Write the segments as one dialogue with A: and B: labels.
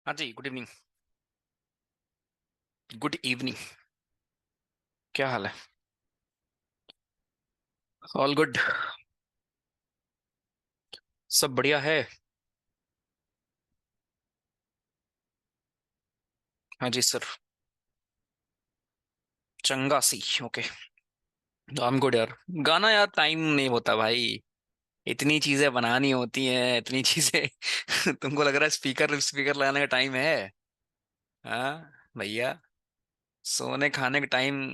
A: हाँ जी, good evening. Good evening. क्या हाल है? All good. सब बढ़िया है। हाँ जी सर। चंगा सी। ओके। आई एम गुड यार। गाना यार टाइम नहीं होता भाई। इतनी चीजें बनानी होती हैं, इतनी चीजें तुमको लग रहा है स्पीकर स्पीकर लगाने का टाइम है? हाँ भैया। सोने खाने का टाइम।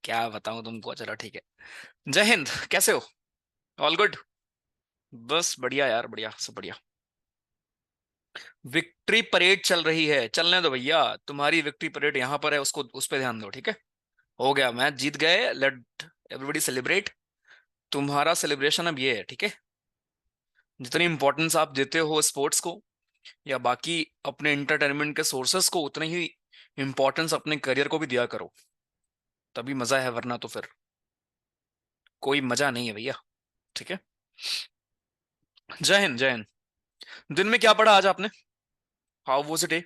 A: क्या बताऊं तुमको, चलो ठीक है। जय हिंद। कैसे हो? All good. बस बढ़िया यार, बढ़िया, सब बढ़िया। विक्ट्री परेड चल रही है, चलने दो भैया। तुम्हारी विक्ट्री परेड यहाँ पर है, उसको उस पर ध्यान दो, ठीक है? हो गया, मैच जीत गए, लेट एवरीबॉडी सेलिब्रेट। तुम्हारा सेलिब्रेशन अब ये है, ठीक है? जितनी इंपॉर्टेंस आप देते हो स्पोर्ट्स को या बाकी अपने इंटरटेनमेंट के सोर्सेस को, उतनी ही इंपॉर्टेंस अपने करियर को भी दिया करो। तभी मजा है, वरना तो फिर कोई मजा नहीं है भैया। ठीक है। जय हिंद, जय हिंद। दिन में क्या पढ़ा आज आपने? How was it day?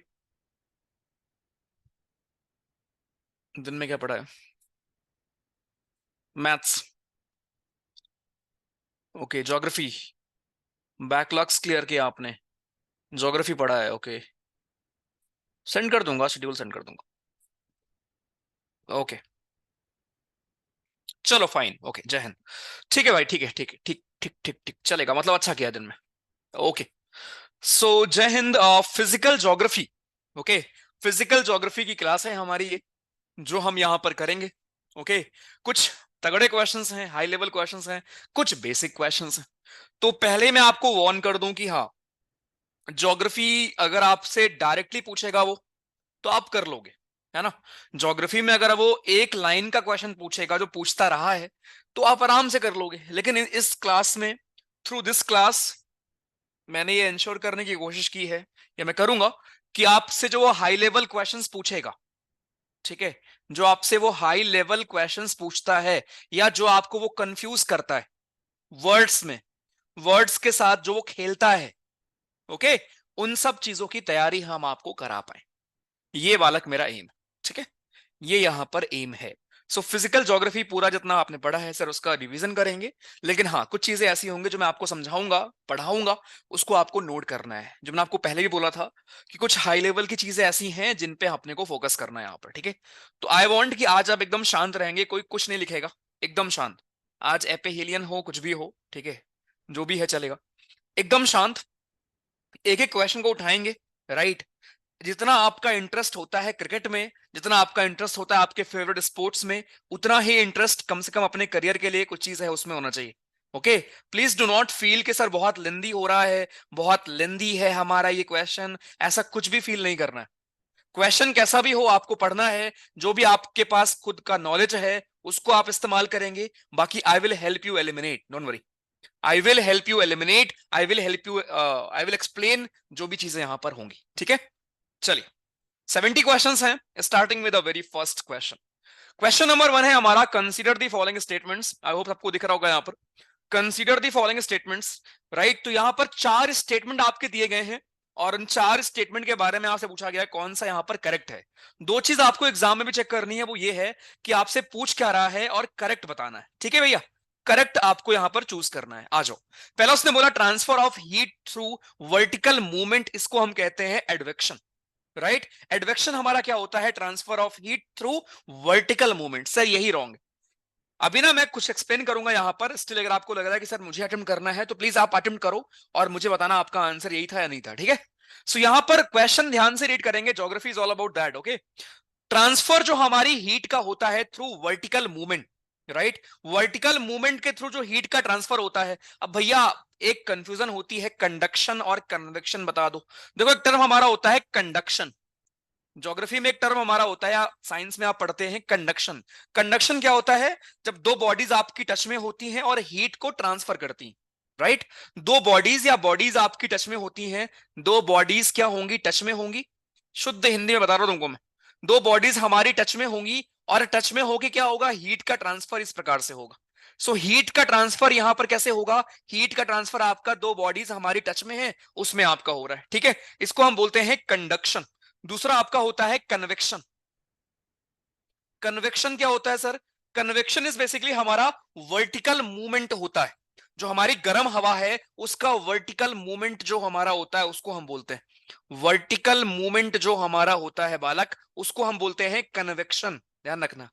A: दिन में क्या पढ़ा है? Maths. Okay, geography. Backlogs clear किया आपने? ज्योग्राफी पढ़ा है, ओके। सेंड कर दूंगा, शेड्यूल सेंड कर दूंगा। ओके। चलो फाइन, ओके, जय हिंद। ठीक है भाई, ठीक है, ठीक है, ठीक ठीक ठीक ठीक, चलेगा, मतलब अच्छा किया दिन में। ओके। सो जय Hind. Physical geography. Okay. Physical geography की क्लास है हमारी ये, जो हम यहां पर करेंगे। ओके। कुछ तगड़े क्वेश्चंस हैं, हाई लेवल क्वेश्चंस हैं, कुछ बेसिक क्वेश्चंस हैं। तो पहले मैं आपको वार्न कर दूं कि हाँ, ज्योग्राफी अगर आपसे डायरेक्टली पूछेगा वो, तो आप कर लोगे, है ना? ज्योग्राफी में अगर वो एक लाइन का क्वेश्चन पूछेगा, जो पूछता रहा है, तो आप आराम से कर लोगे। लेकिन इस क्लास में, थ्रू दिस क्लास, मैंने ये इंश्योर करने की कोशिश की है, या मैं करूंगा, कि आपसे जो वो हाई लेवल क्वेश्चंस पूछेगा, ठीक है, जो आपसे वो हाई लेवल क्वेश्चंस पूछता है, या जो आपको वो कंफ्यूज करता है वर्ड्स में, वर्ड्स के साथ जो वो खेलता है, ओके, उन सब चीजों की तैयारी हम आपको करा पाए। ये बालक मेरा एम है, ठीक है? ये यहां पर एम है। सो फिजिकल ज्योग्राफी पूरा जितना आपने पढ़ा है सर, उसका रिवीजन करेंगे। लेकिन हाँ, कुछ चीजें ऐसी होंगी जो मैं आपको समझाऊंगा, पढ़ाऊंगा, उसको आपको नोट करना है। जो मैंने आपको पहले भी बोला था कि कुछ हाई लेवल की चीजें ऐसी हैं जिन पे अपने को फोकस करना है यहाँ पर, ठीक है? तो आई वॉन्ट कि आज आप एकदम शांत रहेंगे, कोई कुछ नहीं लिखेगा, एकदम शांत। आज एपेहिलियन हो, कुछ भी हो, ठीक है, जो भी है चलेगा। एकदम शांत। एक एक क्वेश्चन को उठाएंगे, राइट? जितना आपका इंटरेस्ट होता है क्रिकेट में, जितना आपका इंटरेस्ट होता है आपके फेवरेट स्पोर्ट्स में, उतना ही इंटरेस्ट कम से कम अपने करियर के लिए कुछ चीज है उसमें होना चाहिए। Okay. Please do not feel कि सर बहुत लेंदी हो रहा है, बहुत लेंदी है हमारा ये क्वेश्चन। ऐसा कुछ भी फील नहीं करना है। क्वेश्चन कैसा भी हो, आपको पढ़ना है। जो भी आपके पास खुद का नॉलेज है, उसको आप इस्तेमाल करेंगे। बाकी I will help you eliminate, don't worry. I will help you eliminate, I will help you, I will explain जो भी चीजें यहां पर होंगी, ठीक है? चलिए। 70 क्वेश्चंस हैं, starting with the very first question. Question number 1 है हमारा, consider the following statements. I hope सबको दिख रहा होगा यहाँ पर। Consider the following statements. Right, तो यहां पर चार स्टेटमेंट आपके दिए गए हैं, और उन चार स्टेटमेंट के बारे में आपसे पूछा गया है कौन सा यहां पर करेक्ट है। दो चीज आपको एग्जाम में भी चेक करनी है, वो ये है कि आपसे पूछ क्या रहा है और करेक्ट बताना है, ठीक है भैया? करेक्ट आपको यहां पर चूज करना है। आ जाओ। पहला उसने बोला transfer of heat through vertical movement, इसको हम कहते हैं एडवेक्शन। राइट। एडवेक्शन हमारा क्या होता है? Transfer of heat through vertical movement. Sir यही रॉन्ग है। अभी ना मैं कुछ एक्सप्लेन करूंगा यहां पर, स्टिल अगर आपको लग रहा है कि सर मुझे अटेम्प्ट करना है, तो प्लीज आप अटेम्प्ट करो और मुझे बताना आपका आंसर यही था या नहीं था, ठीक है? सो यहां पर क्वेश्चन ध्यान से रीड करेंगे, geography is all about that, okay. Transfer जो हमारी हीट का होता है through vertical movement, right, vertical movement के थ्रू जो हीट का ट्रांसफर होता है। अब भैया एक कंफ्यूजन होती है, कंडक्शन और कन्वेक्शन बता दो। देखो, एक टर्म हमारा होता है कंडक्शन, ज्योग्राफी में एक टर्म हमारा होता है, या साइंस में आप पढ़ते हैं कंडक्शन। कंडक्शन क्या होता है? जब दो बॉडीज आपकी टच में होती हैं और हीट को ट्रांसफर करती हैं, राइट। दो बॉडीज या बॉडीज आपकी टच में होती हैं, दो बॉडीज क्या होंगी? टच में होंगी। शुद्ध हिंदी में बता रहा हूं तुमको मैं। दो बॉडीज हमारी टच में होंगी, और टच में होके क्या होगा? हीट का ट्रांसफर इस प्रकार से होगा। सो हीट का ट्रांसफर यहां पर कैसे होगा? हीट का ट्रांसफर आपका दो बॉडीज हमारी टच में है उसमें आपका हो रहा है, ठीक है, इसको हम बोलते हैं कंडक्शन। दूसरा आपका होता है कन्वेक्शन। कन्वेक्शन क्या होता है सर? कन्वेक्शन इज बेसिकली हमारा वर्टिकल मूवमेंट होता है, जो हमारी गर्म हवा है उसका वर्टिकल मूवमेंट जो हमारा होता है उसको हम बोलते हैं वर्टिकल मूवमेंट, जो हमारा होता है बालक उसको हम बोलते हैं कन्वेक्शन। ध्यान रखना,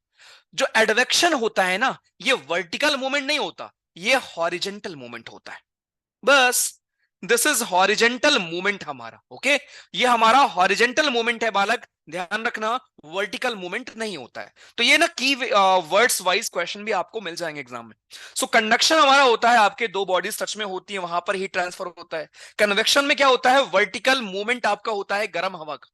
A: जो एडवेक्शन होता है ना, ये वर्टिकल मूवमेंट नहीं होता, ये हॉरिजेंटल मूवमेंट होता है। बस, दिस इज हॉरिजेंटल मूवमेंट हमारा, ओके, ये हमारा हॉरिजेंटल मूवमेंट है बालक, ध्यान रखना, वर्टिकल मूवमेंट नहीं होता है। तो ये ना की वर्ड्स वाइज क्वेश्चन भी आपको मिल जाएंगे एग्जाम में। सो कंडक्शन हमारा होता है आपके दो बॉडीज टच में होती है, वहां पर हीट ट्रांसफर होता है। कन्वेक्शन में क्या होता है? वर्टिकल मूवमेंट आपका होता है गर्म हवा का,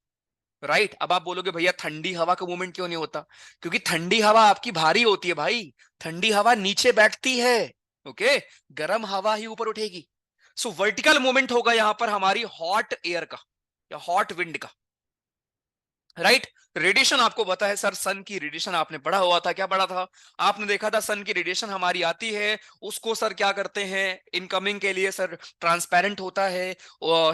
A: राइट। अब आप बोलोगे भैया ठंडी हवा का मूवमेंट क्यों नहीं होता? क्योंकि ठंडी हवा आपकी भारी होती है भाई, ठंडी हवा नीचे बैठती है, ओके, गर्म हवा ही ऊपर उठेगी। सो वर्टिकल मूवमेंट होगा यहां पर हमारी हॉट एयर का या हॉट विंड का, राइट। रेडिएशन आपको पता है सर, सन की रेडिएशन आपने पढ़ा हुआ था, क्या पढ़ा था? आपने देखा था सन की रेडिएशन हमारी आती है, उसको सर क्या करते हैं इनकमिंग के लिए सर, ट्रांसपेरेंट होता है,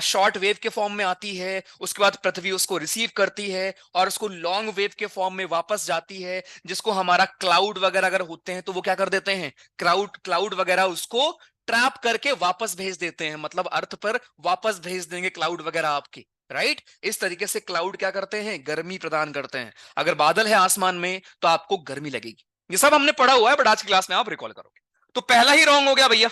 A: शॉर्ट वेव के फॉर्म में आती है, उसके बाद पृथ्वी उसको रिसीव करती है और उसको लॉन्ग वेव के फॉर्म में वापस जाती है, जिसको हमारा क्लाउड वगैरह अगर होते हैं तो वो क्या कर देते हैं, क्लाउड वगैरह उसको ट्रैप करके वापस भेज देते हैं, मतलब अर्थ पर वापस भेज देंगे क्लाउड वगैरह आपकी, राइट। इस तरीके से क्लाउड क्या करते हैं, गर्मी प्रदान करते हैं। अगर बादल है आसमान में तो आपको गर्मी लगेगी। ये सब हमने पढ़ा हुआ है, बट आज की क्लास में आप रिकॉल करोगे। तो पहला ही रॉन्ग हो गया भैया,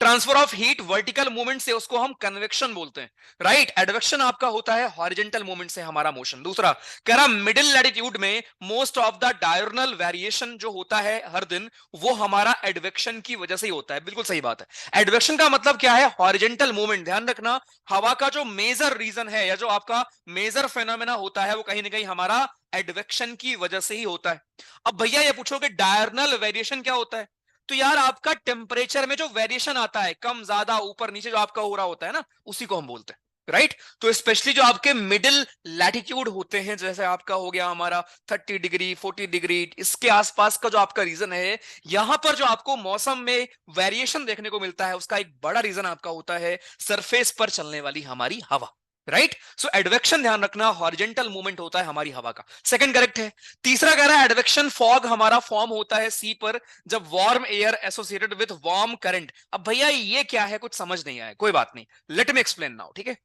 A: transfer of heat vertical movement से उसको हम कन्वेक्शन बोलते हैं, राइट। एडवेक्शन आपका होता है हॉरिजेंटल मूवमेंट से हमारा मोशन। दूसरा कह रहा मिडिल लैटिट्यूड में मोस्ट ऑफ द डायurnal वेरिएशन जो होता है हर दिन, वो हमारा एडवेक्शन की वजह से ही होता है। बिल्कुल सही बात है। एडवेक्शन का मतलब क्या है? Horizontal movement. ध्यान रखना, हवा का जो मेजर रीजन है या जो आपका मेजर फेनोमेना होता है वो कहीं ना कहीं हमारा एडवेक्शन की वजह से ही होता है। अब भैया ये पूछोगे डायurnal वेरिएशन क्या होता है? तो यार आपका टेम्परेचर में जो वेरिएशन आता है, कम ज्यादा ऊपर नीचे जो आपका हो रहा होता है ना, उसी को हम बोलते हैं, राइट। तो स्पेशली जो आपके मिडिल लैटिट्यूड होते हैं, जैसे आपका हो गया हमारा 30 डिग्री 40 डिग्री, इसके आसपास का जो आपका रीजन है, यहां पर जो आपको मौसम में वेरिएशन देखने को मिलता है, उसका एक बड़ा रीजन आपका होता है सरफेस पर चलने वाली हमारी हवा, राइट। सो एडवेक्शन ध्यान रखना, हॉरिजेंटल मूवमेंट होता है हमारी हवा का। सेकंड करेक्ट है। तीसरा कह रहा है एडवेक्शन फॉग हमारा फॉर्म होता है सी पर, जब warm air associated with warm current. अब भैया ये क्या है, कुछ समझ नहीं आया, कोई बात नहीं, लेट मी एक्सप्लेन नाउ, ठीक है।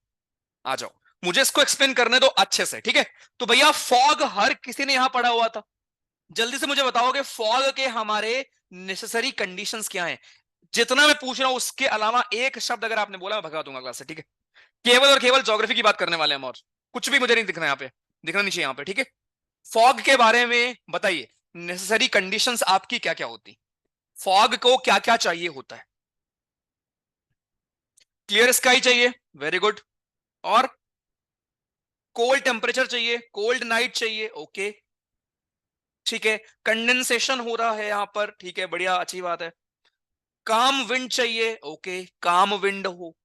A: आ जाओ, मुझे इसको एक्सप्लेन करने दो अच्छे से, ठीक है। तो भैया फॉग हर किसी ने यहां पढ़ा हुआ था, जल्दी से मुझे बताओगे फॉग के हमारे नेसेसरी कंडीशंस क्या हैं? जितना मैं पूछ रहा हूं उसके अलावा एक शब्द अगर आपने बोला मैं भगा दूंगा क्लास से, ठीक है। केवल और केवल ज्योग्राफी की बात करने वाले हैं हम, और कुछ भी मुझे नहीं दिखना यहाँ पे, दिखना नहीं चाहिए यहाँ पे, ठीक है। फॉग के बारे में बताइए, नेसेसरी कंडीशंस आपकी क्या क्या होती, फॉग को क्या क्या चाहिए होता है? क्लियर स्काई चाहिए, वेरी गुड, और कोल्ड टेम्परेचर चाहिए, कोल्ड नाइट चाहिए, ओके, ठीक है। कंडेंसेशन हो रहा है यहां पर, ठीक है, बढ़िया, अच्छी बात है। काम विंड चाहिए, ओके, काम विंड हो।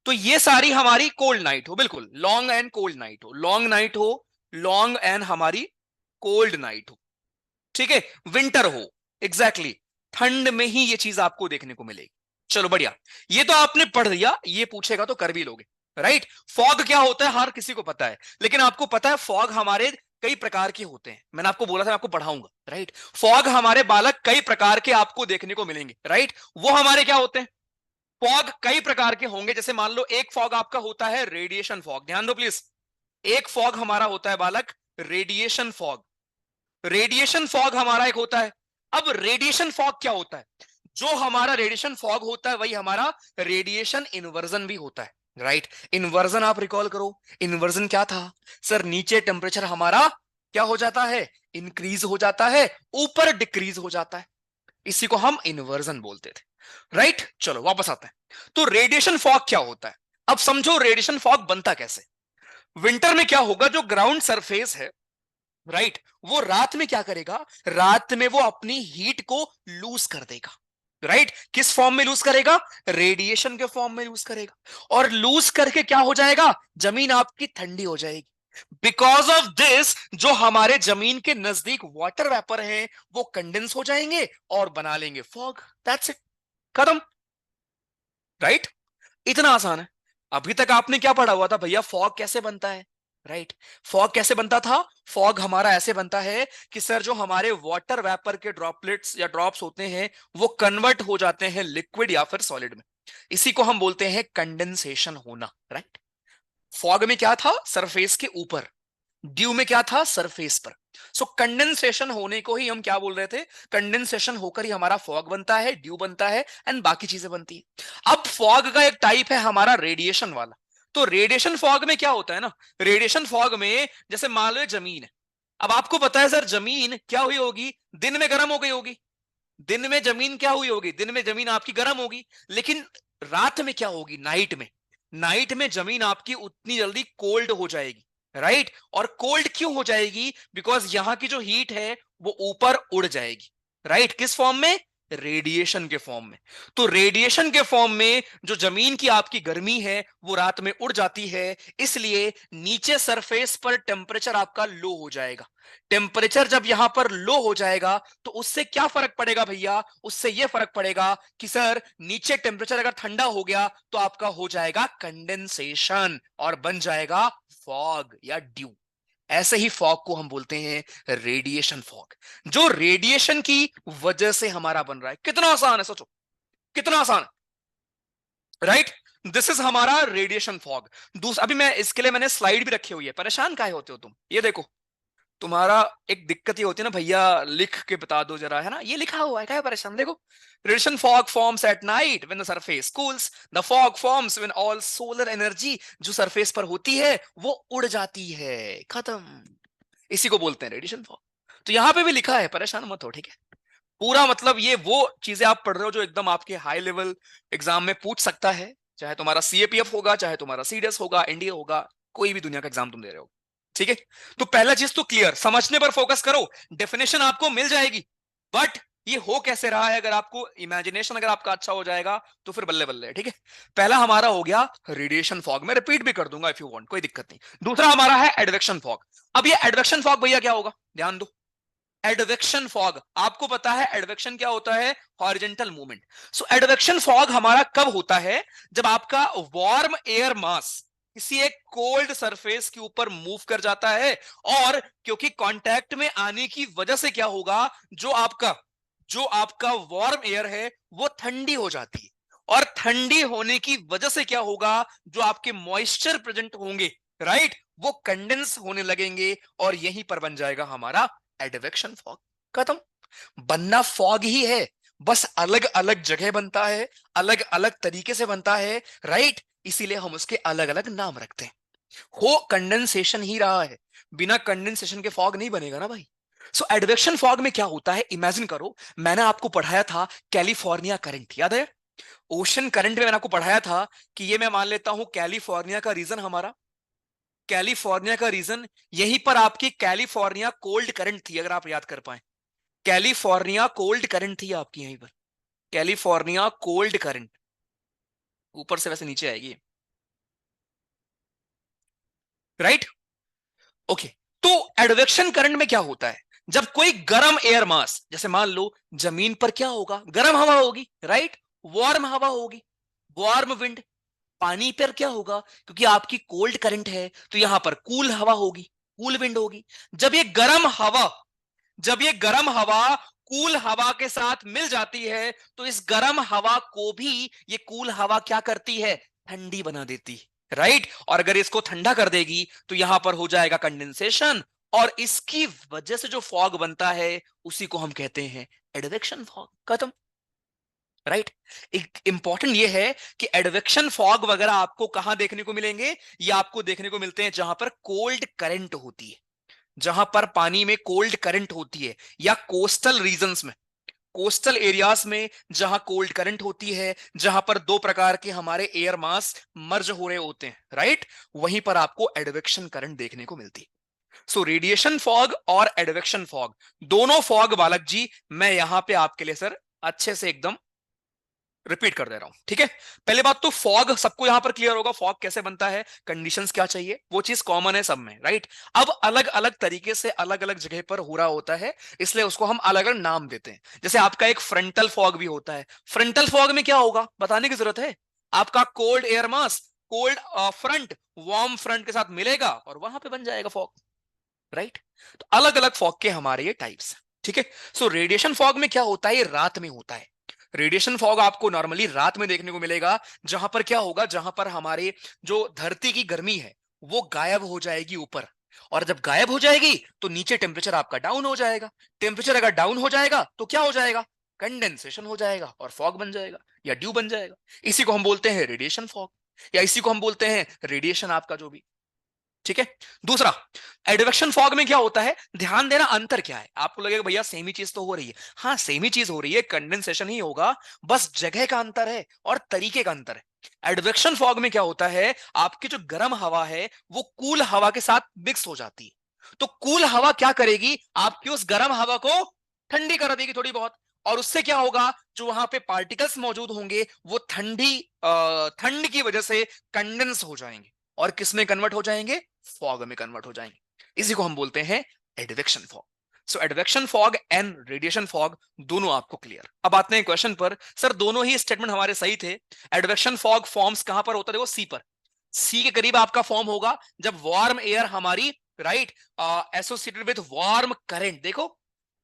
A: तो ये सारी हमारी कोल्ड नाइट हो, बिल्कुल, लॉन्ग एंड कोल्ड नाइट हो, लॉन्ग नाइट हो, लॉन्ग एंड हमारी कोल्ड नाइट हो, ठीक है, विंटर हो, एग्जैक्टली exactly, ठंड में ही ये चीज आपको देखने को मिलेगी। चलो बढ़िया, ये तो आपने पढ़ लिया, ये पूछेगा तो कर भी लोगे, राइट। फॉग क्या होता है हर किसी को पता है, लेकिन आपको पता है फॉग हमारे कई प्रकार के होते हैं, मैंने आपको बोला था मैं आपको पढ़ाऊंगा, राइट। फॉग हमारे बालक कई प्रकार के आपको देखने को मिलेंगे, राइट। वो हमारे क्या होते हैं? फॉग कई प्रकार के होंगे, जैसे मान लो एक फॉग आपका होता है रेडिएशन फॉग, ध्यान दो प्लीज। एक फॉग हमारा होता है बालक रेडिएशन फॉग, रेडिएशन फॉग हमारा एक होता है। अब रेडिएशन फॉग क्या होता है? जो हमारा रेडिएशन फॉग होता है वही हमारा रेडिएशन इन्वर्जन भी होता है, राइट। इन्वर्जन आप रिकॉल करो, इन्वर्जन क्या था सर? नीचे टेम्परेचर हमारा क्या हो जाता है, इंक्रीज हो जाता है, ऊपर डिक्रीज हो जाता है, इसी को हम इन्वर्जन बोलते थे, राइट। चलो वापस आते हैं, तो रेडिएशन फॉग क्या होता है? अब समझो रेडिएशन फॉग बनता कैसे। विंटर में क्या होगा, जो ग्राउंड सरफेस है, राइट, वो रात में क्या करेगा, रात में वो अपनी हीट को लूज कर देगा, राइट। किस फॉर्म में लूज करेगा? रेडिएशन के फॉर्म में लूज करेगा, और लूज करके क्या हो जाएगा, जमीन आपकी ठंडी हो जाएगी, बिकॉज ऑफ दिस जो हमारे जमीन के नजदीक वाटर वेपर है वो कंडेंस हो जाएंगे और बना लेंगे फॉग। दैट्स इट, खत्म। राइट, इतना आसान है। अभी तक आपने क्या पढ़ा हुआ था भैया, फॉग कैसे बनता है? राइट, फॉग कैसे बनता था? फॉग हमारा ऐसे बनता है कि सर जो हमारे वाटर वेपर के ड्रॉपलेट्स या ड्रॉप्स होते हैं वो कन्वर्ट हो जाते हैं लिक्विड या फिर सॉलिड में। इसी को हम बोलते हैं कंडेंसेशन होना। राइट, फॉग में क्या था? सरफेस के ऊपर। ड्यू में क्या था? सरफेस पर। सो कंडेंसेशन होने को ही हम क्या बोल रहे थे? कंडेंसेशन होकर ही हमारा फॉग बनता है, ड्यू बनता है एंड बाकी चीजें बनती है। अब फॉग का एक टाइप है हमारा रेडिएशन वाला। तो रेडिएशन फॉग में क्या होता है ना, रेडिएशन फॉग में जैसे मान लो जमीन है। अब आपको पता है सर जमीन क्या हुई होगी? दिन में गर्म हो गई होगी। दिन में जमीन क्या हुई होगी? दिन में जमीन आपकी गर्म होगी। लेकिन रात में क्या होगी? नाइट में, नाइट में जमीन आपकी उतनी जल्दी कोल्ड हो जाएगी। राइट, और कोल्ड क्यों हो जाएगी? बिकॉज यहां की जो हीट है वो ऊपर उड़ जाएगी। राइट, किस फॉर्म में? रेडिएशन के फॉर्म में। तो रेडिएशन के फॉर्म में जो जमीन की आपकी गर्मी है वो रात में उड़ जाती है, इसलिए नीचे सरफेस पर टेम्परेचर आपका लो हो जाएगा। टेम्परेचर जब यहां पर लो हो जाएगा तो उससे क्या फर्क पड़ेगा भैया? उससे यह फर्क पड़ेगा कि सर नीचे टेम्परेचर अगर ठंडा हो गया तो आपका हो जाएगा कंडेंसेशन और बन जाएगा फॉग या ड्यू। ऐसे ही फॉग को हम बोलते हैं रेडिएशन फॉग, जो रेडिएशन की वजह से हमारा बन रहा है। कितना आसान है, सोचो कितना आसान है। राइट, दिस इज हमारा रेडिएशन फॉग। दूसरा, अभी मैं इसके लिए मैंने स्लाइड भी रखी हुई है, परेशान काहे होते हो तुम? ये देखो, तुम्हारा एक दिक्कत ये होती है ना भैया, लिख के बता दो जरा, है ना, ये लिखा हुआ है, क्या परेशान? देखो, radiation fog forms at night when the surface cools, the fog forms when all solar energy जो सरफेस पर होती है वो उड़ जाती है, खत्म। इसी को बोलते हैं रेडिएशन फॉग। तो यहां पे भी लिखा है, परेशान मत हो, ठीक है? पूरा मतलब ये वो चीजें आप पढ़ रहे हो जो एकदम आपके हाई लेवल एग्जाम में पूछ सकता है, चाहे तुम्हारा सीएपीएफ होगा, चाहे तुम्हारा सीडीएस होगा, एनडीए होगा, कोई भी दुनिया का एग्जाम तुम दे रहे हो। ठीक है, तो पहला चीज तो क्लियर, समझने पर फोकस करो। डेफिनेशन आपको मिल जाएगी, बट ये हो कैसे रहा है, अगर आपको इमेजिनेशन अगर आपका अच्छा हो जाएगा तो फिर बल्ले बल्ले। ठीक है, पहला हमारा हो गया रेडिएशन फॉग, मैं रिपीट भी कर दूंगा इफ यू वांट, कोई दिक्कत नहीं। दूसरा हमारा है एडवेक्शन फॉग। अब ये एडवेक्शन फॉग भैया क्या होगा, ध्यान दो। एडवेक्शन फॉग, आपको पता है एडवेक्शन क्या होता है? Horizontal movement. So advection fog हमारा कब होता है? जब आपका वार्म एयर मास किसी एक कोल्ड सरफेस के ऊपर मूव कर जाता है, और क्योंकि कांटेक्ट में आने की वजह से क्या होगा, जो आपका वार्म एयर है वो ठंडी हो जाती है, और ठंडी होने की वजह से क्या होगा, जो आपके मॉइस्चर प्रेजेंट होंगे, राइट, वो कंडेंस होने लगेंगे, और यहीं पर बन जाएगा हमारा एडवेक्शन फॉग। खत्म। बनना फॉग ही है, बस अलग अलग जगह बनता है, अलग अलग तरीके से बनता है। राइट, इसीलिए हम उसके अलग अलग नाम रखते हैं। हो कंडेंसेशन ही रहा है, बिना कंडेंसेशन के फॉग नहीं बनेगा ना भाई। सो एडवेक्शन फॉग में क्या होता है, इमेजिन करो, मैंने आपको पढ़ाया था कैलिफोर्निया करंट, याद है? ओशन करंट में मैंने आपको पढ़ाया था कि ये मैं मान लेता हूं कैलिफोर्निया का रीजन, हमारा कैलिफोर्निया का रीजन, यहीं पर आपकी कैलिफोर्निया कोल्ड करंट थी, अगर आप याद कर पाए। कैलिफोर्निया कोल्ड करंट थी आपकी यहीं पर, कैलिफोर्निया कोल्ड करंट, ऊपर से वैसे नीचे आएगी। Right, okay. तो एडवेक्शन करंट में क्या होता है, जब कोई गर्म एयर मास, जैसे मान लो जमीन पर क्या होगा, गर्म हवा होगी, राइट, वार्म हवा होगी, वार्म विंड। पानी पर क्या होगा, क्योंकि आपकी कोल्ड करंट है तो यहां पर कूल हवा होगी, कूल विंड होगी। जब ये गर्म हवा जब ये गर्म हवा कूल हवा के साथ मिल जाती है तो इस गर्म हवा को भी ये कूल हवा क्या करती है, ठंडी बना देती है। राइट, और अगर इसको ठंडा कर देगी तो यहां पर हो जाएगा कंडेंसेशन, और इसकी वजह से जो फॉग बनता है उसी को हम कहते हैं एडवेक्शन फॉग। खत्म। राइट, एक इंपॉर्टेंट ये है कि एडवेक्शन फॉग वगैरह आपको कहां देखने को मिलेंगे? ये आपको देखने को मिलते हैं जहां पर कोल्ड करंट होती है, जहां पर पानी में कोल्ड करंट होती है, या कोस्टल रीजन्स में, कोस्टल एरियाज में जहां कोल्ड करंट होती है, जहां पर दो प्रकार के हमारे एयर मास मर्ज हो रहे होते हैं, राइट, वहीं पर आपको एडवेक्शन करंट देखने को मिलती है। सो रेडिएशन फॉग और एडवेक्शन फॉग, दोनों फॉग बालक जी मैं यहां पे आपके लिए सर अच्छे से एकदम रिपीट कर दे रहा हूं, ठीक है। पहले बात तो फॉग सबको यहां पर क्लियर होगा, फॉग कैसे बनता है, कंडीशंस क्या चाहिए, वो चीज कॉमन है सब में, राइट। अब अलग अलग तरीके से अलग अलग जगह पर हो रहा होता है, इसलिए उसको हम अलग अलग नाम देते हैं। जैसे आपका एक फ्रंटल फॉग भी होता है। फ्रंटल फॉग में क्या होगा बताने की जरूरत है, आपका cold air mass, cold front warm front के साथ मिलेगा और वहां पे बन जाएगा फॉग, राइट। तो अलग अलग फॉग के हमारे ये टाइप्स, ठीक है। सो रेडिएशन फॉग में क्या होता है, ये रात में होता है। रेडिएशन फॉग आपको नॉर्मली रात में देखने को मिलेगा, जहां पर क्या होगा, जहां पर हमारे जो धरती की गर्मी है वो गायब हो जाएगी ऊपर, और जब गायब हो जाएगी तो नीचे टेम्परेचर आपका डाउन हो जाएगा। टेम्परेचर अगर डाउन हो जाएगा तो क्या हो जाएगा, कंडेंसेशन हो जाएगा और फॉग बन जाएगा या ड्यू बन जाएगा। इसी को हम बोलते हैं रेडिएशन फॉग, या इसी को हम बोलते हैं रेडिएशन आपका जो भी, ठीक है। दूसरा, एडवेक्शन फॉग में क्या होता है, ध्यान देना अंतर क्या है। आपको लगेगा भैया सेम ही चीज तो हो रही है, हाँ सेम ही चीज हो रही है, कंडेंसेशन ही होगा, बस जगह का अंतर है और तरीके का अंतर है। एडवेक्शन फॉग में क्या होता है, आपकी जो गर्म हवा है वो कूल हवा के साथ मिक्स हो जाती है। तो कूल हवा क्या करेगी, आपकी उस गर्म हवा को ठंडी कर देगी थोड़ी बहुत, और उससे क्या होगा, जो वहां पे पार्टिकल्स मौजूद होंगे वो ठंड की वजह से कंडेंस हो जाएंगे और किस में कन्वर्ट हो जाएंगे, फॉग में कन्वर्ट हो जाएंगे। इसी को हम बोलते हैं advection fog. So advection fog and radiation fog दोनों आपको क्लियर। अब आते हैं क्वेश्चन पर, सर दोनों ही स्टेटमेंट हमारे सही थे। एडवेक्शन फॉग फॉर्म्स कहां पर होता है, देखो सी पर, सी के करीब आपका फॉर्म होगा जब वार्म एयर हमारी, right, associated with warm current, देखो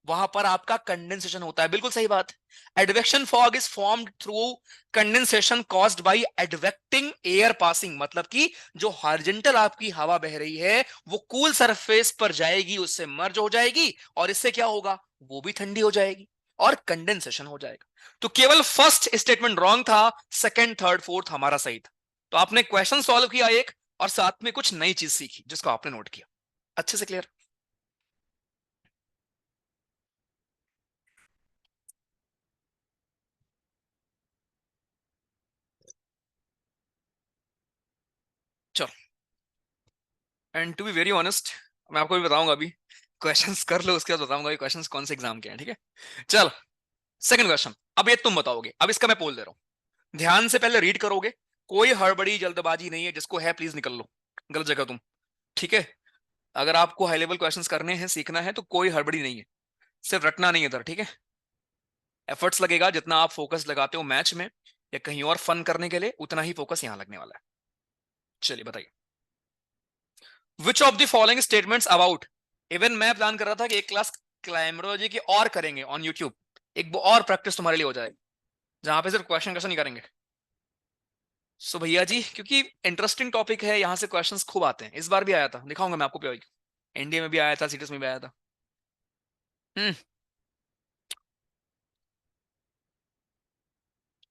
A: वहां पर आपका कंडेंसेशन होता है, बिल्कुल सही बात। Advection fog is formed through condensation caused by advecting air passing, मतलब कि जो हॉरिजॉन्टल आपकी हवा बह रही है वो कूल सरफेस पर जाएगी, उससे मर्ज हो जाएगी और इससे क्या होगा, वो भी ठंडी हो जाएगी और कंडेंसेशन हो जाएगा। तो केवल फर्स्ट स्टेटमेंट रॉन्ग था, सेकंड थर्ड फोर्थ हमारा सही था। तो आपने क्वेश्चन सॉल्व किया एक, और साथ में कुछ नई चीज सीखी जिसको आपने नोट किया। अच्छे से क्लियर। चलो, and to be very honest, मैं आपको भी बताऊंगा अभी, क्वेश्चंस कर लो उसके बाद बताऊंगा ये क्वेश्चंस कौन से एग्जाम के हैं, ठीक है। चल, सेकंड क्वेश्चन, अब ये तुम बताओगे, अब इसका मैं पोल दे रहा हूं, ध्यान से पहले रीड करोगे, कोई हड़बड़ी जल्दबाजी नहीं है, जिसको है प्लीज निकल लो, गलत जगह तुम, ठीक है। अगर आपको हाई लेवल क्वेश्चंस करने हैं, सीखना है, तो कोई हड़बड़ी नहीं है, सिर्फ रटना नहीं है इधर, ठीक है। एफर्ट्स लगेगा, जितना आप फोकस लगाते हो मैच में या कहीं और फन करने के लिए, उतना ही फोकस यहां लगने वाला है। चलिए बताइए, विच of the following statements about, even मैं प्लान कर रहा था कि एक क्लास क्लाइमेरोलॉजी की और करेंगे ऑन यूट्यूब, एक और प्रैक्टिस तुम्हारे लिए हो जाएगी, जहां पे सिर्फ क्वेश्चन क्वेश्चन नहीं करेंगे। सो भैया जी, क्योंकि इंटरेस्टिंग टॉपिक है, यहां से क्वेश्चंस खूब आते हैं, इस बार भी आया था, दिखाऊंगा मैं आपको प्योर, एनडीए में भी आया था, सीटीएस में भी आया था। हम्म,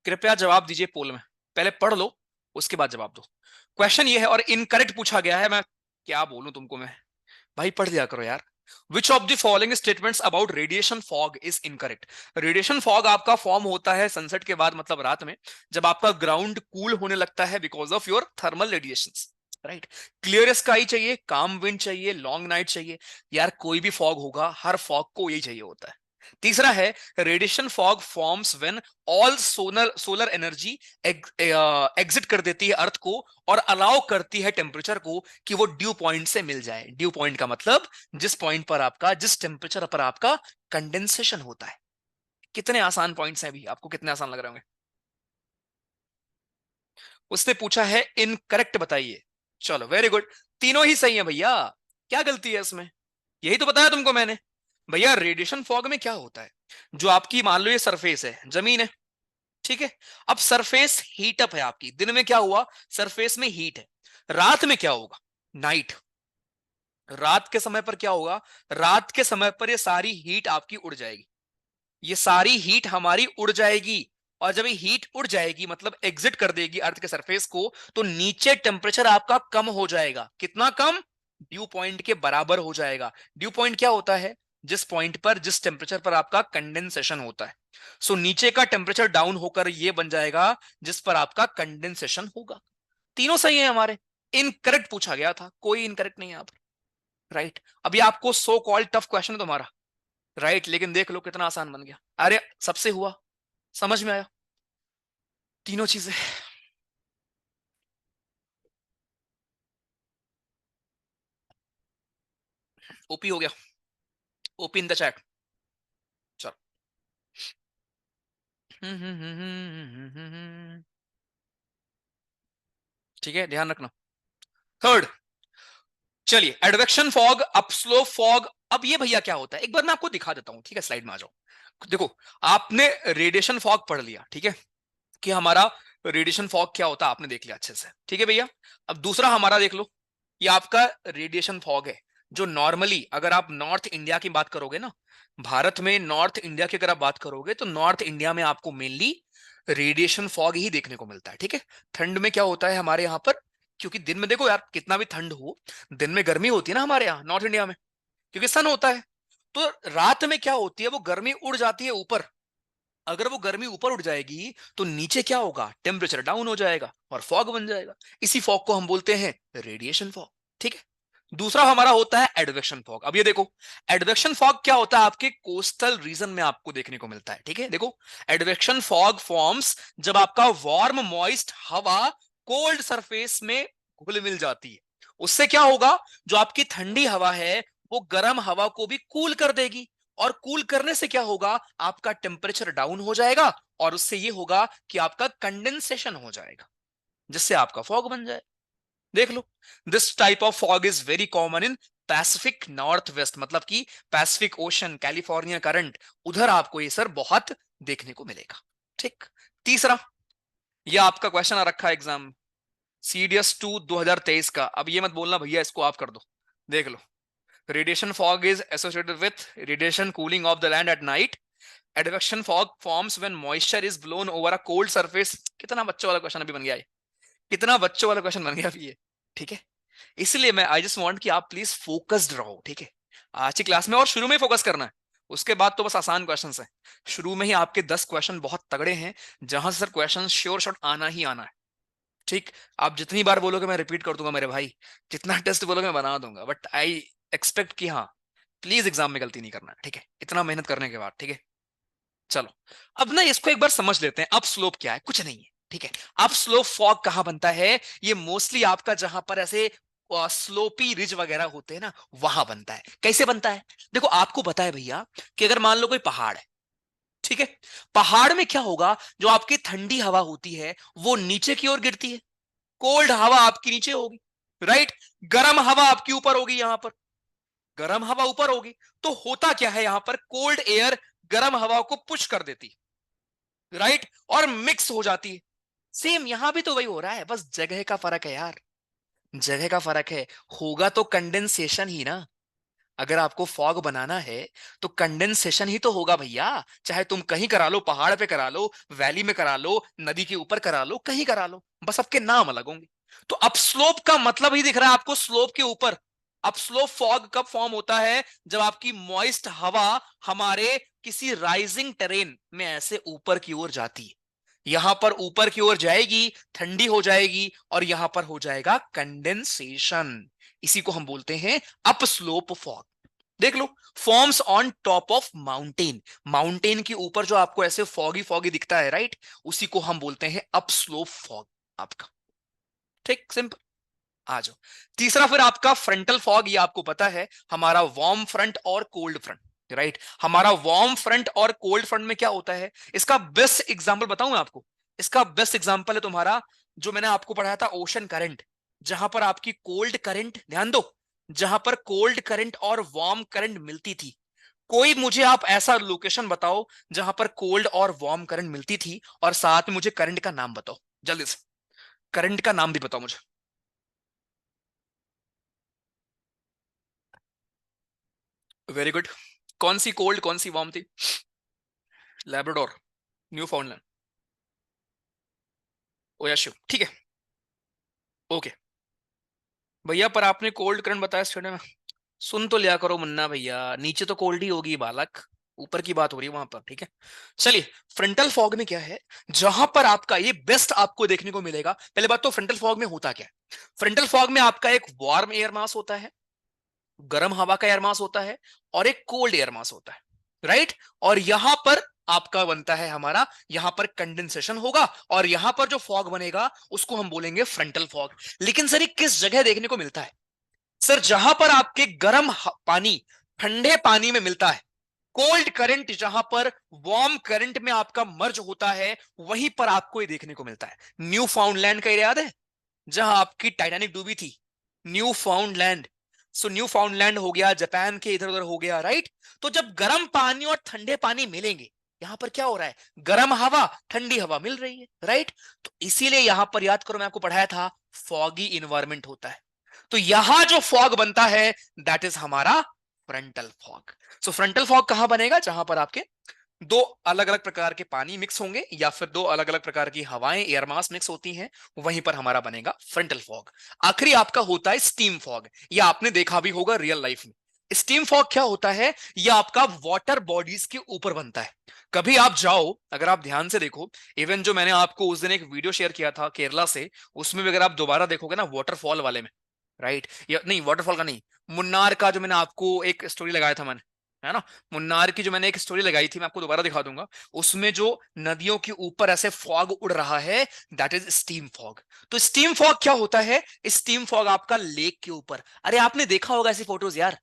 A: कृपया जवाब दीजिए पोल में, पहले पढ़ लो उसके बाद जवाब दो। क्वेश्चन ये है और इनकरेक्ट पूछा गया है, मैं क्या बोलूं तुमको मैं, भाई पढ़ लिया करो यार। विच of the following statements about radiation fog is incorrect. Radiation fog आपका फॉर्म होता है सनसेट के बाद, मतलब रात में, जब आपका ग्राउंड कूल होने लगता है because of your thermal radiations, right. Clear sky चाहिए, काम विंड चाहिए, लॉन्ग नाइट चाहिए, यार कोई भी फॉग होगा, हर फॉग को यही चाहिए होता है। तीसरा है, radiation fog forms when all solar solar energy exit कर देती है अर्थ को और अलाउ करती है टेम्परेचर को कि वो ड्यू पॉइंट से मिल जाए। ड्यू पॉइंट का मतलब जिस पॉइंट पर आपका, जिस टेम्परेचर पर आपका कंडेंसेशन होता है। कितने आसान पॉइंट्स हैं, अभी आपको कितने आसान लग रहे होंगे। उसने पूछा है इनकरेक्ट बताइए, चलो वेरी गुड, तीनों ही सही है भैया, क्या गलती है इसमें, यही तो बताया तुमको मैंने। भैया रेडिएशन फॉग में क्या होता है, जो आपकी मान लो ये सरफेस है, जमीन है, ठीक है। अब सरफेस हीट अप है आपकी, दिन में क्या हुआ, सरफेस में हीट है। रात में क्या होगा, नाइट, रात के समय पर क्या होगा, रात के समय पर ये सारी हीट आपकी उड़ जाएगी, ये सारी हीट हमारी उड़ जाएगी, और जब ये हीट उड़ जाएगी मतलब एग्जिट कर देगी अर्थ के सरफेस को, तो नीचे टेम्परेचर आपका कम हो जाएगा, कितना कम, ड्यू पॉइंट के बराबर हो जाएगा। ड्यू पॉइंट क्या होता है, जिस पॉइंट पर, जिस टेम्परेचर पर आपका कंडेंसेशन होता है। सो नीचे का टेम्परेचर डाउन होकर ये बन जाएगा जिस पर आपका कंडेंसेशन होगा। तीनों सही है हमारे। इनकरेक्ट पूछा गया था, कोई इनकरेक्ट नहीं है आप, राइट। अभी आपको सो कॉल्ड टफ क्वेश्चन है तुम्हारा, राइट, लेकिन देख लो कितना आसान बन गया, अरे सबसे हुआ, समझ में आया। तीनों चीजें। ओपी हो गया, ओपी इन द चैट। चलो। ठीक है, ध्यान रखना। थर्ड, चलिए, एडवेक्शन फॉग, अपस्लो फॉग। अब ये भैया क्या होता है, एक बार मैं आपको दिखा देता हूं, ठीक है, स्लाइड में आ जाओ। देखो, आपने रेडिएशन फॉग पढ़ लिया, ठीक है, कि हमारा रेडिएशन फॉग क्या होता है, आपने देख लिया अच्छे से, ठीक है भैया। अब दूसरा हमारा देख लो, ये आपका रेडिएशन फॉग है, जो नॉर्मली अगर आप नॉर्थ इंडिया की बात करोगे ना, भारत में नॉर्थ इंडिया की अगर आप बात करोगे तो नॉर्थ इंडिया में आपको मेनली रेडिएशन फॉग ही देखने को मिलता है, ठीक है। ठंड में क्या होता है हमारे यहाँ पर, क्योंकि दिन में देखो यार, कितना भी ठंड हो, दिन में गर्मी होती है ना हमारे यहाँ नॉर्थ इंडिया में, क्योंकि सन होता है। तो रात में क्या होती है, वो गर्मी उड़ जाती है ऊपर। अगर वो गर्मी ऊपर उठ जाएगी तो नीचे क्या होगा, टेम्परेचर डाउन हो जाएगा और फॉग बन जाएगा। इसी फॉग को हम बोलते हैं रेडिएशन फॉग, ठीक है। दूसरा हमारा होता है एडवेक्शन फॉग। अब ये देखो, एडवेक्शन फॉग क्या होता है, आपके कोस्टल रीजन में आपको देखने को मिलता है, ठीक है। देखो, एडवेक्शन फॉग फॉर्म्स जब आपका वार्म मॉइस्ट हवा कोल्ड सरफेस में घुल मिल जाती है। उससे क्या होगा, जो आपकी ठंडी हवा है वो गर्म हवा को भी कूल कर देगी, और कूल करने से क्या होगा, आपका टेम्परेचर डाउन हो जाएगा, और उससे ये होगा कि आपका कंडेंसेशन हो जाएगा, जिससे आपका फॉग बन जाए। देख लो, this type of fog is very common in Pacific north west, मतलब कि पैसिफिक ओशन, कैलिफोर्निया करंट, उधर आपको ये सर बहुत देखने को मिलेगा, ठीक। तीसरा, ये आपका क्वेश्चन आ रखा है एग्जाम सीडीएस 2 2023 का। अब ये मत बोलना भैया इसको आप कर दो, देख लो। Radiation fog is associated with radiation cooling of the land at night. Advection fog forms when moisture is blown over a cold surface. कितना बच्चों वाला क्वेश्चन अभी बन गया है, कितना बच्चों वाला क्वेश्चन बन गया अभी ये, ठीक है। इसलिए मैं आई जस्ट वांट कि आप प्लीज फोकस्ड रहो, ठीक है, आज की क्लास में। और शुरू में ही फोकस करना है, उसके बाद तो बस आसान क्वेश्चन है। शुरू में ही आपके 10 क्वेश्चन बहुत तगड़े हैं, जहां से सर क्वेश्चन श्योर शॉट आना ही आना है, ठीक। आप जितनी बार बोलोगे मैं रिपीट कर दूंगा मेरे भाई, जितना टेस्ट बोलोगे मैं बना दूंगा, बट आई एक्सपेक्ट कि हाँ, प्लीज एग्जाम में गलती नहीं करना है, ठीक है, इतना मेहनत करने के बाद, ठीक है। चलो, अब ना इसको एक बार समझ लेते हैं, अप स्लोप क्या है, कुछ नहीं है, ठीक है। अप स्लोप फॉग कहां बनता है, ये मोस्टली आपका जहां पर ऐसे स्लोपी रिज वगैरह होते हैं ना, वहां बनता है। कैसे बनता है, देखो आपको पता है भैया, कि अगर मान लो कोई पहाड़ है, ठीक है, पहाड़ में क्या होगा, जो आपकी ठंडी हवा होती है वो नीचे की ओर गिरती है, कोल्ड हवा आपकी नीचे होगी, राइट। गर्म हवा आपकी ऊपर होगी, यहां पर गर्म हवा ऊपर होगी। तो होता क्या है, यहां पर कोल्ड एयर गर्म हवा को पुश कर देती, राइट, और मिक्स हो जाती है। सेम यहां भी तो वही हो रहा है, बस जगह का फर्क है यार, जगह का फर्क है। होगा तो कंडेंसेशन ही ना, अगर आपको फॉग बनाना है तो कंडेंसेशन ही तो होगा भैया। चाहे तुम कहीं करा लो, पहाड़ पे करा लो, वैली में करा लो, नदी के ऊपर करा लो, कहीं करा लो, बस सबके नाम अलग होंगे। तो अपस्लोप का मतलब ही दिख रहा है आपको, स्लोप के ऊपर। अपस्लोप फॉग कब फॉर्म होता है, जब आपकी मॉइस्ट हवा हमारे किसी राइजिंग टेरेन में ऐसे ऊपर की ओर जाती है, यहां पर ऊपर की ओर जाएगी, ठंडी हो जाएगी, और यहां पर हो जाएगा कंडेंसेशन। इसी को हम बोलते हैं अप स्लोप फॉग। देख लो, forms on top of mountain, mountain के ऊपर जो आपको ऐसे फॉगी फॉगी दिखता है, राइट, उसी को हम बोलते हैं अप स्लोप फॉग आपका, ठीक, सिंपल। आ जाओ, तीसरा फिर आपका फ्रंटल फॉग। ये आपको पता है, हमारा वार्म फ्रंट और कोल्ड फ्रंट, राइट। हमारा वार्म फ्रंट और कोल्ड फ्रंट में क्या होता है, इसका बेस्ट एग्जांपल बताऊं मैं आपको। इसका बेस्ट एग्जांपल है तुम्हारा, जो मैंने आपको पढ़ाया था, ओशन करंट। जहां पर आपकी कोल्ड करंट, ध्यान दो, जहां पर कोल्ड करंट और वार्म करंट मिलती थी। कोई मुझे आप ऐसा लोकेशन बताओ जहां पर कोल्ड और वार्म करंट मिलती थी, और साथ में मुझे करंट का नाम बताओ जल्दी से, करंट का नाम भी बताओ मुझे। Very good. कौन सी कोल्ड कौन सी वार्म थी, लैब्राडोर, न्यू फाउंडलैंड, ओयाशु, ठीक है, ओके। भैया पर आपने कोल्ड करंट बताया स्टूडेंट में, सुन तो लिया करो मुन्ना भैया, नीचे तो कोल्ड ही होगी बालक, ऊपर की बात हो रही है वहां पर, ठीक है। चलिए, फ्रंटल फॉग में क्या है, जहां पर आपका ये बेस्ट आपको देखने को मिलेगा। पहले बात तो फ्रंटल फॉग में होता क्या है, फ्रंटल फॉग में आपका एक वार्म एयर मास होता है, गर्म हवा का एयर मास होता है, और एक कोल्ड एयर मास होता है, राइट। और यहां पर आपका बनता है हमारा, यहां पर कंडेंसेशन होगा और यहां पर जो फॉग बनेगा उसको हम बोलेंगे फ्रंटल फॉग। लेकिन सर ये किस जगह देखने को मिलता है? सर जहां पर आपके गर्म पानी ठंडे पानी में मिलता है, कोल्ड करंट जहां पर वार्म करंट में आपका मर्ज होता है, वहीं पर आपको ये देखने को मिलता है। न्यू फाउंडलैंड का एरिया याद है, जहां आपकी टाइटैनिक डूबी थी? न्यू फाउंडलैंड। सो न्यू फाउंडलैंड हो गया, जापान के इधर उधर हो गया, राइट? तो जब गर्म पानी और ठंडे पानी मिलेंगे, यहां पर क्या हो रहा है? गर्म हवा ठंडी हवा मिल रही है, राइट? तो इसीलिए यहां पर याद करो, मैं आपको पढ़ाया था, फॉगी इन्वायरमेंट होता है। तो यहां जो फॉग बनता है दैट इज हमारा फ्रंटल फॉग। सो फ्रंटल फॉग कहां बनेगा? जहां पर आपके दो अलग अलग प्रकार के पानी मिक्स होंगे या फिर दो अलग अलग प्रकार की हवाएं, एयर मास मिक्स होती हैं, वहीं पर हमारा बनेगा फ्रंटल फॉग। आखिरी आपका होता है स्टीम फॉग। यह आपने देखा भी होगा रियल लाइफ में। स्टीम फॉग क्या होता है? यह आपका वाटर बॉडीज के ऊपर बनता है। कभी आप जाओ, अगर आप ध्यान से देखो, इवन जो मैंने आपको उस दिन एक वीडियो शेयर किया था केरला से, उसमें भी अगर आप दोबारा देखोगे ना, वाटरफॉल वाले में, राइट, या नहीं वाटरफॉल का नहीं, मुन्नार का जो मैंने आपको एक स्टोरी लगाया था मैंने, है ना, मुन्नार की जो मैंने एक स्टोरी लगाई थी, मैं आपको दोबारा दिखा दूंगा, उसमें जो नदियों के ऊपर ऐसे फॉग उड़ रहा है, दैट इज स्टीम फॉग। तो स्टीम फॉग क्या होता है? स्टीम फॉग आपका लेक के ऊपर, अरे आपने देखा होगा ऐसी फोटोज यार,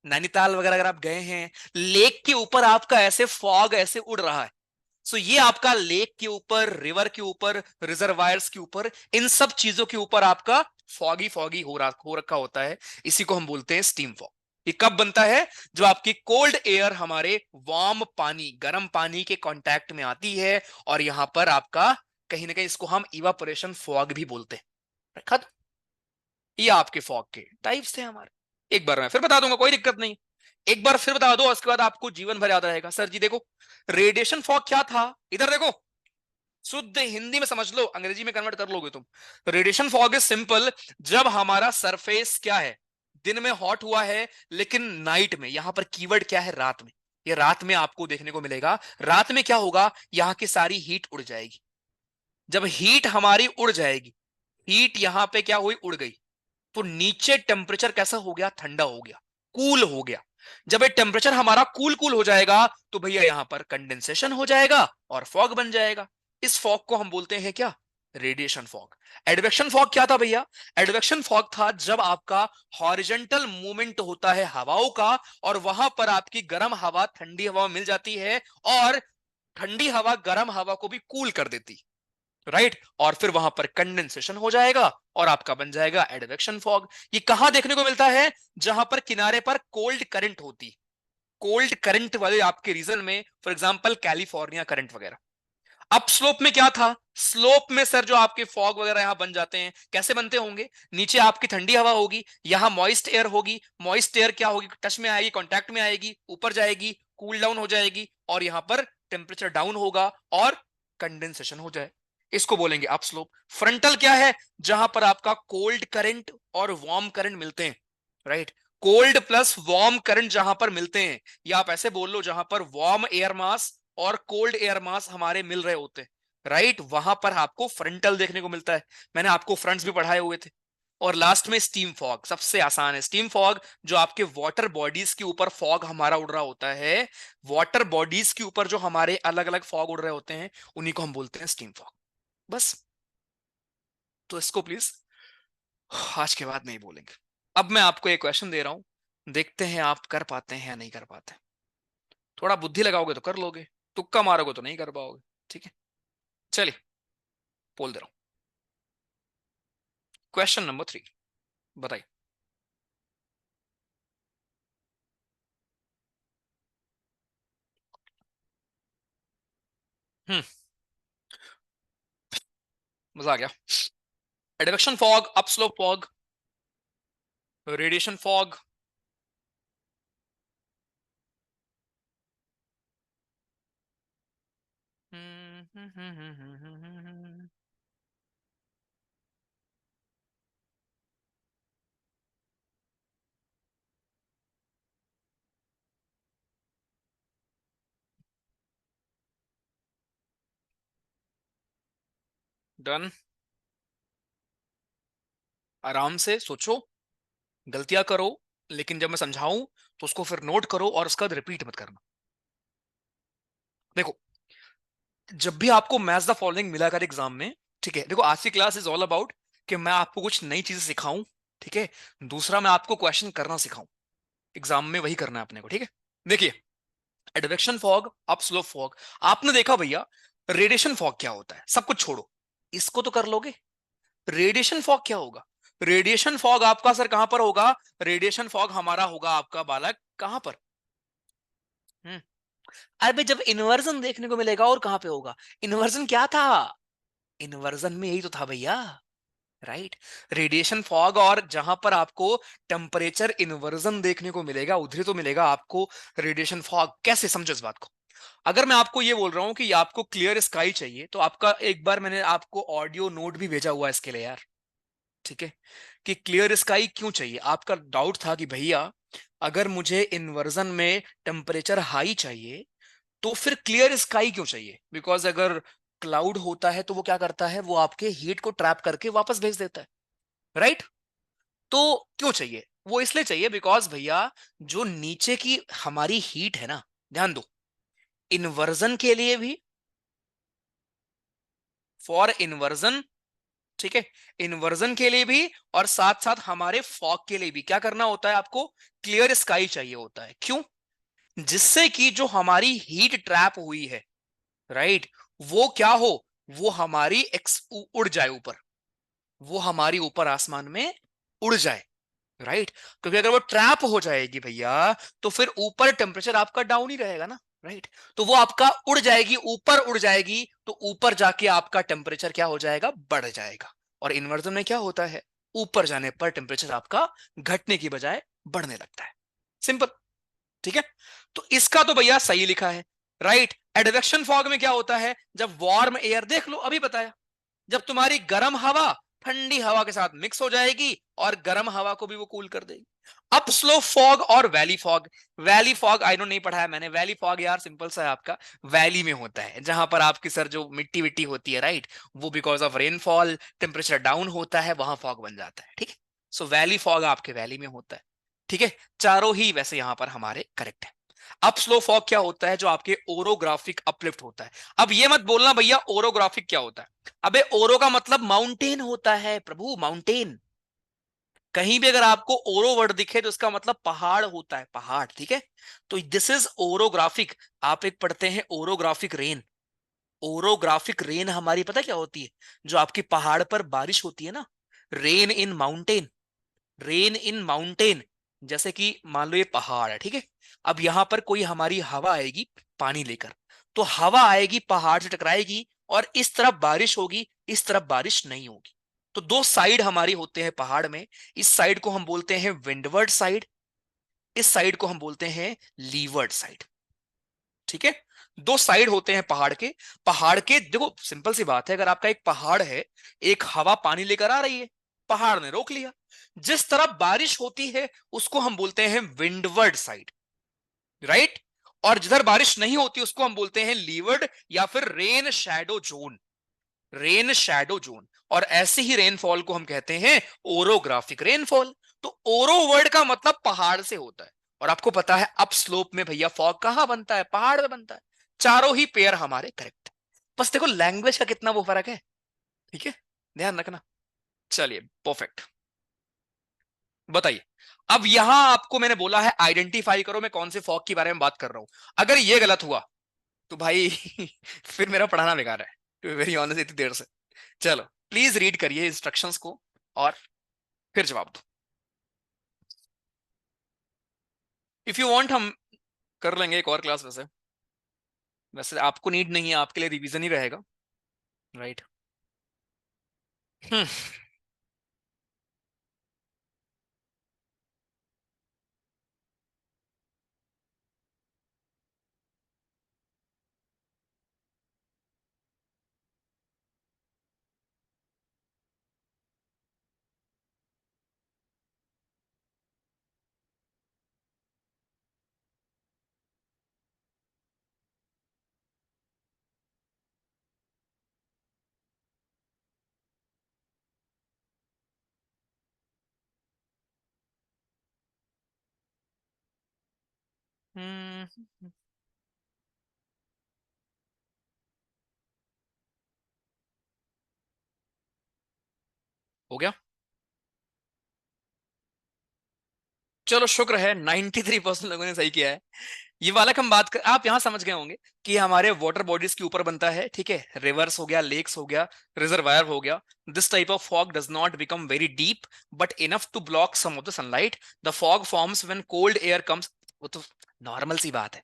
A: नैनीताल वगैरह अगर आप गए हैं, लेक के ऊपर आपका ऐसे फॉग ऐसे उड़ रहा है। सो ये आपका लेक के ऊपर, रिवर के ऊपर, रिजर्वायर्स के ऊपर, इन सब चीजों के ऊपर आपका फॉगी फॉगी हो रखा होता है। इसी को हम बोलते हैं स्टीम फॉग। ये कब बनता है? जो आपकी कोल्ड एयर हमारे वार्म पानी, गर्म पानी के कांटेक्ट में आती है, और यहां पर आपका कहीं ना कहीं इसको हम इवापोरेशन फॉग भी बोलते हैं। खत्म। ये आपके फॉग के टाइप्स थे हमारे। एक बार मैं फिर बता दूंगा, कोई दिक्कत नहीं। एक बार फिर बता दो, उसके बाद आपको जीवन भर याद रहेगा। सर जी देखो, रेडिएशन फॉग क्या था? इधर देखो, शुद्ध हिंदी में समझ लो, अंग्रेजी में कन्वर्ट कर लोगे तुम। रेडिएशन फॉग इज सिंपल, जब हमारा सरफेस क्या है, दिन में हॉट हुआ है, लेकिन नाइट में, यहां पर कीवर्ड क्या है? रात में। ये रात में आपको देखने को मिलेगा। रात में क्या होगा? यहां की सारी हीट उड़ जाएगी। जब हीट हमारी उड़ जाएगी, हीट यहां पे क्या हुई? उड़ गई। तो नीचे टेम्परेचर कैसा हो गया? ठंडा हो गया, कूल हो गया। जब ये टेम्परेचर हमारा कूल कूल हो जाएगा, तो भैया यहां पर कंडेंसेशन हो जाएगा और फॉग बन जाएगा। इस फॉग को हम बोलते हैं क्या? Radiation fog. एडवेक्शन फॉग क्या था भैया? एडवेक्शन फॉग था जब आपका हॉरिजॉन्टल मूवमेंट होता है हवाओं का, और वहां पर आपकी गर्म हवा ठंडी हवा मिल जाती है, और ठंडी हवा गर्म हवा को भी कूल कर देती, राइट? और फिर वहां पर कंडेंसेशन हो जाएगा और आपका बन जाएगा एडवेक्शन फॉग। ये कहां देखने को मिलता है? जहां पर किनारे पर कोल्ड करंट होती, कोल्ड करंट वाले आपके रीजन में, फॉर एग्जांपल कैलिफोर्निया करंट वगैरह। अब स्लोप में क्या था? स्लोप में सर जो आपके फॉग वगैरह यहां बन जाते हैं, कैसे बनते होंगे? नीचे आपकी ठंडी हवा होगी, यहां मॉइस्ट एयर होगी, मॉइस्ट एयर क्या होगी? टच में आएगी, कांटेक्ट में आएगी, ऊपर जाएगी, कूल डाउन हो जाएगी, और यहां पर टेम्परेचर डाउन होगा और कंडेंसेशन हो जाए। इसको बोलेंगे अप स्लोप। फ्रंटल क्या है? जहां पर आपका कोल्ड करंट और वार्म करंट मिलते हैं, right? Cold plus warm current जहां पर मिलते हैं, या आप ऐसे बोल लो, जहां पर वार्म एयर मास और कोल्ड एयर मास हमारे मिल रहे होते हैं, राइट, वहां पर आपको फ्रंटल देखने को मिलता है। मैंने आपको फ्रंट्स भी पढ़ाए हुए थे। और लास्ट में स्टीम फॉग, सबसे आसान है स्टीम फॉग। जो आपके वाटर बॉडीज के ऊपर फॉग हमारा उड़ रहा होता है, वाटर बॉडीज के ऊपर जो हमारे अलग अलग फॉग उड़ रहे होते हैं, उन्हीं को हम बोलते हैं स्टीम फॉग। बस। तो इसको प्लीज आज के बाद नहीं बोलेंगे। अब मैं आपको एक क्वेश्चन दे रहा हूं, देखते हैं आप कर पाते हैं या नहीं कर पाते। थोड़ा बुद्धि लगाओगे तो कर लोगे, तुक्का मारोगे तो नहीं कर पाओगे। ठीक है, चलिए बोल दे रहा हूं। क्वेश्चन नंबर 3, बताइए। हम्म, मजा आ गया। Advection fog, upslope fog, radiation fog. Done. आराम से सोचो, गलतियां करो, लेकिन जब मैं समझाऊं तो उसको फिर नोट करो और उसका रिपीट मत करना। देखो, जब भी आपको मैच द फॉलोइंग मिला कर एग्जाम में, ठीक है, देखो आज की क्लास इज ऑल अबाउट कि मैं आपको कुछ नई चीजें सिखाऊं, ठीक है। दूसरा, मैं आपको क्वेश्चन करना सिखाऊं। एग्जाम में वही करना है अपने को, ठीक है। देखिए, एडवेक्शन फॉग, अपस्लो फॉग, आपने देखा भैया। रेडिएशन फॉग क्या होता है, सब कुछ छोड़ो, इसको तो कर लोगे। रेडिएशन फॉग क्या होगा? रेडिएशन फॉग आपका सर कहां पर होगा? रेडिएशन फॉग हमारा होगा आपका बालक कहां पर? हम्म अरे जब इन्वर्जन देखने को मिलेगा और कहां पे होगा? इन्वर्जन क्या था? इन्वर्जन में यही तो था भैया, राइट। रेडिएशन फॉग, और जहां पर आपको टेम्परेचर इन्वर्जन देखने को मिलेगा उधर ही तो मिलेगा आपको रेडिएशन फॉग। कैसे, समझो इस बात को। अगर मैं आपको ये बोल रहा हूं कि आपको क्लियर स्काई चाहिए, तो आपका एक बार मैंने आपको ऑडियो नोट भी भेजा हुआ है इसके लिए यार, ठीक है, कि क्लियर स्काई क्यों चाहिए। आपका डाउट था कि भैया अगर मुझे इन्वर्जन में टेम्परेचर हाई चाहिए तो फिर क्लियर स्काई क्यों चाहिए? बिकॉज अगर क्लाउड होता है तो वो क्या करता है, वो आपके हीट को ट्रैप करके वापस भेज देता है, राइट। तो क्यों चाहिए? वो इसलिए चाहिए बिकॉज भैया जो नीचे की हमारी हीट है ना, ध्यान दो, इन्वर्जन के लिए भी, फॉर इन्वर्जन, ठीक है, इन्वर्जन के लिए भी, और साथ साथ हमारे फॉग के लिए भी क्या करना होता है आपको? क्लियर स्काई चाहिए होता है। क्यों? जिससे कि जो हमारी हीट ट्रैप हुई है, राइट, वो क्या हो, वो हमारी उड़ जाए ऊपर, वो हमारी ऊपर आसमान में उड़ जाए, राइट। क्योंकि अगर वो ट्रैप हो जाएगी भैया, तो फिर ऊपर टेम्परेचर आपका डाउन ही रहेगा ना, राइट। तो वो आपका उड़ जाएगी, ऊपर उड़ जाएगी, तो ऊपर जाके आपका टेम्परेचर क्या हो जाएगा? बढ़ जाएगा। और इन्वर्जन में क्या होता है? ऊपर जाने पर टेम्परेचर आपका घटने की बजाय बढ़ने लगता है। सिंपल, ठीक है। तो इसका तो भैया सही लिखा है, राइट। एडवेक्शन फॉग में क्या होता है? जब वार्म एयर, देख लो अभी बताया, जब तुम्हारी गर्म हवा ठंडी हवा के साथ मिक्स हो जाएगी और गर्म हवा को भी वो कूल कर देगी। अप स्लो फॉग और valley fog. Valley fog I know नहीं पढ़ा है मैंने। वैली फॉग यार सिंपल सा है, आपका वैली में होता है, जहां पर आपकी सर जो मिट्टी विट्टी होती है, राइट, वो because of rainfall temperature down होता है, वहां फॉग बन जाता है, ठीक है। सो वैली फॉग आपके वैली में होता है, ठीक है। चारों ही वैसे यहां पर हमारे करेक्ट है। अप स्लो फॉग क्या होता है? जो आपके ओरोग्राफिक अपलिफ्ट होता है। अब ये मत बोलना भैया ओरोग्राफिक क्या होता है। अबे ओरो का मतलब माउंटेन होता है प्रभु, माउंटेन। कहीं भी अगर आपको ओरो वर्ड दिखे तो इसका मतलब पहाड़ होता है, पहाड़, ठीक है। तो दिस इज ओरोग्राफिक। आप एक पढ़ते हैं ओरोग्राफिक रेन। ओरोग्राफिक रेन हमारी पता क्या होती है? जो आपकी पहाड़ पर बारिश होती है ना, rain in mountain, rain in mountain. जैसे कि मान लो ये पहाड़ है, ठीक है। अब यहां पर कोई हमारी हवा आएगी पानी लेकर, तो हवा आएगी पहाड़ से टकराएगी, और इस तरफ बारिश होगी, इस तरफ बारिश नहीं होगी। तो दो साइड हमारी होते हैं पहाड़ में। इस साइड को हम बोलते हैं विंडवर्ड साइड, इस साइड को हम बोलते हैं लीवर्ड साइड, ठीक है। दो साइड होते हैं पहाड़ के। पहाड़ के देखो सिंपल सी बात है, अगर आपका एक पहाड़ है, एक हवा पानी लेकर आ रही है, पहाड़ ने रोक लिया, जिस तरफ बारिश होती है उसको हम बोलते हैं विंडवर्ड साइड, राइट। और जिधर बारिश नहीं होती उसको हम बोलते हैं लीवर्ड, या फिर rain shadow zone, rain shadow zone. और ऐसे ही रेनफॉल को हम कहते हैं ओरोग्राफिक रेनफॉल। तो ओरो वर्ड का मतलब पहाड़ से होता है। और आपको पता है अप स्लोप में भैया फॉग कहां बनता है? पहाड़ में बनता है। चारों ही पेयर हमारे करेक्ट है। बस देखो लैंग्वेज का कितना वो फर्क है, ठीक है, ध्यान रखना। चलिए परफेक्ट, बताइए। अब यहां आपको मैंने बोला है आइडेंटिफाई करो मैं कौन से फॉग के बारे में बात कर रहा हूं। अगर ये गलत हुआ तो भाई फिर मेरा पढ़ाना बेकार है, टू बी वेरी ऑनेस्ट, इतनी देर से। चलो प्लीज रीड करिए इंस्ट्रक्शंस को और फिर जवाब दो। इफ यू वांट हम कर लेंगे एक और क्लास वैसे। वैसे आपको नीड नहीं है, आपके लिए रिवीजन ही रहेगा, राइट। हम्म हम्म हो गया? चलो शुक्र है 93% लोगों ने सही किया है। ये वाला हम बात कर, आप यहां समझ गए होंगे कि हमारे वाटर बॉडीज के ऊपर बनता है, ठीक है, रिवर्स हो गया, लेक्स हो गया, रिजर्वायर हो गया। This type of fog does not become very deep but enough to block some of the sunlight. The fog forms when cold air comes. वो तो नॉर्मल सी बात है,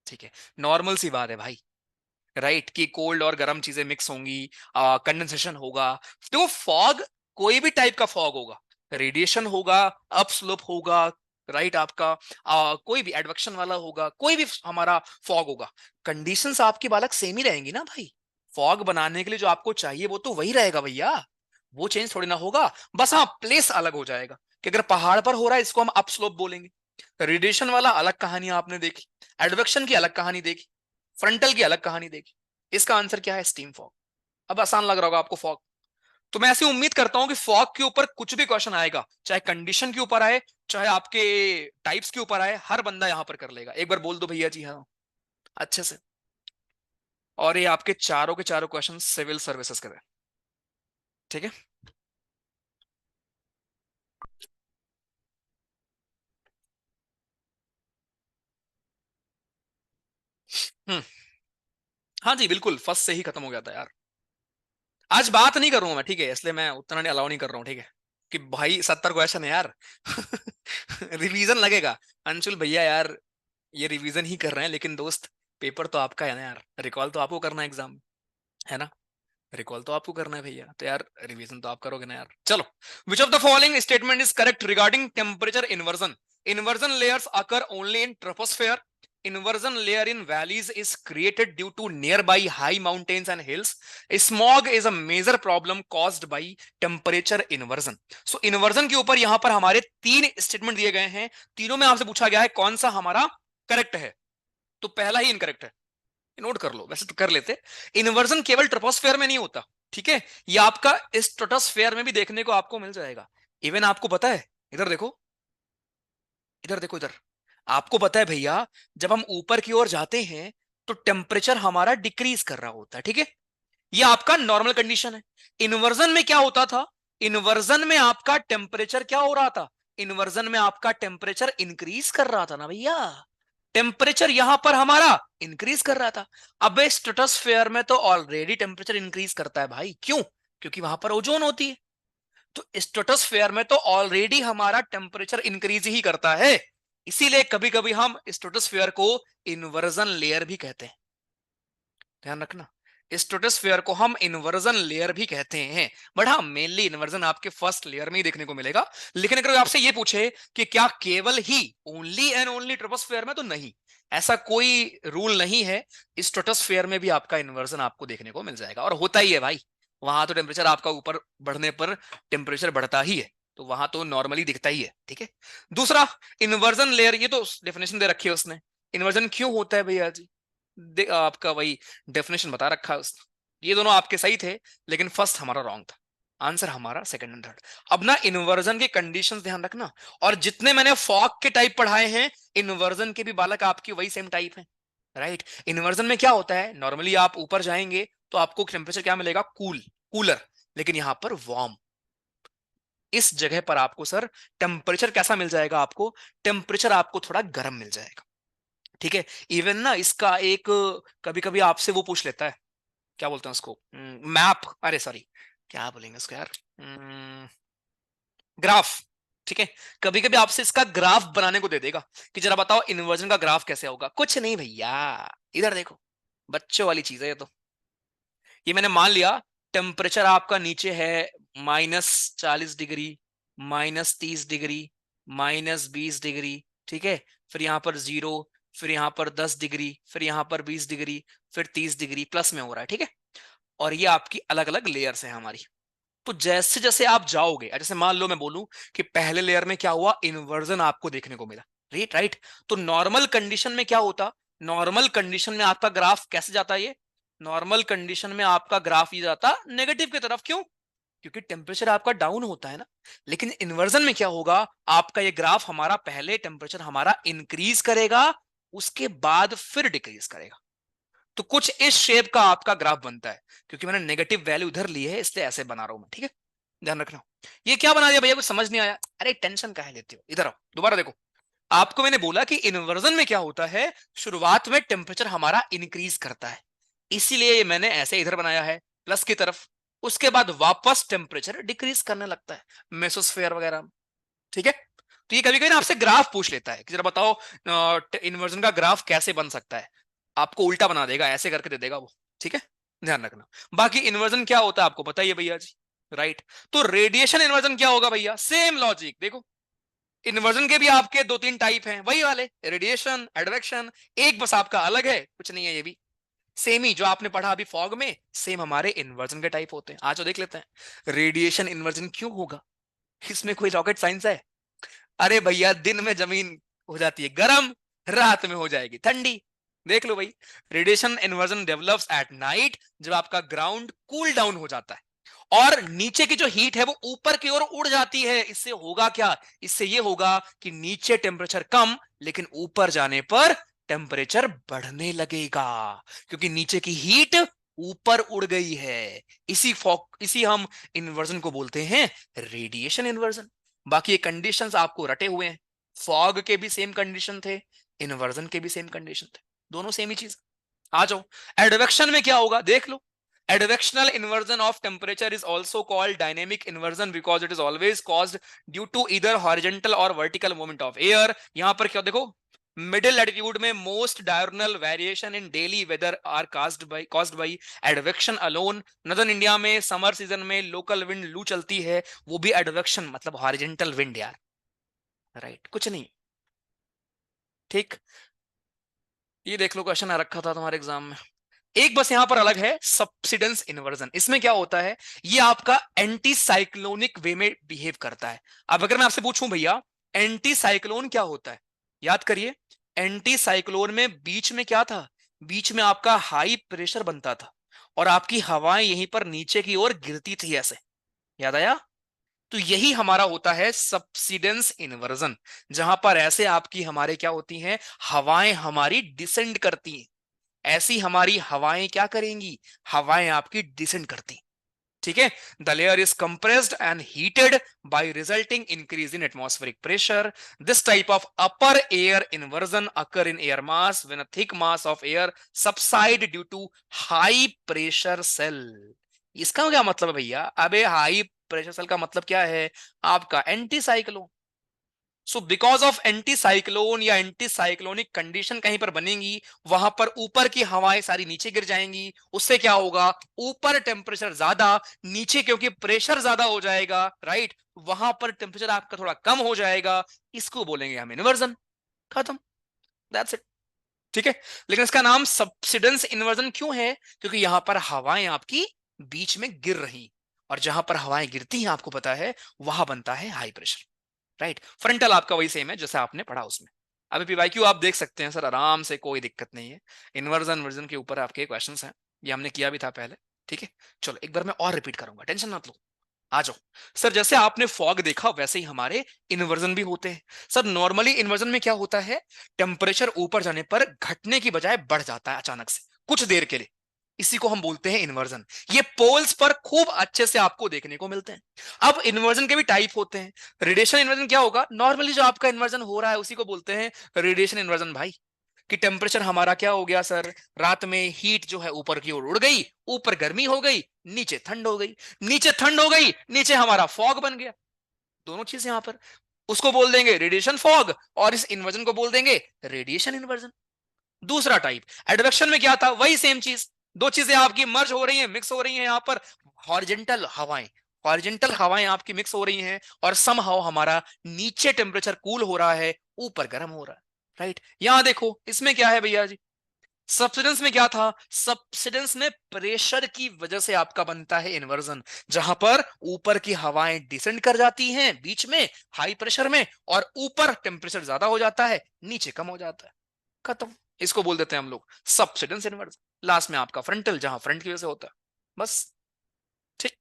A: ठीक है, नॉर्मल सी बात है भाई, राइट, कि कोल्ड और गर्म चीजें मिक्स होंगी, कंडेंसेशन होगा। तो फॉग कोई भी टाइप का फॉग होगा, रेडिएशन होगा, अप स्लोप होगा, राइट, आपका कोई भी एडवेक्शन वाला होगा, कोई भी हमारा फॉग होगा, कंडीशंस आपकी बालक सेम ही रहेंगी ना भाई। फॉग बनाने के लिए जो आपको चाहिए वो तो वही रहेगा भैया, वो चेंज थोड़ी ना होगा। बस हाँ, प्लेस अलग हो जाएगा कि अगर पहाड़ पर हो रहा है इसको हम अप स्लोप बोलेंगे, रेडिएशन वाला अलग कहानी आपने देखी, एडवेक्शन की अलग कहानी देखी, फ्रंटल की अलग कहानी देखी। इसका आंसर क्या है? Steam fog. अब आसान लग रहा होगा आपको फॉग। तो मैं ऐसी उम्मीद करता हूं कि फॉग के ऊपर कुछ भी क्वेश्चन आएगा, चाहे कंडीशन के ऊपर आए, चाहे आपके टाइप्स के ऊपर आए, हर बंदा यहां पर कर लेगा। एक बार बोल दो भैया जी हाँ अच्छे से। और ये आपके चारों के चारों क्वेश्चन सिविल सर्विसेज के थे, ठीक है। हम्म। हाँ जी बिल्कुल, फर्स्ट से ही खत्म हो गया था यार। आज बात नहीं कर रहा हूं मैं, ठीक है, इसलिए मैं उतना नहीं अलाउ नहीं कर रहा हूँ, ठीक है, कि भाई 70 क्वेश्चन है यार। रिवीजन लगेगा। अंशुल भैया यार, ये रिवीजन ही कर रहे हैं, लेकिन दोस्त पेपर तो आपका है ना यार, रिकॉल तो आपको करना है एग्जाम, है ना, रिकॉल तो आपको करना है भैया, तो यार रिवीजन तो आप करोगे ना यार। चलो, विच of the following statement is correct regarding temperature inversion? Inversion layers occur only in troposphere. Inversion layer in valleys is created due to nearby high mountains and hills. Smog is a major problem caused by temperature inversion. So inversion के ऊपर यहां पर हमारे तीन statement दिए गए हैं, तीनों में आपसे पूछा गया है कौन सा हमारा करेक्ट है। तो पहला ही इनकरेक्ट है, नोट कर लो, वैसे तो कर लेते। इन्वर्जन केवल ट्रोपोस्फेयर में नहीं होता, ठीक है, ये आपका स्ट्रेटोस्फेयर में भी देखने को आपको मिल जाएगा। इवन आपको पता है, इधर देखो, इधर देखो, इधर आपको पता है भैया, जब हम ऊपर की ओर जाते हैं तो टेम्परेचर हमारा डिक्रीज कर रहा होता है, ठीक है, ये आपका नॉर्मल कंडीशन है। इन्वर्जन में क्या होता था? इन्वर्जन में आपका टेम्परेचर क्या हो रहा था? इन्वर्जन में आपका टेम्परेचर इंक्रीज कर रहा था ना भैया, टेम्परेचर यहां पर हमारा इंक्रीज कर रहा था। अब स्ट्रेटोस्फेयर में तो ऑलरेडी टेम्परेचर इंक्रीज करता है भाई, क्यों? क्योंकि वहां पर ओजोन होती है। तो स्ट्रेटोस्फेयर में तो ऑलरेडी हमारा टेम्परेचर इंक्रीज ही करता है, इसीलिए कभी कभी हम स्ट्रेटोस्फेयर को इन्वर्जन लेयर भी कहते हैं, ध्यान रखना। स्ट्रेटोस्फेयर को हम इन्वर्जन लेयर भी कहते हैं, बट हाँ मेनली इन्वर्जन आपके फर्स्ट लेयर में ही देखने को मिलेगा। लेकिन अगर आपसे ये पूछे कि क्या केवल ही ओनली एंड ओनली ट्रोपोस्फेयर में, तो नहीं, ऐसा कोई रूल नहीं है। स्ट्रेटोस्फेयर में भी आपका इन्वर्जन आपको देखने को मिल जाएगा, और होता ही है भाई, वहां तो टेम्परेचर आपका ऊपर बढ़ने पर टेम्परेचर बढ़ता ही है, तो वहां तो नॉर्मली दिखता ही है, ठीक है। दूसरा, इन्वर्जन लेयर, ये तो डेफिनेशन दे रखी है उसने। इन्वर्जन क्यों होता है भैया जी? आपका वही डेफिनेशन बता रखा है उसने। ये दोनों आपके सही थे, लेकिन फर्स्ट हमारा रॉन्ग था, आंसर हमारा सेकंड एंड थर्ड। अब ना इन्वर्जन के कंडीशंस ध्यान रखना, और जितने मैंने फॉग के टाइप पढ़ाए हैं, इन्वर्जन के भी बालक आपकी वही सेम टाइप है, राइट। इन्वर्जन में क्या होता है, नॉर्मली आप ऊपर जाएंगे तो आपको टेम्परेचर क्या मिलेगा? कूल, कूलर, लेकिन यहां पर वार्म। इस जगह पर आपको सर टेम्परेचर कैसा मिल जाएगा? आपको टेम्परेचर आपको थोड़ा गर्म मिल जाएगा, ठीक है। इवन ना इसका एक, कभी कभी आपसे वो पूछ लेता है, क्या बोलते हैं उसको, मैप, अरे सॉरी, क्या बोलेंगे उसको यार, ग्राफ, ठीक है। कभी कभी आपसे इसका ग्राफ बनाने को दे देगा कि जरा बताओ इन्वर्जन का ग्राफ कैसे होगा। कुछ नहीं भैया, इधर देखो, बच्चों वाली चीज है ये तो। ये मैंने मान लिया टेम्परेचर आपका नीचे है -40 डिग्री, -30 डिग्री, -20 डिग्री, ठीक है, फिर यहां पर 0, फिर यहां पर 10 डिग्री, फिर यहां पर 20 डिग्री, फिर 30 डिग्री प्लस में हो रहा है, ठीक है। और ये आपकी अलग अलग लेयर्स है हमारी। तो जैसे जैसे आप जाओगे, जैसे मान लो मैं बोलूं कि पहले लेयर में क्या हुआ, इन्वर्जन आपको देखने को मिला, राइट राइट। तो नॉर्मल कंडीशन में क्या होता? नॉर्मल कंडीशन में आपका ग्राफ कैसे जाता है? ये नॉर्मल कंडीशन में आपका ग्राफ ये जाता नेगेटिव की तरफ, क्यों? क्योंकि टेम्परेचर आपका डाउन होता है ना। लेकिन इन्वर्जन में क्या होगा, आपका ये ग्राफ हमारा पहले टेम्परेचर हमारा इंक्रीज करेगा, उसके बाद फिर डिक्रीज करेगा। तो कुछ इस शेप का आपका ग्राफ बनता है, क्योंकि मैंने नेगेटिव वैल्यू उधर ली है इसलिए ऐसे बना रहा हूं मैं, ठीक है। ध्यान रखना। ये क्या बना दिया भैया, कुछ समझ नहीं आया? अरे टेंशन काहे लेते हो, इधर आओ दोबारा देखो। आपको मैंने बोला कि इन्वर्जन में क्या होता है, शुरुआत में टेम्परेचर हमारा इंक्रीज करता है, इसीलिए मैंने ऐसे इधर बनाया है प्लस की तरफ। उसके बाद वापस टेम्परेचर डिक्रीज करने लगता है मेसोस्फेयर वगैरह में। ठीक है, तो ये कभी कभी ना आपसे ग्राफ पूछ लेता है कि जरा बताओ इन्वर्जन का ग्राफ कैसे बन सकता है। आपको उल्टा बना देगा, ऐसे करके दे देगा वो। ठीक है, ध्यान रखना। बाकी इन्वर्जन क्या होता है आपको पता ही है भैया जी, राइट। तो रेडिएशन इन्वर्जन क्या होगा भैया, सेम लॉजिक देखो। इन्वर्जन के भी आपके दो तीन टाइप हैं वही वाले, रेडिएशन, एडवेक्शन। एक बस आपका अलग है, कुछ नहीं है, ये भी सेम ही जो आपने पढ़ा अभी फॉग में, सेम हमारे इन्वर्जन के टाइप होते हैं। आज तो देख लेते हैं रेडिएशन इन्वर्जन क्यों होगा। इसमें कोई रॉकेट साइंस है? अरे भैया दिन में जमीन हो जाती है गर्म, रात में हो जाएगी ठंडी। देख लो भाई, radiation inversion develops at night, जब आपका ग्राउंड कूल डाउन हो जाता है और नीचे की जो हीट है वो ऊपर की ओर उड़ जाती है। इससे होगा क्या, इससे ये होगा कि नीचे टेम्परेचर कम, लेकिन ऊपर जाने पर टेम्परेचर बढ़ने लगेगा, क्योंकि नीचे की हीट ऊपर उड़ गई है। इसी हम इन्वर्जन को बोलते हैं रेडिएशन इन्वर्जन। बाकी ये कंडीशंस आपको रटे हुए हैं, फॉग के भी सेम कंडीशन थे, इन्वर्जन के भी सेम कंडीशन थे, दोनों सेम ही चीज। आ जाओ, एडवेक्शन में क्या होगा देख लो। Advectional inversion of temperature is also called dynamic inversion because it is always caused due to either horizontal or vertical movement of air। यहां पर क्या देखो, मिडिल लैटिट्यूड में most diurnal variation in daily weather are caused by advection alone। Northern India में summer season में local wind लू चलती है, वो भी एडवेक्शन मतलब हॉरिजेंटल विंड यार, राइट, कुछ नहीं। ठीक, ये देख लो क्वेश्चन आ रखा था तुम्हारे एग्जाम में। एक बस यहां पर अलग है, सबसिडेंस इन्वर्जन। इसमें क्या होता है, ये आपका एंटी साइक्लोनिक वे में बिहेव करता है। अब अगर मैं आपसे पूछूं भैया एंटी साइक्लोन क्या होता है, याद करिए। एंटी साइक्लोन में बीच में क्या था, बीच में आपका हाई प्रेशर बनता था और आपकी हवाएं यहीं पर नीचे की ओर गिरती थी ऐसे, याद आया? तो यही हमारा होता है सबसिडेंस इन्वर्जन, जहां पर ऐसे आपकी हमारे क्या होती हैं, हवाएं हमारी डिसेंड करती हैं। ऐसी हमारी हवाएं क्या करेंगी, हवाएं आपकी डिसेंड करती। ठीक है, the layer is compressed and heated by resulting increase in atmospheric pressure. This type of upper air inversion occur in air mass when a thick mass of air subside due to high pressure cell. इसका क्या मतलब है भैया, अबे high pressure cell का मतलब क्या है, आपका anti cyclone. So because of anti cyclone या एंटी साइक्लोनिक कंडीशन कहीं पर बनेगी, वहां पर ऊपर की हवाएं सारी नीचे गिर जाएंगी। उससे क्या होगा, ऊपर टेम्परेचर ज्यादा, नीचे क्योंकि प्रेशर ज्यादा हो जाएगा, राइट, वहां पर टेम्परेचर आपका थोड़ा कम हो जाएगा। इसको बोलेंगे हम इन्वर्जन। खत्म, दैट्स इट। ठीक है, लेकिन इसका नाम सबसिडेंस इन्वर्जन क्यों है, क्योंकि यहां पर हवाएं आपकी बीच में गिर रही, और जहां पर हवाएं गिरती हैं आपको पता है वहां बनता है हाई प्रेशर, राइट। फ्रंटल आपका वही सेम है जैसे आपने पढ़ा उसमें। अभी पीवाईक्यू आप देख सकते हैं सर आराम से, कोई दिक्कत नहीं है। इन्वर्जन वर्जन के ऊपर आपके क्वेश्चंस हैं, ये हमने किया भी था पहले। ठीक है, चलो एक बार मैं और रिपीट करूंगा, टेंशन मत लो। आ जाओ सर, जैसे आपने फॉग देखा वैसे ही हमारे इन्वर्जन भी होते हैं। सर नॉर्मली इन्वर्जन में क्या होता है, टेम्परेचर ऊपर जाने पर घटने की बजाय बढ़ जाता है अचानक से कुछ देर के लिए, इसी को हम बोलते हैं इन्वर्जन। ये पोल्स पर खूब अच्छे से आपको देखने को मिलते हैं। अब इन्वर्जन के भी टाइप होते हैं। रेडिएशन इन्वर्जन क्या होगा, नॉर्मली जो आपका इन्वर्जन हो रहा है उसी को बोलते हैं रेडिएशन इन्वर्जन भाई। कि टेम्परेचर हमारा क्या हो गया सर, रात में हीट जो है ऊपर की ओर उड़ गई, ऊपर गर्मी हो गई, नीचे ठंड हो गई, नीचे ठंड हो गई, नीचे हमारा फॉग बन गया। दोनों चीज यहां पर, उसको बोल देंगे रेडिएशन फॉग और इस इन्वर्जन को बोल देंगे रेडिएशन इन्वर्जन। दूसरा टाइप एडवेक्शन में क्या था, वही सेम चीज, दो चीजें आपकी मर्ज हो रही हैं, मिक्स हो रही हैं यहां पर। हॉरिजेंटल हवाएं, हॉरिजेंटल हवाएं आपकी मिक्स हो रही हैं और समहाउ हमारा नीचे टेम्परेचर कूल हो रहा है, ऊपर गर्म हो रहा है, राइट। यहां देखो इसमें क्या है भैया जी, सबसिडेंस में क्या था, सबसिडेंस में प्रेशर की वजह से आपका बनता है इन्वर्जन, जहां पर ऊपर की हवाएं डिसेंड कर जाती हैं बीच में हाई प्रेशर में, और ऊपर टेम्परेचर ज्यादा हो जाता है, नीचे कम हो जाता है। खत्म, इसको बोल देते हैं हम लोग सबसिडेंस इन्वर्जन। लास्ट में आपका फ्रंटल, जहां फ्रंट की वजह से होता है, बस। ठीक,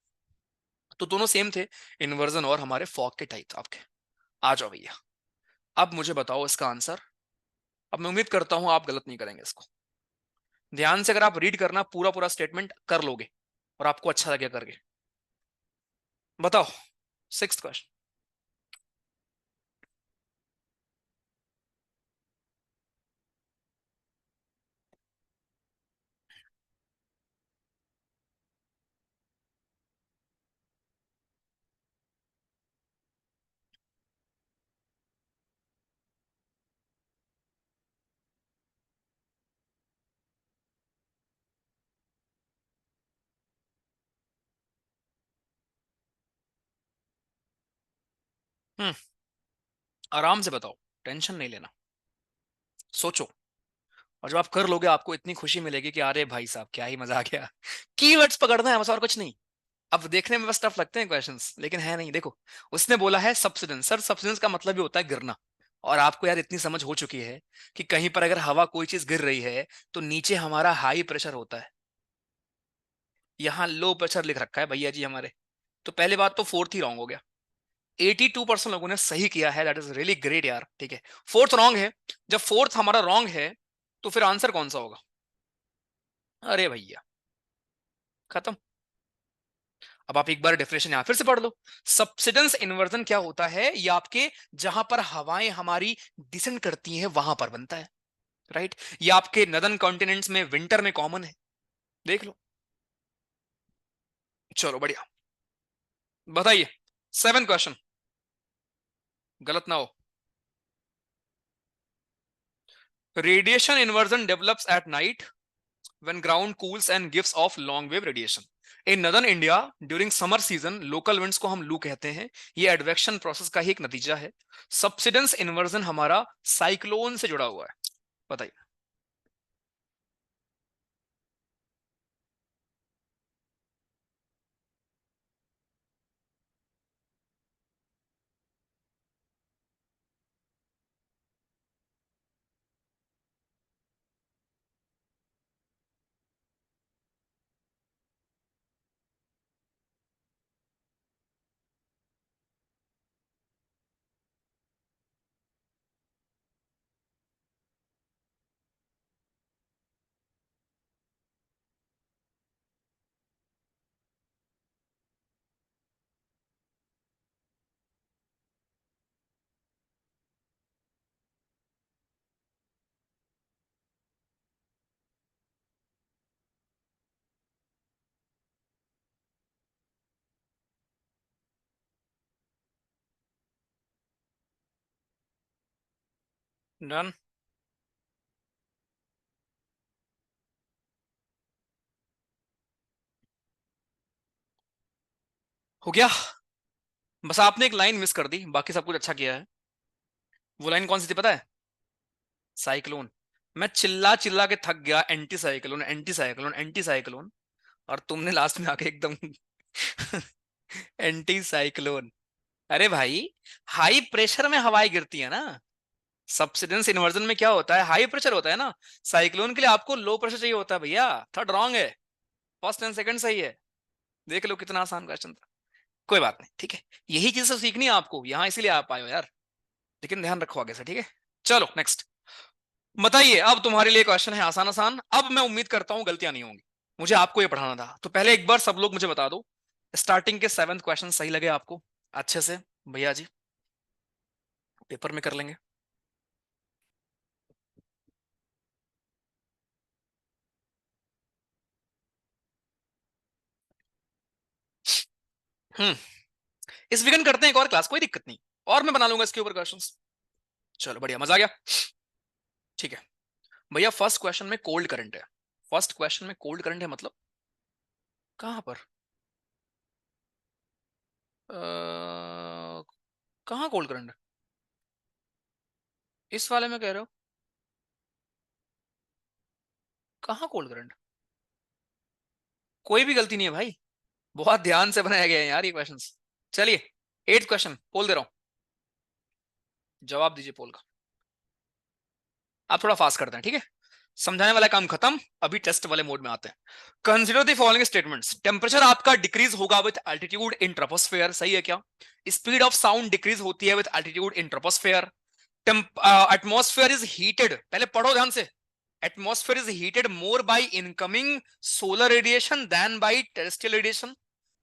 A: तो दोनों सेम थे, इन्वर्जन और हमारे फॉग के टाइप आपके। आ जाओ भैया, अब मुझे बताओ इसका आंसर। अब मैं उम्मीद करता हूं आप गलत नहीं करेंगे इसको। ध्यान से अगर आप रीड करना पूरा पूरा स्टेटमेंट कर लोगे और आपको अच्छा लगे करके। बताओ, सिक्स्थ क्वेश्चन। हम्म, आराम से बताओ, टेंशन नहीं लेना, सोचो। और जब आप कर लोगे आपको इतनी खुशी मिलेगी कि अरे भाई साहब क्या ही मजा आ गया। कीवर्ड्स पकड़ना है बस, और कुछ नहीं। अब देखने में बस टफ लगते हैं क्वेश्चंस, लेकिन है नहीं। देखो, उसने बोला है सब्सिडेंस। सर सब्सिडेंस का मतलब भी होता है गिरना। और आपको यार इतनी समझ हो चुकी है कि कहीं पर अगर हवा कोई चीज गिर रही है तो नीचे हमारा हाई प्रेशर होता है, यहाँ लो प्रेशर लिख रखा है भैया जी हमारे। तो पहले बात तो फोर्थ ही रॉन्ग हो गया। 82% लोगों ने सही किया है, दैट इज रियली ग्रेट यार। ठीक है, फोर्थ रॉन्ग है। जब फोर्थ हमारा रॉन्ग है तो फिर आंसर कौन सा होगा? अरे भैया, खत्म। अब आप एक बार डेफिनेशन यहां फिर से पढ़ लो। सब्सिडेंस इन्वर्जन क्या होता है? ये आपके जहां पर हवाएं हमारी डिसेंड करती हैं वहां पर बनता है, राइट? ये आपके नदन कॉन्टिनेंट्स में विंटर में कॉमन है, देख लो। चलो बढ़िया, बताइए। सेवन क्वेश्चन, गलत ना हो। Radiation inversion develops at night when ground cools and gives off long wave radiation. In northern India during summer season local winds को हम लू कहते हैं। ये एडवेक्शन प्रोसेस का ही एक नतीजा है। सब्सिडेंस इन्वर्जन हमारा साइक्लोन से जुड़ा हुआ है, बताइए। डन हो गया। बस आपने एक लाइन मिस कर दी, बाकी सब कुछ अच्छा किया है। वो लाइन कौन सी थी पता है? साइक्लोन। मैं चिल्ला चिल्ला के थक गया, anti cyclone anti cyclone anti cyclone, और तुमने लास्ट में आके एकदम एंटी साइक्लोन। अरे भाई, हाई प्रेशर में हवाएं गिरती है ना। सब्सिडेंस इन्वर्जन में क्या होता है? हाई प्रेशर होता है ना। साइक्लोन के लिए आपको लो प्रेशर चाहिए होता है भैया। थर्ड रॉन्ग है, फर्स्ट एंड सेकंड सही है। देख लो कितना आसान क्वेश्चन था। कोई बात नहीं, ठीक है। यही चीज तो सीखनी है आपको यहाँ, इसीलिए आप आए हो यार। लेकिन ध्यान रखो आगे से, ठीक है। चलो नेक्स्ट, बताइए। अब तुम्हारे लिए क्वेश्चन है आसान आसान। अब मैं उम्मीद करता हूं गलतियां नहीं होंगी, मुझे आपको ये पढ़ाना था। तो पहले एक बार सब लोग मुझे बता दो, स्टार्टिंग के 7 क्वेश्चन सही लगे आपको अच्छे से? भैया जी पेपर में कर लेंगे। हम्म, इस वीकेंड करते हैं एक और क्लास, कोई दिक्कत नहीं। और मैं बना लूंगा इसके ऊपर क्वेश्चंस। चलो बढ़िया, मजा आ गया। ठीक है भैया, फर्स्ट क्वेश्चन में कोल्ड करंट है। फर्स्ट क्वेश्चन में कोल्ड करंट है मतलब कहां पर? कहां कोल्ड करंट? इस वाले में कह रहे हो? कहां कोल्ड करंट? कोई भी गलती नहीं है भाई, बहुत ध्यान से बनाया गया है यार ये क्वेश्चंस। चलिए, 8th क्वेश्चन पोल दे रहा हूं, जवाब दीजिए पोल का। आप थोड़ा फास्ट करते हैं, ठीक है। समझाने वाला काम खत्म, अभी टेस्ट वाले मोड में आते हैं। Consider the following statements. Temperature आपका डिक्रीज होगा विद एल्टीट्यूड इन ट्रोपोस्फेयर, सही है क्या? स्पीड ऑफ साउंड डिक्रीज होती है with altitude in troposphere. Atmosphere is heated, पहले पढ़ो ध्यान से। Atmosphere is heated more by incoming solar radiation than by terrestrial radiation.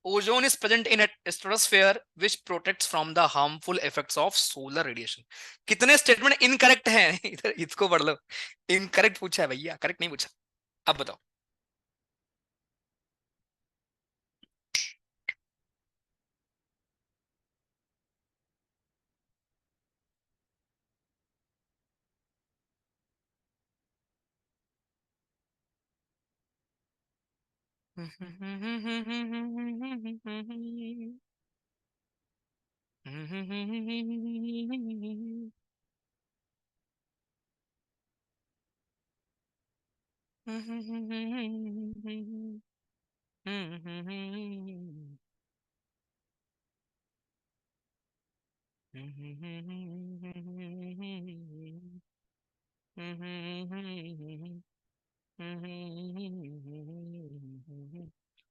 A: Ozone is present in stratosphere which protects from the harmful effects of solar radiation. कितने statement incorrect हैं इधर इसको पढ़ लो। Incorrect पूछा है भैया, करेक्ट नहीं पूछा। अब बताओ।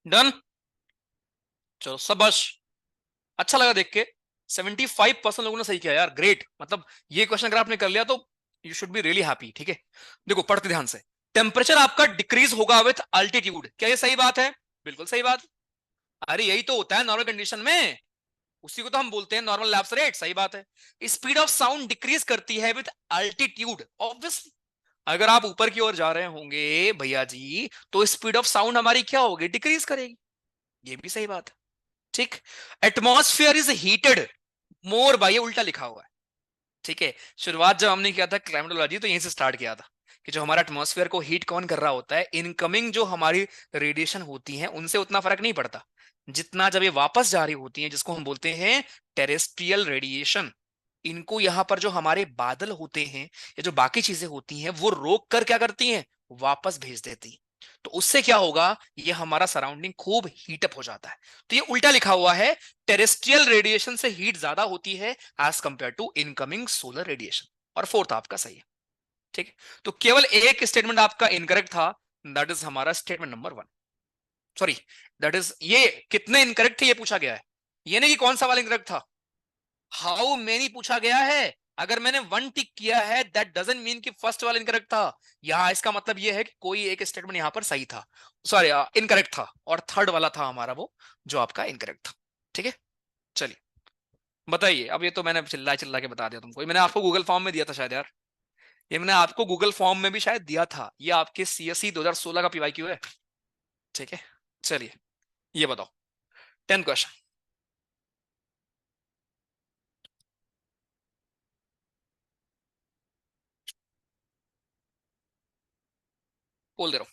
A: डन। चलो सबश, अच्छा लगा देख के। 75% लोगों ने सही किया यार, ग्रेट। मतलब ये क्वेश्चन अगर आपने कर लिया तो you should be really happy. ठीक है, देखो पढ़ते ध्यान से। टेम्परेचर आपका डिक्रीज होगा विथ अल्टीट्यूड, क्या ये सही बात है? बिल्कुल सही बात। अरे यही तो होता है नॉर्मल कंडीशन में, उसी को तो हम बोलते हैं नॉर्मल लैप्स रेट। सही बात है। स्पीड ऑफ साउंड डिक्रीज करती है विथ अल्टीट्यूड, ऑब्वियसली। अगर आप ऊपर की ओर जा रहे होंगे भैया जी, तो स्पीड ऑफ साउंड हमारी क्या होगी? डिक्रीज करेगी। ये भी सही बात है। ठीक। Atmosphere is heated more bye, ये उल्टा लिखा हुआ है। ठीक है, शुरुआत जब हमने किया था क्लाइमेटोलॉजी तो यहीं से स्टार्ट किया था कि जो हमारा एटमॉस्फेयर को हीट कौन कर रहा होता है, इनकमिंग जो हमारी रेडिएशन होती है उनसे उतना फर्क नहीं पड़ता जितना जब ये वापस जा रही होती है, जिसको हम बोलते हैं टेरेस्ट्रियल रेडिएशन। इनको यहां पर जो हमारे बादल होते हैं या जो बाकी चीजें होती हैं वो रोक कर क्या करती हैं? वापस भेज देती हैं। तो उससे क्या होगा? ये हमारा सराउंडिंग खूब हीटअप हो जाता है। तो ये उल्टा लिखा हुआ है, टेरेस्ट्रियल रेडिएशन से हीट ज्यादा होती है as compare to incoming solar radiation. और फोर्थ आपका सही है। ठीक है, तो केवल एक स्टेटमेंट आपका इनकरेक्ट था, दैट इज हमारा statement number 1। Sorry, that is, ये कितने इनकरेक्ट थे ये पूछा गया है, ये नहीं कि कौन सा वाला इनकरेक्ट था। हाउ मेनी पूछा गया है। अगर मैंने 1 टिक किया है दैट डजंट मीन कि फर्स्ट वाला इनकरेक्ट था। यहां इसका मतलब यह है कि कोई एक स्टेटमेंट यहां पर सही था, सॉरी इनकरेक्ट था, और थर्ड वाला था हमारा वो जो आपका इनकरेक्ट था। ठीक है, चलिए बताइए। अब ये तो मैंने चिल्ला चिल्ला के बता दिया तुमको, ये मैंने आपको गूगल फॉर्म में दिया था शायद यार। ये मैंने आपको गूगल फॉर्म में भी शायद दिया था, ये आपके सीएसई 2016 का पीवाईक्यू है। ठीक है, चलिए ये बताओ। 10 क्वेश्चन बोल दे रहा हूं।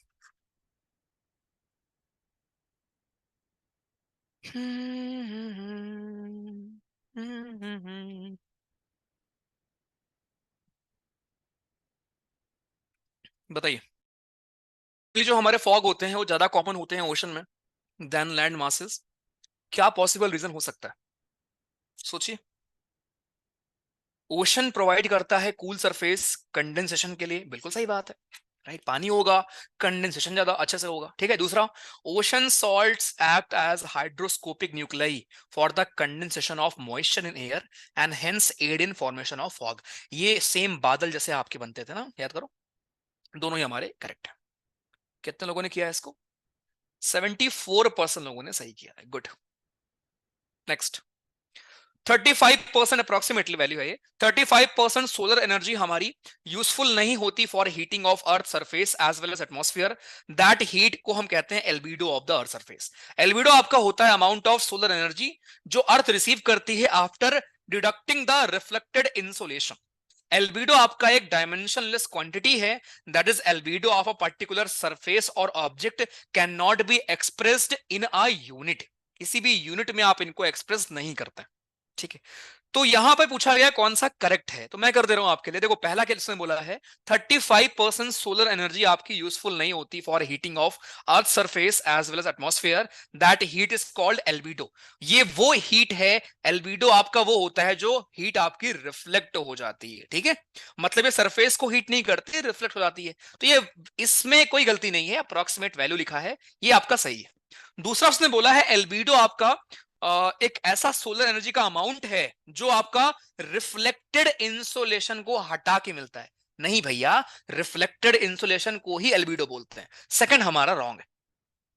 A: बताइए। ये जो हमारे फॉग होते हैं वो ज्यादा कॉमन होते हैं ओशन में देन लैंड मासेस। क्या पॉसिबल रीजन हो सकता है? सोचिए। ओशन प्रोवाइड करता है कूल सरफेस कंडेंसेशन के लिए, बिल्कुल सही बात है। राइट, पानी होगा, कंडेंसेशन ज्यादा अच्छे से होगा। ठीक है, दूसरा, ocean salts act as hydroscopic nuclei for the condensation of moisture in air and hence aid in formation of fog. ये सेम बादल जैसे आपके बनते थे ना, याद करो। दोनों ही हमारे करेक्ट है। कितने लोगों ने किया है इसको? 74% लोगों ने सही किया है, गुड। नेक्स्ट। 35% अप्रोक्सीमेटली वैल्यू है ये। 35% सोलर एनर्जी हमारी यूजफुल नहीं होती for heating of earth surface as well as atmosphere. That heat को हम कहते हैं albedo of the earth surface. Albedo आपका होता है अमाउंट ऑफ सोलर एनर्जी जो अर्थ रिसीव करती है after deducting the reflected insolation. Albedo आपका एक डायमेंशनलेस क्वांटिटी है, that is albedo of a particular surface और object can not be expressed in a unit. किसी भी यूनिट में आप इनको एक्सप्रेस नहीं करते। ठीक है, तो यहां पर पूछा गया कौन सा करेक्ट है, तो मैं कर दे रहा हूं आपके लिए। देखो पहला क्या इसने बोला है, 35% सोलर एनर्जी आपकी यूजफुल नहीं होती for heating of earth surface as well as atmosphere. That heat is called albedo. ये वो हीट है, एल्बिडो आपका वो होता है जो हीट आपकी रिफ्लेक्ट हो जाती है। ठीक है, मतलब ये सरफेस को हीट नहीं करती, रिफ्लेक्ट हो जाती है। तो ये, इसमें कोई गलती नहीं है, अप्रोक्सीमेट वैल्यू लिखा है, ये आपका सही है। दूसरा उसने बोला है एल्बिडो आपका एक ऐसा सोलर एनर्जी का अमाउंट है जो आपका रिफ्लेक्टेड इंसोलेशन को हटा के मिलता है। नहीं भैया, रिफ्लेक्टेड इंसोलेशन को ही एल्बिडो बोलते हैं। सेकंड हमारा रॉन्ग है।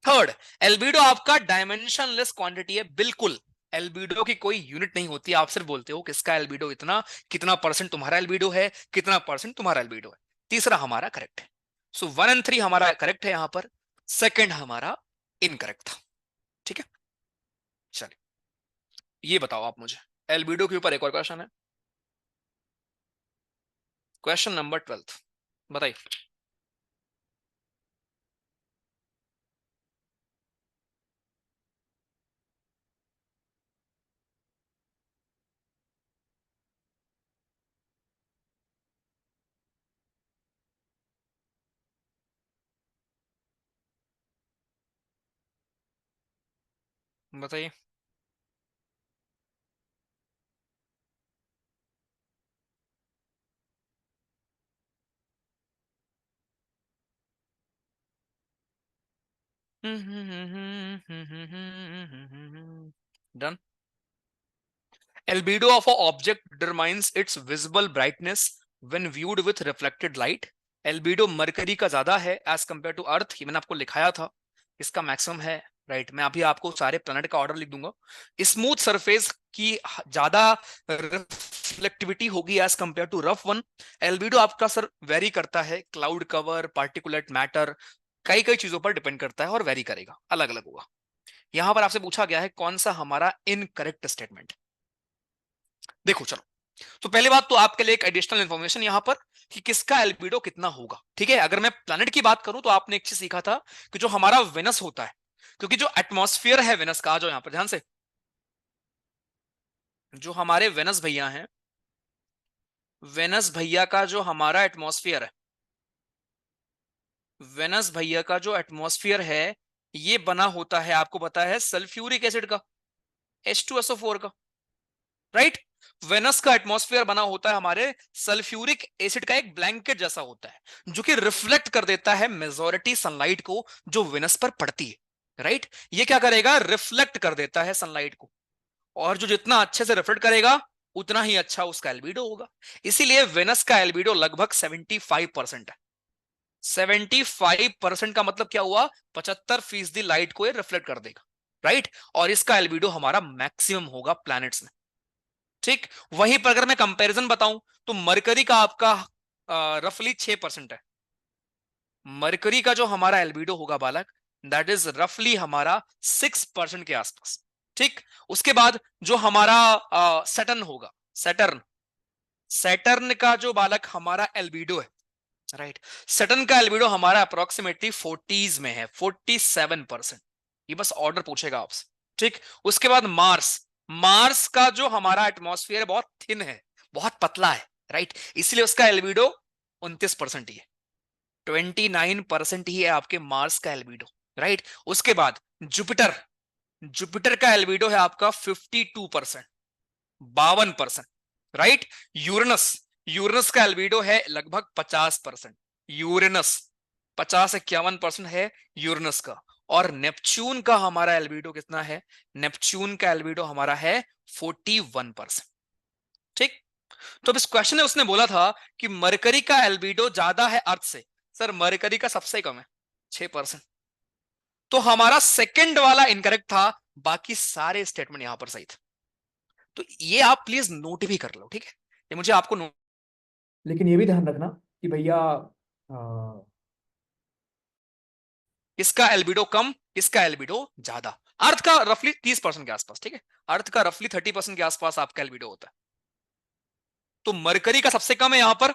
A: थर्ड, एल्बिडो आपका डायमेंशनलेस क्वांटिटी है, बिल्कुल एल्बिडो की कोई यूनिट नहीं होती, आप सिर्फ बोलते हो किसका एल्बिडो इतना, कितना परसेंट तुम्हारा एल्बिडो है, कितना परसेंट तुम्हारा एल्बिडो है। तीसरा हमारा करेक्ट है। सो 1 और 3 हमारा करेक्ट है यहां पर, सेकंड हमारा इनकरेक्ट था। ठीक है, चलिए ये बताओ आप मुझे, एल्बिडो के ऊपर एक और क्वेश्चन है, क्वेश्चन नंबर 12, बताइए। बताइए। Done. Albedo of a object determines its visible brightness when viewed with reflected light. Albedo mercury का ज्यादा है एज कंपेयर टू अर्थ, ये मैंने आपको लिखाया था, इसका मैक्सिमम है। राइट, मैं अभी आपको सारे प्लैनेट का ऑर्डर लिख दूंगा। स्मूथ सरफेस की ज्यादा रिफ्लेक्टिविटी होगी as compare to rough one. Albedo आपका सर वेरी करता है, क्लाउड कवर, पार्टिकुलेट मैटर, कई कई चीजों पर डिपेंड करता है और वेरी करेगा, अलग अलग होगा। यहां पर आपसे पूछा गया है कौन सा हमारा इनकरेक्ट स्टेटमेंट। देखो चलो, तो पहली बात तो आपके लिए एक एडिशनल इंफॉर्मेशन यहां पर कि किसका एल्बिडो कितना होगा। ठीक है, अगर मैं प्लैनेट की बात करूं तो आपने एक चीज सीखा था कि जो हमारा वेनस होता है, क्योंकि जो एटमॉस्फेयर है वेनस का, जो यहां पर ध्यान से, जो हमारे वेनस भैया हैं, वेनस भैया का जो हमारा एटमॉस्फेयर है, वेनस भैया का जो एटमॉस्फेयर है, ये बना होता है, आपको पता है, सल्फ्यूरिक एसिड का, H2SO4 का। राइट, वेनस का एटमॉस्फेयर बना होता है हमारे सल्फ्यूरिक एसिड का एक ब्लैंकेट जैसा होता है, जो कि रिफ्लेक्ट कर देता है मेजॉरिटी सनलाइट को जो वेनस पर पड़ती है। राइट, ये क्या करेगा, रिफ्लेक्ट कर देता है सनलाइट को, और जो जितना अच्छे से रिफ्लेक्ट करेगा उतना ही अच्छा उसका एल्बिडो होगा। इसीलिए वेनस का एल्बिडो लगभग 75% है। 75% का मतलब क्या हुआ, 75% लाइट को ये रिफ्लेक्ट कर देगा। राइट, और इसका एल्बिडो हमारा मैक्सिमम होगा प्लैनेट्स में। ठीक, वहीं पर अगर मैं कंपैरिजन बताऊं तो मरकरी का आपका रफली 6% है। मरकरी का जो हमारा एल्बिडो होगा बालक, दैट इज रफली हमारा 6% के आसपास। ठीक, उसके बाद जो हमारा सैटर्न होगा, सैटर्न, सैटर्न का जो बालक हमारा एल्बिडो है, राइट, सैटर्न का एल्बिडो हमारा अप्रोक्सीमेटली 40s में है, 47%। ये बस ऑर्डर पूछेगा आपसे। ठीक, उसके बाद मार्स, मार्स का जो हमारा एटमॉस्फेयर बहुत थिन है, बहुत पतला है। राइट, इसलिए उसका एल्बिडो 29% ही है, 29% ही है आपके मार्स का एल्बिडो। राइट, उसके बाद जुपिटर, जुपिटर का एल्बिडो है आपका 52%, 52%। राइट, यूरेनस, यूरेनस का एल्बिडो है लगभग 50%, यूरेनस 50-51% है यूरेनस का। और नेपच्यून का हमारा एल्बिडो कितना है, नेपच्यून का एल्बिडो हमारा है 41%। ठीक, तो अब इस क्वेश्चन में उसने बोला था कि मरकरी का एल्बिडो ज्यादा है अर्थ से, सर मरकरी का सबसे कम है 6%। तो हमारा सेकंड वाला इनकरेक्ट था, बाकी सारे स्टेटमेंट यहां पर सही थे। तो ये आप प्लीज नोट भी कर लो, ठीक है, ये मुझे आपको नोट।
B: लेकिन ये भी ध्यान रखना कि भैया अ,
A: इसका एल्बिडो कम, इसका एल्बिडो ज्यादा। अर्थ का रफली 30% के आसपास, ठीक है, अर्थ का रफली 30% के आसपास आपका एल्बिडो होता है। तो मरकरी का सबसे कम है यहां पर,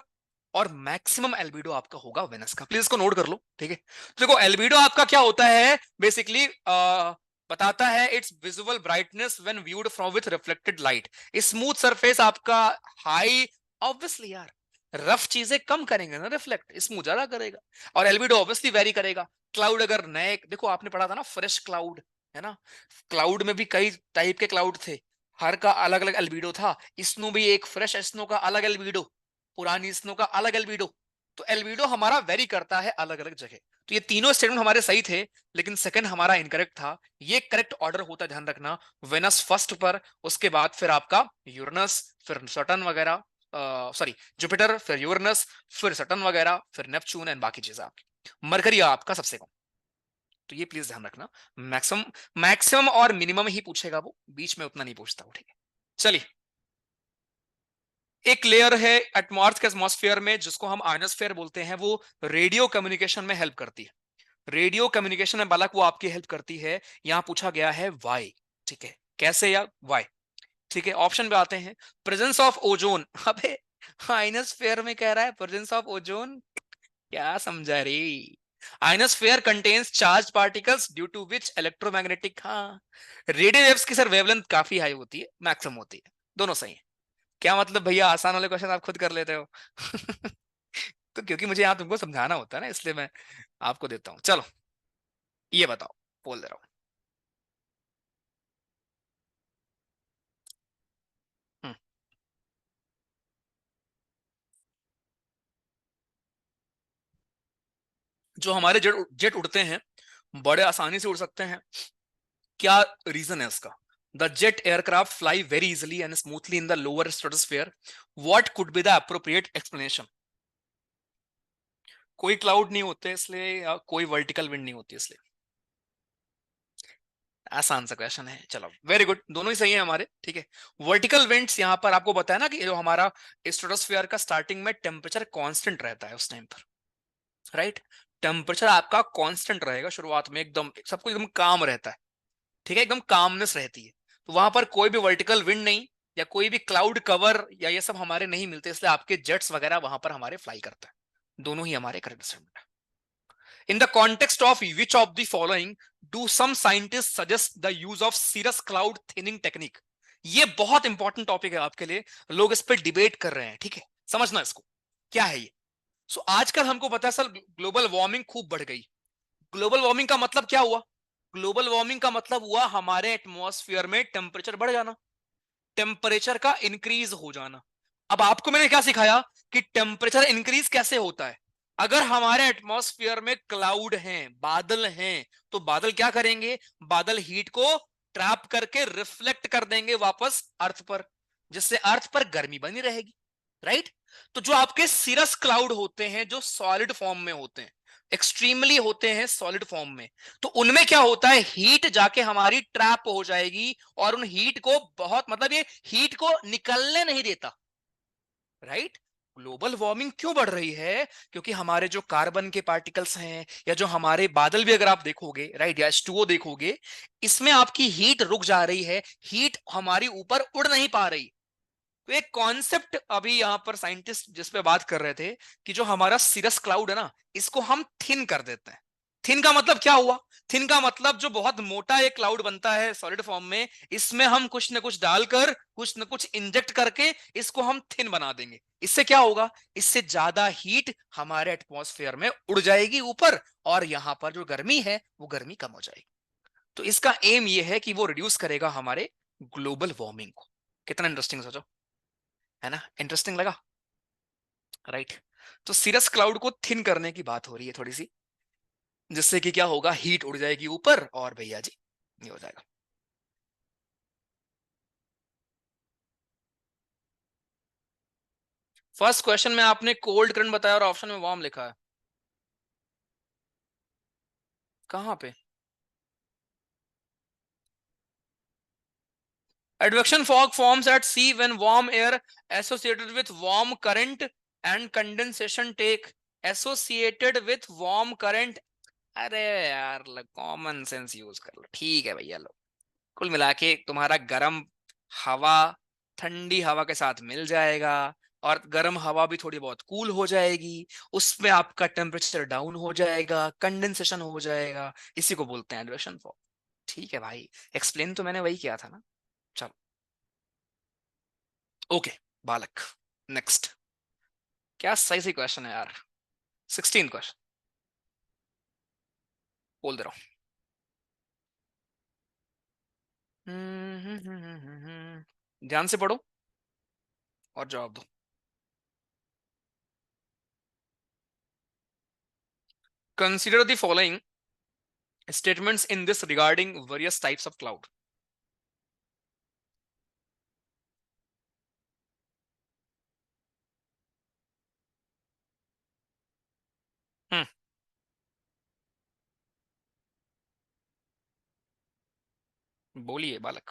A: और मैक्सिमम एल्बिडो आपका होगा वेनस का। प्लीज इसको नोट कर लो, ठीक है। तो देखो एल्बिडो आपका क्या होता है, बेसिकली बताता है it's visual brightness when viewed from with reflected light. Smooth surface आपका हाई, ऑब्वियसली यार, रफ चीजें कम करेंगे ना रिफ्लेक्ट, स्मूथ ज्यादा करेगा। और एल्बिडो ऑब्वियसली वेरी करेगा। क्लाउड अगर नए, देखो आपने पढ़ा था ना फ्रेश क्लाउड, है ना, क्लाउड में भी कई टाइप के क्लाउड थे, हर का अलग अलग एल्बिडो था। स्नो भी एक फ्रेश स्नो का अलग एल्बिडो, पुरानी स्नो का अलग एल्बिडो। तो एल्बिडो हमारा वेरी करता है अलग अलग जगह। तो ये तीनों स्टेटमेंट हमारे सही थे, लेकिन सेकंड हमारा इनकरेक्ट था। ये करेक्ट ऑर्डर होता है, ध्यान रखना, वेनस फर्स्ट पर, उसके बाद फिर आपका यूरेनस, फिर सटर्न वगैरह, सॉरी जुपिटर, फिर यूरेनस, फिर सटर्न वगैरह, फिर नेपच्यून एंड बाकी चीजें आपकी। मरकरी आपका सबसे कम। तो ये प्लीज ध्यान रखना। मैक्सिमम मैक्सिमम और मिनिमम ही पूछेगा वो, बीच में उतना नहीं पूछता वो, ठीक है। चलिए, एक लेयर है एटमॉर्स के एटमॉस्फेयर में जिसको हम आयनोस्फेयर बोलते हैं, वो रेडियो कम्युनिकेशन में हेल्प करती है। रेडियो कम्युनिकेशन में बालक वो आपकी हेल्प करती है। यहां पूछा गया है वाई, ठीक है, कैसे या वाई। ठीक है, ऑप्शन पे आते हैं। Presence of ozone. अबे आइनोस्फेयर में कह रहा है प्रेजेंस ऑफ ओजोन, क्या समझा रे। Ionosphere contains charge particles due to which electromagnetic, हाँ, रेडियो वेव्स की सर वेवलेंथ काफी हाई होती है, मैक्सिमम होती है। दोनों सही है। क्या मतलब भैया, आसान वाले क्वेश्चन आप खुद कर लेते हो। तो क्योंकि मुझे यहाँ तुमको समझाना होता है ना, इसलिए मैं आपको देता हूँ। चलो ये बताओ, बोल दे रहा हूँ। जो हमारे जेट जेट उड़ते हैं, बड़े आसानी से उड़ सकते हैं, क्या रीजन है उसका? The jet aircraft fly very easily and smoothly in the lower stratosphere. What could be the appropriate explanation? कोई क्लाउड नहीं होते इसलिए, या कोई वर्टिकल विंड नहीं होती इसलिए। आसान सा क्वेश्चन है, चलो वेरी गुड, दोनों ही सही है हमारे, ठीक है। वर्टिकल विंड्स, यहां पर आपको बताया ना कि जो हमारा स्ट्रेटोस्फेयर का स्टार्टिंग में टेम्परेचर कांस्टेंट रहता है उस टाइम पर, राइट। टेम्परेचर आपका कांस्टेंट रहेगा शुरुआत में, एकदम सब कुछ एकदम काम रहता है, ठीक है, एकदम कामनेस रहती है। तो वहां पर कोई भी वर्टिकल विंड नहीं, या कोई भी क्लाउड कवर या ये सब हमारे नहीं मिलते, इसलिए आपके जेट्स वगैरह वहां पर हमारे फ्लाई करता है। दोनों ही हमारे करेक्ट स्टेटमेंट है। In the context of which of the following do some scientist suggest the use of cirrus cloud thinning technique? ये बहुत इंपॉर्टेंट टॉपिक है आपके लिए, लोग इस पर डिबेट कर रहे हैं, ठीक है, समझना इसको, क्या है ये। सो आजकल हमको पता है सर, ग्लोबल वार्मिंग खूब बढ़ गई। ग्लोबल वार्मिंग का मतलब क्या हुआ? ग्लोबल वार्मिंग का मतलब हुआ हमारे एटमॉस्फेयर में टेम्परेचर बढ़ जाना, टेम्परेचर का इंक्रीज हो जाना। अब आपको मैंने क्या सिखाया कि टेम्परेचर इंक्रीज कैसे होता है। अगर हमारे एटमॉस्फेयर में क्लाउड हैं, बादल हैं, तो बादल क्या करेंगे? बादल हीट को ट्रैप करके रिफ्लेक्ट कर देंगे वापस अर्थ पर, जिससे अर्थ पर गर्मी बनी रहेगी, राइट। तो जो आपके सिरस क्लाउड होते हैं, जो सॉलिड फॉर्म में होते हैं, एक्सट्रीमली होते हैं सॉलिड फॉर्म में, तो उनमें क्या होता है, हीट जाके हमारी ट्रैप हो जाएगी, और उन हीट को बहुत, मतलब ये हीट को निकलने नहीं देता, राइट। ग्लोबल वार्मिंग क्यों बढ़ रही है? क्योंकि हमारे जो कार्बन के पार्टिकल्स हैं, या जो हमारे बादल भी अगर आप देखोगे, राइट, या H2O देखोगे, इसमें आपकी हीट रुक जा रही है, हीट हमारी ऊपर उड़ नहीं पा रही। तो एक कॉन्सेप्ट अभी यहां पर साइंटिस्ट जिस पे बात कर रहे थे, कि जो हमारा सिरस क्लाउड है ना, इसको हम थिन कर देते हैं। थिन का मतलब क्या हुआ? थिन का मतलब जो बहुत मोटा एक क्लाउड बनता है सॉलिड फॉर्म में, इसमें हम कुछ न कुछ डालकर, कुछ न कुछ इंजेक्ट करके इसको हम थिन बना देंगे। इससे क्या होगा? इससे ज्यादा हीट हमारे एटमॉस्फेयर में उड़ जाएगी ऊपर, और यहां पर जो गर्मी है वो गर्मी कम हो जाएगी। तो इसका एम ये है कि वो रिड्यूस करेगा हमारे ग्लोबल वार्मिंग को। कितना इंटरेस्टिंग सोचो, है ना, इंटरेस्टिंग लगा, राइट। तो सिरस क्लाउड को थिन करने की बात हो रही है थोड़ी सी, जिससे कि क्या होगा, हीट उड़ जाएगी ऊपर, और भैया जी ये हो जाएगा। फर्स्ट क्वेश्चन में आपने कोल्ड करंट बताया और ऑप्शन में वार्म लिखा है, कहां पे? Advection fog forms at sea when warm air associated with warm current and condensation take, associated with warm current. अरे यार, कॉमन सेंस यूज कर लो, ठीक है भैया, लो। कुल मिला के तुम्हारा गर्म हवा ठंडी हवा के साथ मिल जाएगा, और गर्म हवा भी थोड़ी बहुत कूल हो जाएगी, उसमें आपका टेम्परेचर डाउन हो जाएगा, कंडेंसेशन हो जाएगा, इसी को बोलते हैं एडवेक्शन फॉग। ठीक है भाई, एक्सप्लेन तो मैंने वही किया था ना। चलो, ओके बालक, नेक्स्ट। क्या सही सही क्वेश्चन है यार। 16 क्वेश्चन, बोल दे रहा हूँ। ध्यान से पढ़ो और जवाब दो। Consider the following statements in this regarding various types of cloud. हम्म बोलिए बालक।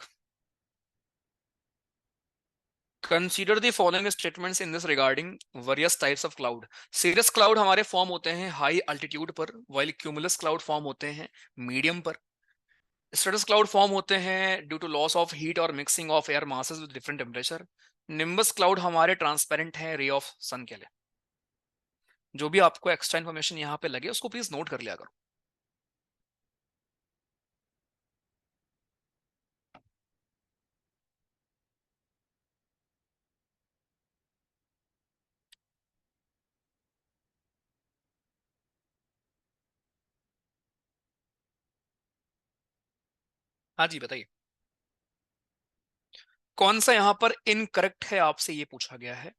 A: Consider the following statements in this regarding various types of cloud. Cirrus cloud हमारे फॉर्म होते हैं हाई अल्टीट्यूड पर, वाइल क्यूमुलस क्लाउड फॉर्म होते हैं medium पर। स्ट्रेटस क्लाउड फॉर्म होते हैं due to loss of heat और mixing of air masses with different temperature. Nimbus cloud हमारे ट्रांसपेरेंट है रे ऑफ सन के लिए। जो भी आपको एक्स्ट्रा इन्फॉर्मेशन यहाँ पे लगे उसको प्लीज नोट कर लिया करो। हाँ जी बताइए। कौन सा यहाँ पर इनकरेक्ट है आपसे ये पूछा गया है।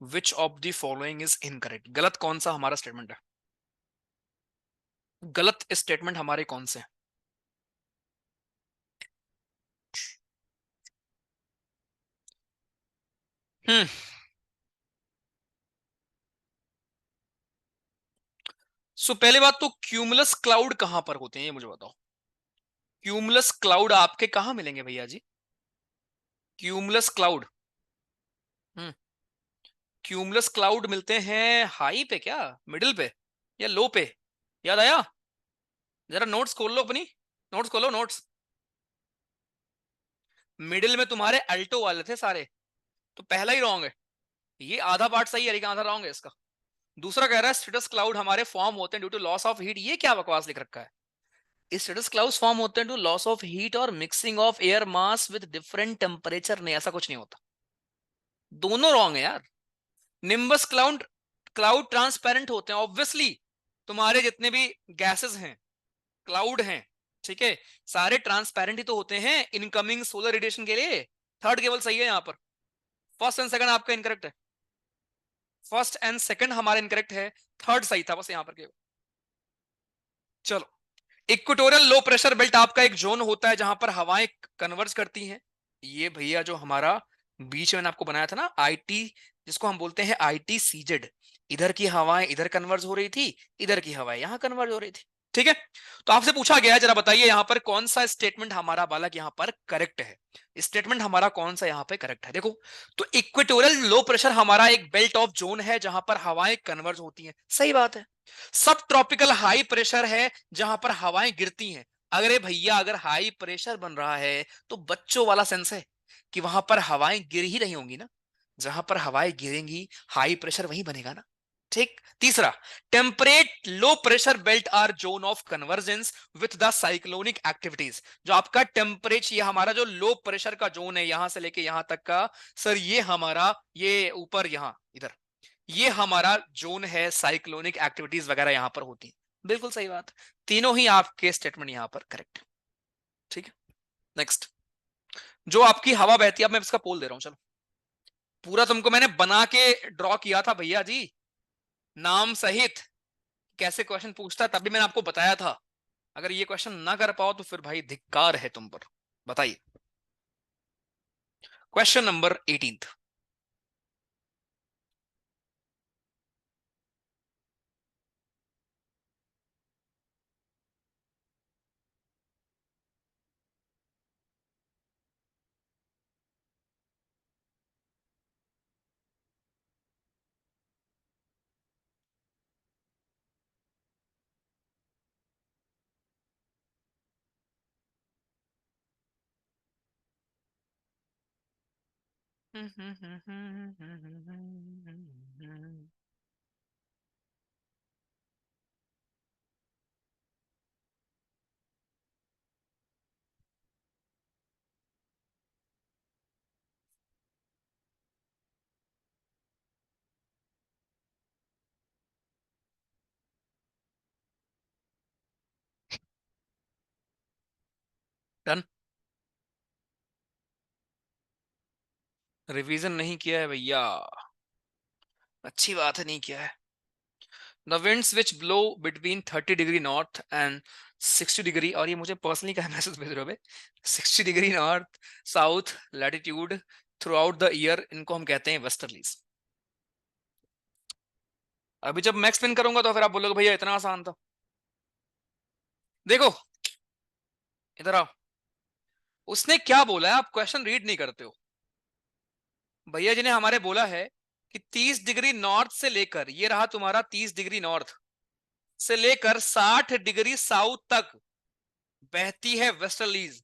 A: विच of the following is incorrect, गलत कौन सा हमारा स्टेटमेंट है। गलत स्टेटमेंट हमारे कौन से हैं? हम्म। सो पहले बात तो क्यूमुलस क्लाउड कहां पर होते हैं ये मुझे बताओ। क्यूमुलस क्लाउड आपके कहां मिलेंगे भैया जी। Cumulus cloud. हम्म। क्यूमुलस क्लाउड मिलते हैं हाई पे क्या, मिडिल पे या लो पे? याद आया? जरा नोट्स खोल लो अपनी, नोट्स खोलो नोट्स। मिडिल में तुम्हारे अल्टो वाले थे सारे, तो पहला ही रॉन्ग है। ये आधा पार्ट सही है लेकिन आधा रॉन्ग है इसका। दूसरा कह रहा है स्ट्रेटस क्लाउड हमारे फॉर्म होते हैं due to loss of heat, ये क्या बकवास लिख रखा है। स्ट्रेटस क्लाउड्स फॉर्म होते हैं ड्यू लॉस ऑफ हीट और mixing of air mass with different temperature, नहीं ऐसा कुछ नहीं होता। दोनों रॉन्ग है यार। निम्बस क्लाउड, क्लाउड ट्रांसपेरेंट होते हैं ऑब्वियसली। तुम्हारे जितने भी गैसेस हैं, क्लाउड हैं, ठीक है, सारे ट्रांसपेरेंट ही तो होते हैं इनकमिंग सोलर रेडिएशन के लिए। थर्ड केवल सही है यहाँ पर। फर्स्ट एंड सेकंड आपका इनकरेक्ट है। फर्स्ट एंड सेकंड हमारा इनकरेक्ट है, थर्ड सही था बस यहाँ पर केवल। चलो। इक्वेटोरियल लो प्रेशर बेल्ट आपका एक जोन होता है जहां पर हवाएं कन्वर्ज करती हैं। ये भैया जो हमारा बीच में मैंने आपको बनाया था ना आईटी, जिसको हम बोलते हैं आईटी सीजेड। इधर की हवाएं इधर कन्वर्ज हो रही थी, इधर की हवाएं यहां कन्वर्ज हो रही थी। ठीक है। तो आपसे पूछा गया है जरा बताइए यहां पर कौन सा स्टेटमेंट हमारा बालक यहां पर करेक्ट है। स्टेटमेंट हमारा कौन सा यहां पे करेक्ट है देखो। तो इक्वेटोरियल लो प्रेशर हमारा एक बेल्ट ऑफ जोन है जहां पर हवाएं कन्वर्ज होती हैं, सही बात है। सब ट्रॉपिकल हाई प्रेशर है जहां पर हवाएं गिरती हैं। अरे भैया अगर हाई प्रेशर बन रहा है तो बच्चों वाला सेंस है कि वहां पर हवाएं गिर ही रही होंगी ना। जहां पर हवाएं गिरेंगी हाई प्रेशर वहीं बनेगा ना। ठीक। तीसरा, temperate low pressure belt are zone of convergence with the cyclonic activities. जो आपका टेम्परेचर, ये हमारा जो लो प्रेशर का जोन है यहां से लेके यहां तक का, सर ये हमारा, ये ऊपर यहां इधर, ये हमारा जोन है साइक्लोनिक एक्टिविटीज वगैरह यहां पर होती है। बिल्कुल सही बात। तीनों ही आपके स्टेटमेंट यहां पर करेक्ट। ठीक है। नेक्स्ट, जो आपकी हवा बहती है, अब मैं इसका पोल दे रहा हूं चलो। पूरा तुमको मैंने बना के ड्रॉ किया था भैया जी, नाम सहित, कैसे क्वेश्चन पूछता है तभी मैंने आपको बताया था। अगर ये क्वेश्चन ना कर पाओ तो फिर भाई धिक्कार है तुम पर। बताइए। Question number 18। डन। रिवीजन नहीं किया है भैया, अच्छी बात है नहीं किया है। The winds which blow between 30 degree north and 60 degree, और ये मुझे पर्सनली क्या मैसेज भेज रहे हो बे, 60 degree north south latitude through out the year, इनको हम कहते हैं वेस्टर्लीज। अभी जब मैं एक्सप्लेन करूंगा तो फिर आप बोलोगे भैया इतना आसान था। देखो, इधर आओ। उसने क्या बोला है, आप क्वेश्चन रीड नहीं करते हो। भैया जी ने हमारे बोला है कि 30 डिग्री नॉर्थ से लेकर, ये रहा तुम्हारा 30 डिग्री नॉर्थ से लेकर 60 डिग्री साउथ तक बहती है वेस्टर्लीज।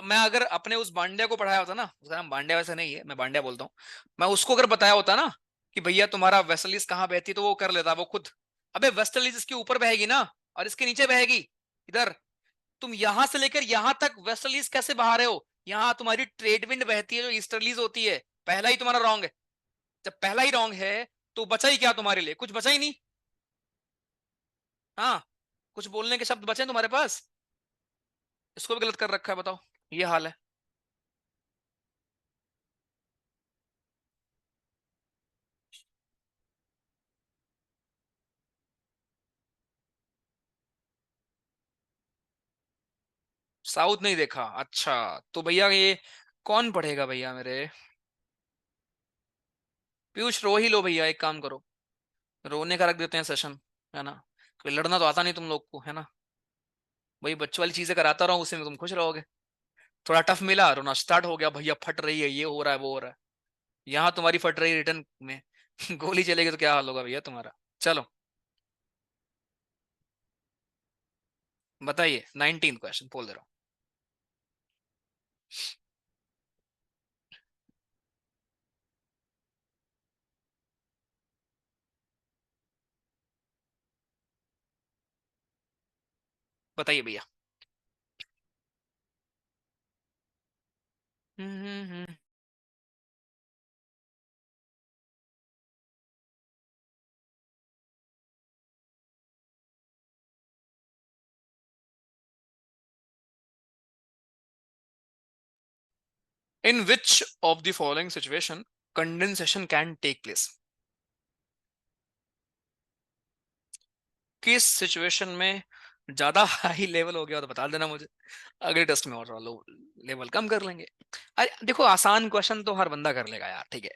A: मैं अगर अपने उस बांडिया को पढ़ाया होता ना, उसका नाम बांडिया वैसे नहीं है, मैं बांडिया बोलता हूँ, मैं उसको अगर बताया होता ना कि भैया तुम्हारा वेस्टर्लीज कहाँ बहती है, तो वो कर लेता वो खुद। अबे वेस्टर्लीज इसके ऊपर बहेगी ना, और इसके नीचे बहेगी इधर। तुम यहां से लेकर यहां तक वेस्टर्लीज कैसे बहा रहे हो? यहां तुम्हारी ट्रेड विंड बहती है जो ईस्टर्लीज होती है। पहला ही तुम्हारा रॉन्ग है। जब पहला ही रॉन्ग है तो बचा ही क्या तुम्हारे लिए? कुछ बचा ही नहीं। हाँ, कुछ बोलने के शब्द बचे तुम्हारे पास? इसको भी गलत कर रखा है, बताओ। ये हाल है। साउथ नहीं देखा, अच्छा। तो भैया ये कौन पढ़ेगा भैया मेरे? पीयूष रो ही लो भैया, एक काम करो, रोने का रख देते हैं सेशन, है ना? कोई लड़ना तो आता नहीं तुम लोग को, है ना? वही बच्चों वाली चीजें कराता रहा हूँ, उसी में तुम खुश रहोगे। थोड़ा टफ मिला, रोना स्टार्ट हो गया, भैया फट रही है, ये हो रहा है, वो हो रहा है। यहाँ तुम्हारी फट रही रिटर्न में गोली चलेगी तो क्या हाल होगा भैया तुम्हारा? चलो बताइए, 19 क्वेश्चन बोल दे रहा हूँ। बताइए भैया। In which of the following situation condensation can take place? किस सिचुएशन में ज्यादा हाई लेवल हो गया तो बता देना मुझे, अगले टेस्ट में और लो लेवल कम कर लेंगे। अरे देखो, आसान क्वेश्चन तो हर बंदा कर लेगा यार, ठीक है,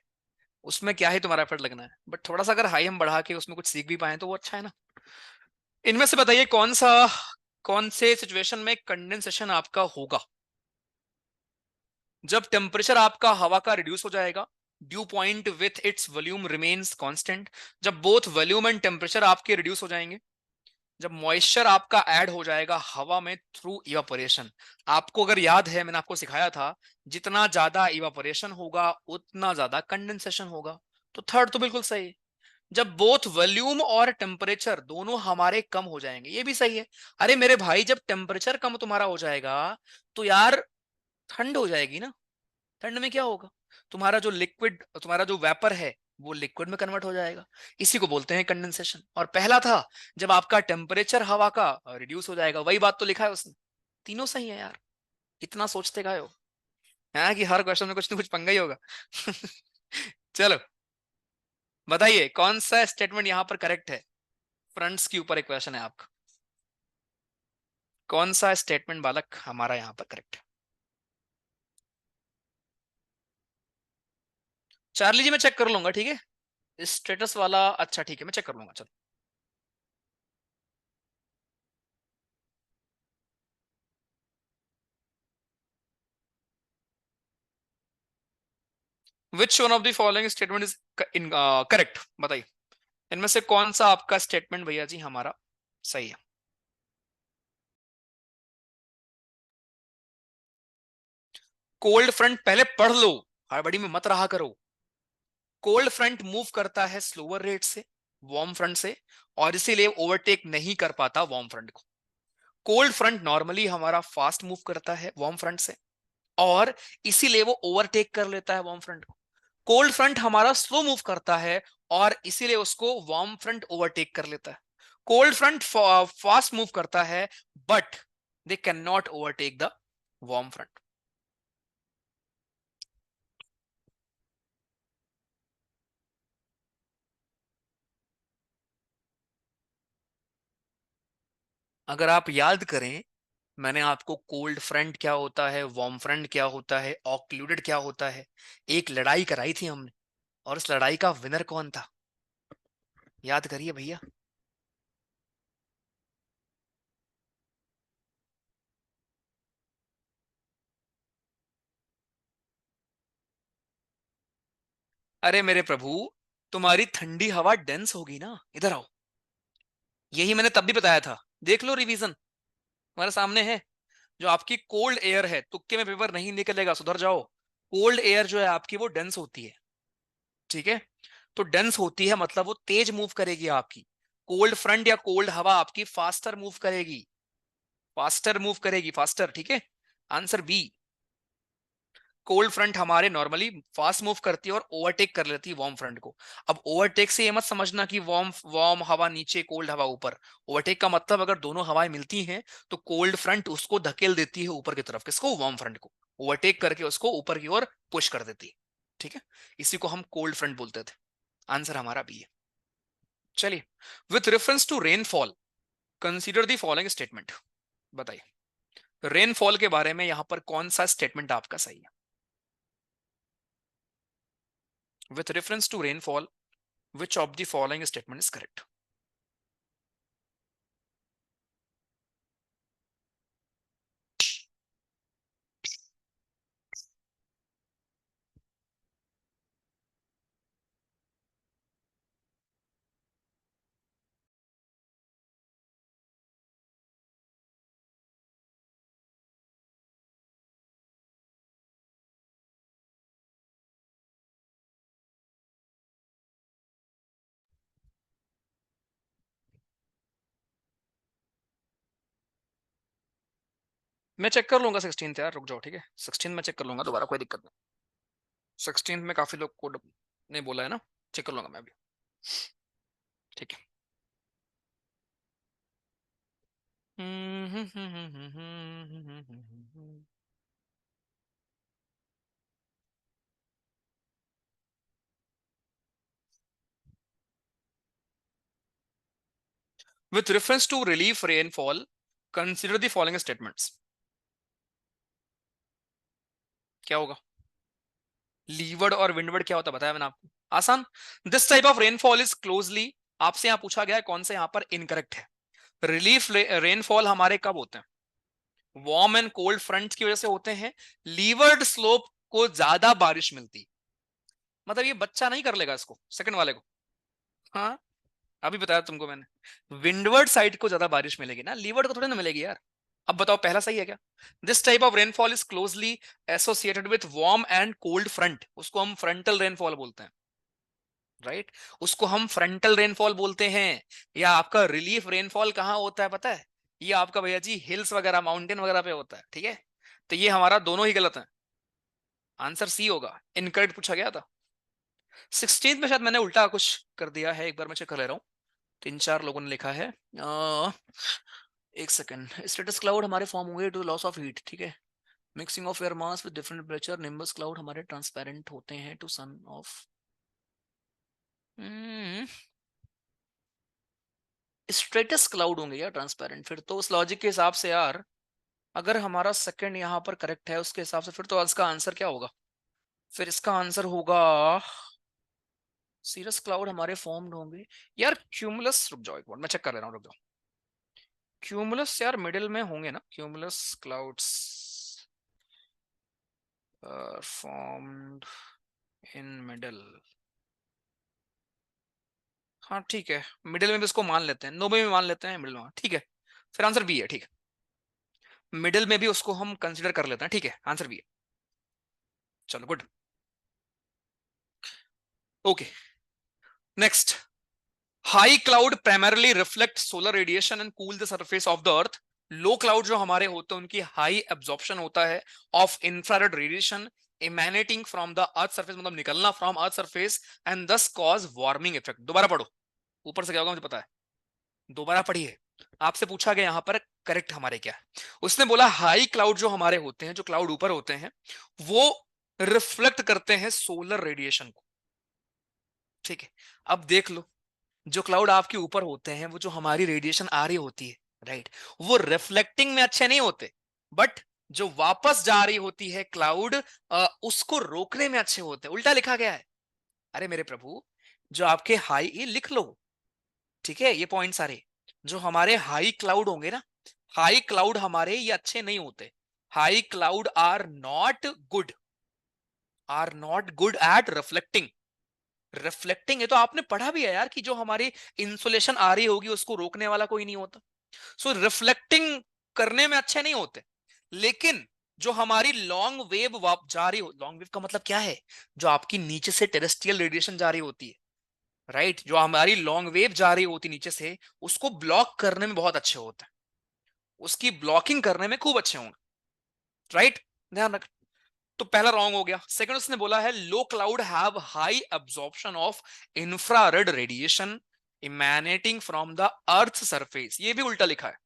A: उसमें क्या ही तुम्हारा एफर्ट लगना है, बट थोड़ा सा अगर हाई हम बढ़ा के उसमें कुछ सीख भी पाए तो वो अच्छा है ना। इनमें से बताइए कौन से सिचुएशन में कंडेंसेशन आपका होगा? जब टेम्परेचर आपका हवा का रिड्यूस हो जाएगा, due point with its volume remains constant, जब बोथ वॉल्यूम एंड टेम्परेचर आपके रिड्यूस हो जाएंगे, जब मॉइस्चर आपका ऐड हो जाएगा हवा में थ्रू इवापोरेशन। आपको अगर याद है, मैंने आपको सिखाया था, जितना ज्यादा इवापोरेशन होगा उतना ज्यादा कंडेंसेशन होगा। तो थर्ड तो बिल्कुल सही है। जब बोथ वॉल्यूम और टेम्परेचर दोनों हमारे कम हो जाएंगे, ये भी सही है। अरे मेरे भाई, जब टेम्परेचर कम तुम्हारा हो जाएगा तो यार ठंड हो जाएगी ना। ठंड में क्या होगा? तुम्हारा जो लिक्विड, तुम्हारा जो वेपर है, वो लिक्विड में कन्वर्ट हो जाएगा। इसी को बोलते हैं कंडेंसेशन। और पहला था जब आपका टेम्परेचर हवा का रिड्यूस हो जाएगा, वही बात तो लिखा है उसने। तीनों सही है यार, इतना सोचते का हो, है कि हर क्वेश्चन में कुछ ना कुछ पंगा ही होगा चलो बताइए, कौन सा स्टेटमेंट यहां पर करेक्ट है? फ्रंट्स के ऊपर एक क्वेश्चन है आपका, कौन सा स्टेटमेंट बालक हमारा यहां पर करेक्ट है? चार्ली जी मैं चेक कर लूंगा, ठीक है, स्टेटस वाला, अच्छा ठीक है, मैं चेक कर लूंगा, चलो। Which one of the following statement is in correct? बताइए, इनमें से कौन सा आपका स्टेटमेंट भैया जी हमारा सही है? कोल्ड फ्रंट पहले पढ़ लो, हड़बड़ी में मत रहा करो। कोल्ड फ्रंट मूव करता है स्लोअर रेट से वार्म फ्रंट से, और इसीलिए ओवरटेक नहीं कर पाता वार्म फ्रंट को। कोल्ड फ्रंट नॉर्मली हमारा फास्ट मूव करता है वार्म फ्रंट से, और इसीलिए वो ओवरटेक कर लेता है वार्म फ्रंट को। कोल्ड फ्रंट हमारा स्लो मूव करता है, और इसीलिए उसको वार्म फ्रंट ओवरटेक कर लेता है। कोल्ड फ्रंट फास्ट मूव करता है, but they can not overtake the warm front. अगर आप याद करें, मैंने आपको कोल्ड फ्रंट क्या होता है, वार्म फ्रंट क्या होता है, ऑक्लूडेड क्या होता है, एक लड़ाई कराई थी हमने, और उस लड़ाई का विनर कौन था? याद करिए भैया। अरे मेरे प्रभु, तुम्हारी ठंडी हवा डेंस होगी ना, इधर आओ। यही मैंने तब भी बताया था, देख लो रिवीजन तुम्हारे सामने है। जो आपकी कोल्ड एयर है, तुक्के में पेपर नहीं निकलेगा, सुधर जाओ। कोल्ड एयर जो है आपकी वो डेंस होती है, ठीक है। तो डेंस होती है मतलब वो तेज मूव करेगी आपकी। कोल्ड फ्रंट या कोल्ड हवा आपकी फास्टर मूव करेगी, फास्टर मूव करेगी, फास्टर, ठीक है। Answer B. कोल्ड फ्रंट हमारे नॉर्मली फास्ट मूव करती है और ओवरटेक कर लेती है वार्म फ्रंट को। अब ओवरटेक से ये मत समझना कि वार्म वार्म हवा नीचे कोल्ड हवा ऊपर। ओवरटेक का मतलब अगर दोनों हवाएं मिलती हैं तो कोल्ड फ्रंट उसको धकेल देती है ऊपर की तरफ, किसको, वार्म फ्रंट को। ओवरटेक करके उसको ऊपर की ओर पुश कर देती है, ठीक है। इसी को हम कोल्ड फ्रंट बोलते थे। आंसर हमारा बी है। चलिए, with reference to rainfall consider the following statement. बताइए, रेनफॉल के बारे में यहां पर कौन सा स्टेटमेंट आपका सही है। With reference to rainfall, which of the following statement is correct? मैं चेक कर लूंगा 16th यार, रुक जाओ, ठीक है। 16 में चेक कर लूंगा दोबारा, कोई दिक्कत नहीं। 16 में काफी लोग कोड ने बोला है ना, चेक कर लूंगा मैं भी, ठीक है। With reference to relief rainfall consider the following statements. क्या होगा? लीवर्ड और विंडवर्ड क्या होता है बताया मैंने आपको, आसान। This type of rainfall is closely, आपसे यहां पूछा गया है कौन से यहां पर इनकरेक्ट है। रिलीफ रेनफॉल हमारे कब होते हैं? वार्म एंड कोल्ड फ्रंट की वजह से होते हैं। लीवर्ड स्लोप को ज्यादा बारिश मिलती, मतलब ये बच्चा नहीं कर लेगा इसको, सेकंड वाले को। हाँ, अभी बताया तुमको मैंने, विंडवर्ड साइड को ज्यादा बारिश मिलेगी ना, लीवर्ड को थोड़ी ना मिलेगी यार। अब बताओ पहला सही है क्या? This type of rainfall is closely associated with warm and cold front, उसको हम फ्रंटल रेनफॉल बोलते हैं, राइट। उसको हम फ्रंटल रेनफॉल बोलते हैं। या आपका रिलीफ रेनफॉल कहाँ होता है पता है? ये आपका भैया जी हिल्स वगैरह, माउंटेन वगैरह पे होता है, ठीक है। तो ये हमारा दोनों ही गलत है। आंसर सी होगा, इनकरेक्ट पूछा गया था। 16 में शायद मैंने उल्टा कुछ कर दिया है, एक बार मैं चेक कर ले रहा हूँ। 3-4 लोगों ने लिखा है। एक सेकंड, स्टेटस क्लाउड हमारे फॉर्म होंगे टू लॉस ऑफ हीट, ठीक है। Mixing of air mass with different temperature, nimbus cloud हमारे ट्रांसपेरेंट होते हैं टू सन ऑफ। स्ट्रेटस क्लाउड होंगे या ट्रांसपेरेंट, फिर तो उस लॉजिक के हिसाब से यार, अगर हमारा सेकंड यहाँ पर करेक्ट है उसके हिसाब से, फिर तो इसका आंसर क्या होगा? फिर इसका आंसर होगा सीरस क्लाउड हमारे फॉर्म्ड होंगे। यार क्यूमुलस, रुक जाओ एक बार मैं चेक कर ले रहा हूँ, रुक जाओ। क्यूमुलस यार मिडिल में होंगे ना, cumulus clouds formed in middle. हाँ ठीक है, मिडिल में भी इसको मान लेते हैं, नो में भी मान लेते हैं, मिडिल में, ठीक है। फिर आंसर बी है, ठीक है। मिडिल में भी उसको हम कंसिडर कर लेते हैं, ठीक है, आंसर बी है। चलो good. Okay, next. High cloud primarily reflect solar radiation and cool the surface of the earth. Low cloud जो हमारे होते हैं उनकी हाई एब्जॉर्प्शन होता है ऑफ infrared radiation emanating from the earth surface, मतलब निकलना from earth surface, and this cause warming effect. दोबारा पढ़ो, ऊपर से क्या होगा मुझे पता है, दोबारा पढ़िए। आपसे पूछा गया यहां पर करेक्ट हमारे क्या है। उसने बोला हाई क्लाउड जो हमारे होते हैं, जो क्लाउड ऊपर होते हैं, वो रिफ्लेक्ट करते हैं सोलर रेडिएशन को, ठीक है। अब देख लो, जो क्लाउड आपके ऊपर होते हैं, वो जो हमारी रेडिएशन आ रही होती है, राइट, वो रिफ्लेक्टिंग में अच्छे नहीं होते, बट जो वापस जा रही होती है क्लाउड, उसको रोकने में अच्छे होते हैं। उल्टा लिखा गया है। अरे मेरे प्रभु, जो आपके हाई, ये लिख लो, ठीक है, ये पॉइंट सारे, जो हमारे हाई क्लाउड होंगे ना, हाई क्लाउड हमारे ये अच्छे नहीं होते। High cloud are not good, are not good at reflecting, reflecting है तो आपने पढ़ा भी है यार कि जो हमारी इंसुलेशन आ रही होगी उसको रोकने वाला कोई नहीं होता। सो रिफ्लेक्टिंग करने में अच्छे नहीं होते, लेकिन जो हमारी लॉन्ग वेव जा रही हो, लॉन्ग वेव का मतलब क्या है, जो आपकी नीचे से टेरेस्ट्रियल रेडिएशन जा रही होती है, राइट, जो हमारी लॉन्ग वेव जा रही होती नीचे से, उसको ब्लॉक करने में बहुत अच्छे होते हैं, उसकी ब्लॉकिंग करने में खूब अच्छे होंगे, राइट, ध्यान रख। तो पहला रॉन्ग हो गया। सेकंड उसने बोला है low cloud have high absorption of infrared radiation emanating from the earth surface, ये भी उल्टा लिखा है।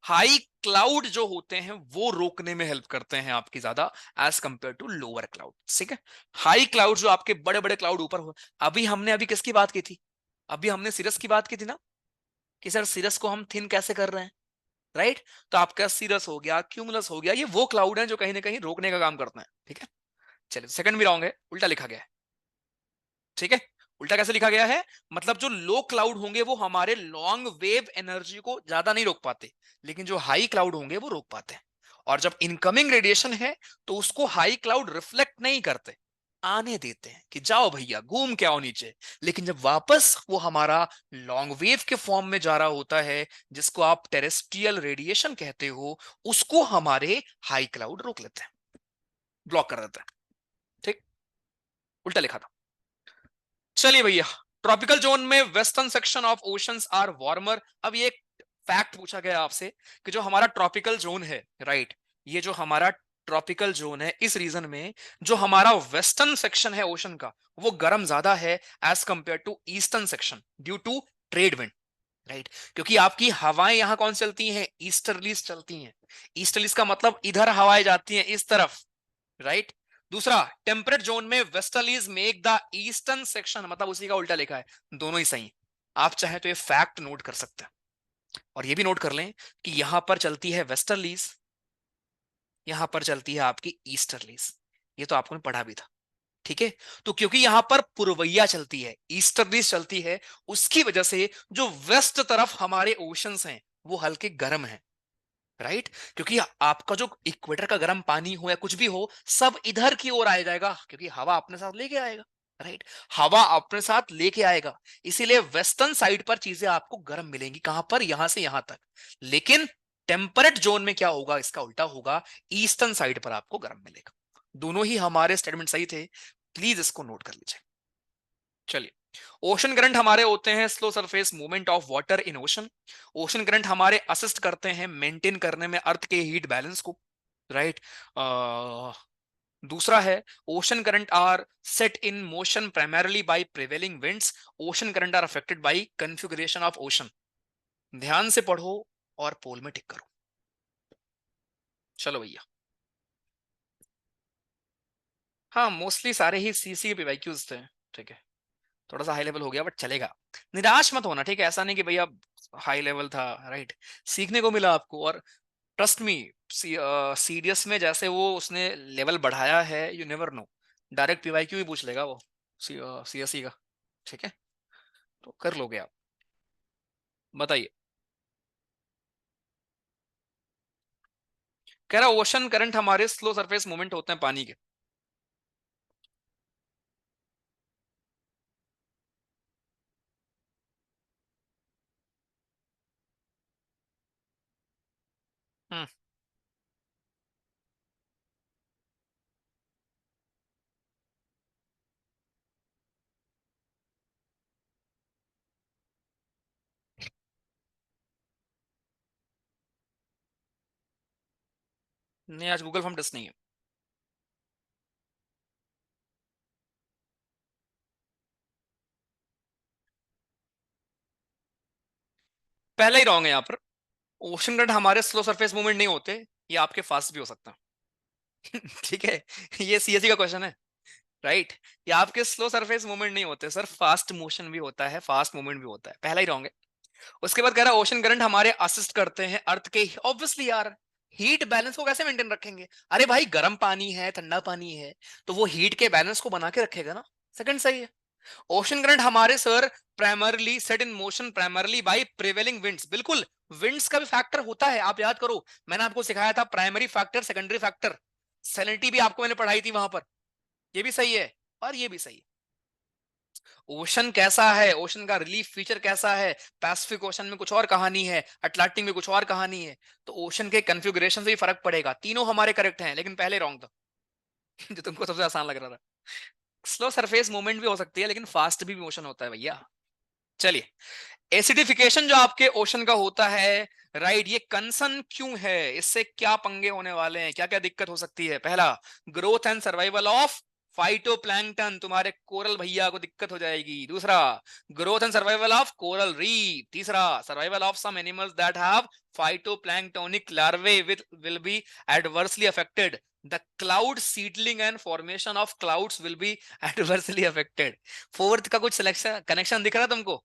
A: हाई क्लाउड जो होते हैं वो रोकने में हेल्प करते हैं आपकी ज्यादा, as compare to lower cloud, ठीक है। हाई क्लाउड जो आपके बड़े बड़े क्लाउड ऊपर हो, अभी किसकी बात की थी, अभी हमने सिरस की बात की थी ना, कि सर सिरस को हम थिन कैसे कर रहे हैं, राइट। तो आपका सिरस हो गया, क्यूमुलस हो गया, ये वो क्लाउड है जो कहीं ना कहीं रोकने का काम करते हैं, ठीक है। चलिए सेकंड भी रॉन्ग है, उल्टा लिखा गया है, ठीक है। उल्टा कैसे लिखा गया है, मतलब जो लो क्लाउड होंगे वो हमारे लॉन्ग वेव एनर्जी को ज्यादा नहीं रोक पाते, लेकिन जो हाई क्लाउड होंगे वो रोक पाते हैं। और जब इनकमिंग रेडिएशन है तो उसको हाई क्लाउड रिफ्लेक्ट नहीं करते, आने देते हैं कि जाओ भैया घूम के आओ नीचे। लेकिन जब वापस वो हमारा लॉन्ग वेव के फॉर्म में जा रहा होता है, जिसको आप टेरेस्ट्रियल रेडिएशन कहते हो, उसको हमारे हाई क्लाउड रोक लेते हैं, ब्लॉक कर देते हैं, ठीक। उल्टा लिखा था। चलिए भैया, ट्रॉपिकल जोन में western section of oceans are warmer. अब ये एक फैक्ट पूछा गया आपसे कि जो हमारा ट्रॉपिकल जोन है, राइट, ये जो हमारा ट्रॉपिकल जोन है, इस रीजन में जो हमारा वेस्टर्न सेक्शन है ओशन का, वो गर्म ज्यादा है as compare to eastern section, due to trade wind, right. क्योंकि आपकी हवाएं यहां कौन चलती हैं, ईस्टर्लीज चलती हैं। ईस्टर्लीज का मतलब इधर हवाएं जाती हैं इस तरफ, राइट। दूसरा, टेम्परेट जोन में westerlies make the eastern section, मतलब उसी का उल्टा लिखा है, दोनों ही सही। आप चाहे तो ये फैक्ट नोट कर सकते हैं, और ये भी नोट कर लें कि यहां पर चलती है वेस्टर्लीज, यहां पर चलती है आपकी ईस्टर्लीज, ये तो आपको पढ़ा भी था, ठीक है। तो क्योंकि यहां पर पूर्वैया चलती है, ईस्टर्लीज चलती है, उसकी वजह से जो वेस्ट तरफ हमारे ओशंस हैं वो हल्के गर्म हैं, राइट। क्योंकि आपका जो इक्वेटर का गर्म पानी हो या कुछ भी हो, सब इधर की ओर आ जाएगा, क्योंकि हवा अपने साथ लेके आएगा, राइट। हवा अपने साथ लेके आएगा, इसीलिए वेस्टर्न साइड पर चीजें आपको गर्म मिलेंगी, कहां पर, यहां से यहां तक। लेकिन टेम्परेट जोन में क्या होगा, इसका उल्टा होगा, ईस्टर्न साइड पर आपको गर्म मिलेगा। दोनों ही हमारे स्टेटमेंट सही थे, प्लीज इसको नोट कर लीजिए। चलिए, ओशन करंट हमारे होते हैं slow surface movement of water in ocean. Ocean current हमारे असिस्ट करते हैं मेंटेन करने में अर्थ के हीट बैलेंस को, राइट। दूसरा है, ocean current are set in motion primarily by prevailing winds. Ocean current are affected by configuration of ocean. ध्यान से पढ़ो और पोल में टिक करो। चलो भैया, हाँ मोस्टली सारे ही सीसी के पीवाईक्यूज थे, ठीक है। थोड़ा सा हाई लेवल हो गया बट चलेगा, निराश मत होना, ठीक है। ऐसा नहीं कि भैया हाई लेवल था, राइट, सीखने को मिला आपको। और ट्रस्ट मी, सीडीएस में जैसे वो उसने लेवल बढ़ाया है, you never know, direct PYQ ही पूछ लेगा वो सीएसई का, ठीक है। तो कर लोगे आप, बताइए। कह रहा ओशन करंट हमारे स्लो सरफेस मूवमेंट होते हैं पानी के। हम्म, नहीं आज गूगल फॉर्म टेस्ट नहीं है। पहला ही रॉन्ग है यहाँ पर, ओशन करंट हमारे स्लो सरफेस मूवमेंट नहीं होते, ये आपके फास्ट भी हो सकता है। ठीक है, ये सीएसई का क्वेश्चन है, राइट। ये आपके स्लो सरफेस मूवमेंट नहीं होते सर, फास्ट मोशन भी होता है, फास्ट मूवमेंट भी होता है, पहला ही रॉन्ग है। उसके बाद कह रहा है ओशन करंट हमारे असिस्ट करते हैं अर्थ के, ऑब्वियसली यार, हीट बैलेंस को कैसे मेंटेन रखेंगे, अरे भाई गर्म पानी है ठंडा पानी है, तो वो हीट के बैलेंस को बना के रखेगा ना, सेकंड सही है। ओशन करंट हमारे sir primarily set in motion primarily by prevailing winds, बिल्कुल, विंड्स का भी फैक्टर होता है, आप याद करो, मैंने आपको सिखाया था primary factor secondary factor, salinity भी आपको मैंने पढ़ाई थी वहां पर, ये भी सही है और ये भी सही है। ओशन कैसा है, ओशन का रिलीफ फीचर कैसा है, पैसिफिक ओशन में कुछ और कहानी है, अटलांटिक में कुछ और कहानी है। तो ओशन के कन्फिग्रेशन से भी फर्क पड़ेगा। तीनों हमारे करेक्ट हैं, लेकिन पहले रॉन्ग था। जो तुमको सबसे आसान लग रहा था। स्लो सरफेस मूवमेंट भी हो सकती है, लेकिन फास्ट भी मोशन होता है भैया। चलिए, एसिडिफिकेशन जो आपके ओशन का होता है, राइट, ये कंसर्न क्यों है, इससे क्या पंगे होने वाले हैं, क्या क्या दिक्कत हो सकती है? पहला, growth and survival of phytoplankton, तुम्हारे कोरल भैया को दिक्कत हो जाएगी। दूसरा, growth and survival of coral reef. तीसरा, survival of some animals that have phytoplanktonic larvae will be adversely affected. The cloud seedling and formation of clouds will be adversely affected. Fourth का कुछ selection connection दिख रहा है तुमको?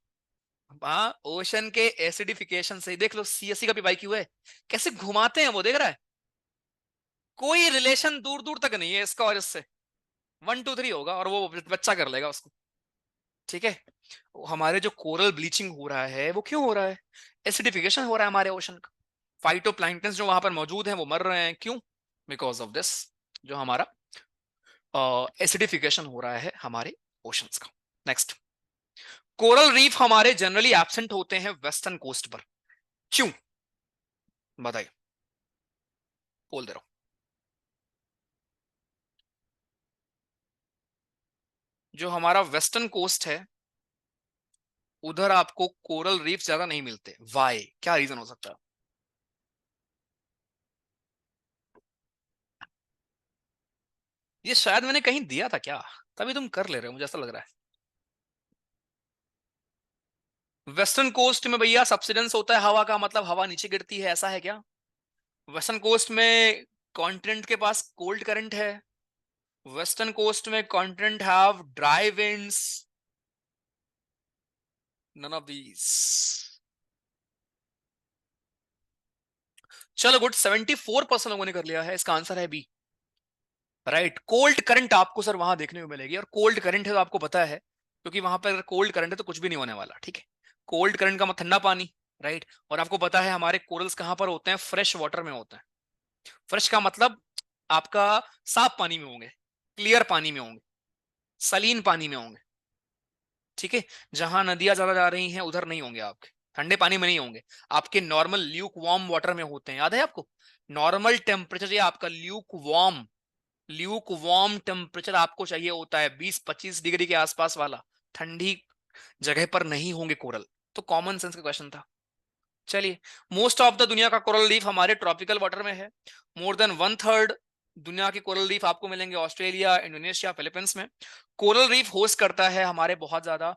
A: हाँ, ocean के acidification से। देख लो सीएससी का भी बाइक क्यों है, कैसे घुमाते हैं वो, देख रहा है? कोई रिलेशन दूर दूर तक नहीं है इसका और इससे। 1 2 3 होगा और वो बच्चा कर लेगा उसको। ठीक है। हमारे जो कोरल ब्लीचिंग हो रहा है वो क्यों हो रहा है? एसिडिफिकेशन हो रहा है हमारे ओशन का। फाइटोप्लैंक्टन्स जो वहां पर मौजूद हैं वो मर रहे हैं, क्यों? बिकॉज ऑफ दिस, जो हमारा एसिडिफिकेशन हो रहा है हमारे ओशंस का। नेक्स्ट, कोरल रीफ हमारे जनरली एब्सेंट होते हैं वेस्टर्न कोस्ट पर, क्यों? बताइए, बोल दे रहा हूं। जो हमारा वेस्टर्न कोस्ट है, उधर आपको कोरल रीफ ज्यादा नहीं मिलते। वाई, क्या रीजन हो सकता है? ये शायद मैंने कहीं दिया था क्या, तभी तुम कर ले रहे हो, मुझे ऐसा लग रहा है। वेस्टर्न कोस्ट में भैया सब्सिडेंस होता है हवा का, मतलब हवा नीचे गिरती है, ऐसा है क्या? वेस्टर्न कोस्ट में कॉन्टिनेंट के पास कोल्ड करंट है। वेस्टर्न कोस्ट में continent have dry winds. None of these. चलो गुड, 74% लोगों ने कर लिया है, इसका आंसर है बी। राइट, कोल्ड करंट आपको सर वहां देखने को मिलेगी, और कोल्ड करंट है तो आपको पता है, क्योंकि वहां पर कोल्ड करंट है तो कुछ भी नहीं होने वाला। ठीक है, कोल्ड करंट का मतलब ठंडा पानी। राइट, और आपको पता है हमारे कोरल्स कहां पर होते हैं? फ्रेश वाटर में होते हैं। फ्रेश का मतलब आपका साफ पानी में होंगे, क्लियर पानी में होंगे, सलीन पानी में होंगे। ठीक है, जहां नदियां ज्यादा जा रही हैं उधर नहीं होंगे आपके, ठंडे पानी में नहीं होंगे। आपके नॉर्मल ल्यूक वार्म वाटर में होते हैं, याद है आपको? नॉर्मल टेम्परेचर ये आपका ल्यूक वार्म टेम्परेचर आपको चाहिए होता है 20-25 डिग्री के आसपास वाला। ठंडी जगह पर नहीं होंगे कोरल। तो कॉमन सेंस का क्वेश्चन था। चलिए, मोस्ट ऑफ द दुनिया का कोरल रीफ हमारे ट्रॉपिकल वाटर में है। मोर देन 1/3 दुनिया के कोरल रीफ आपको मिलेंगे ऑस्ट्रेलिया, इंडोनेशिया, फिलीपींस में। कोरल रीफ होस्ट करता है हमारे बहुत ज्यादा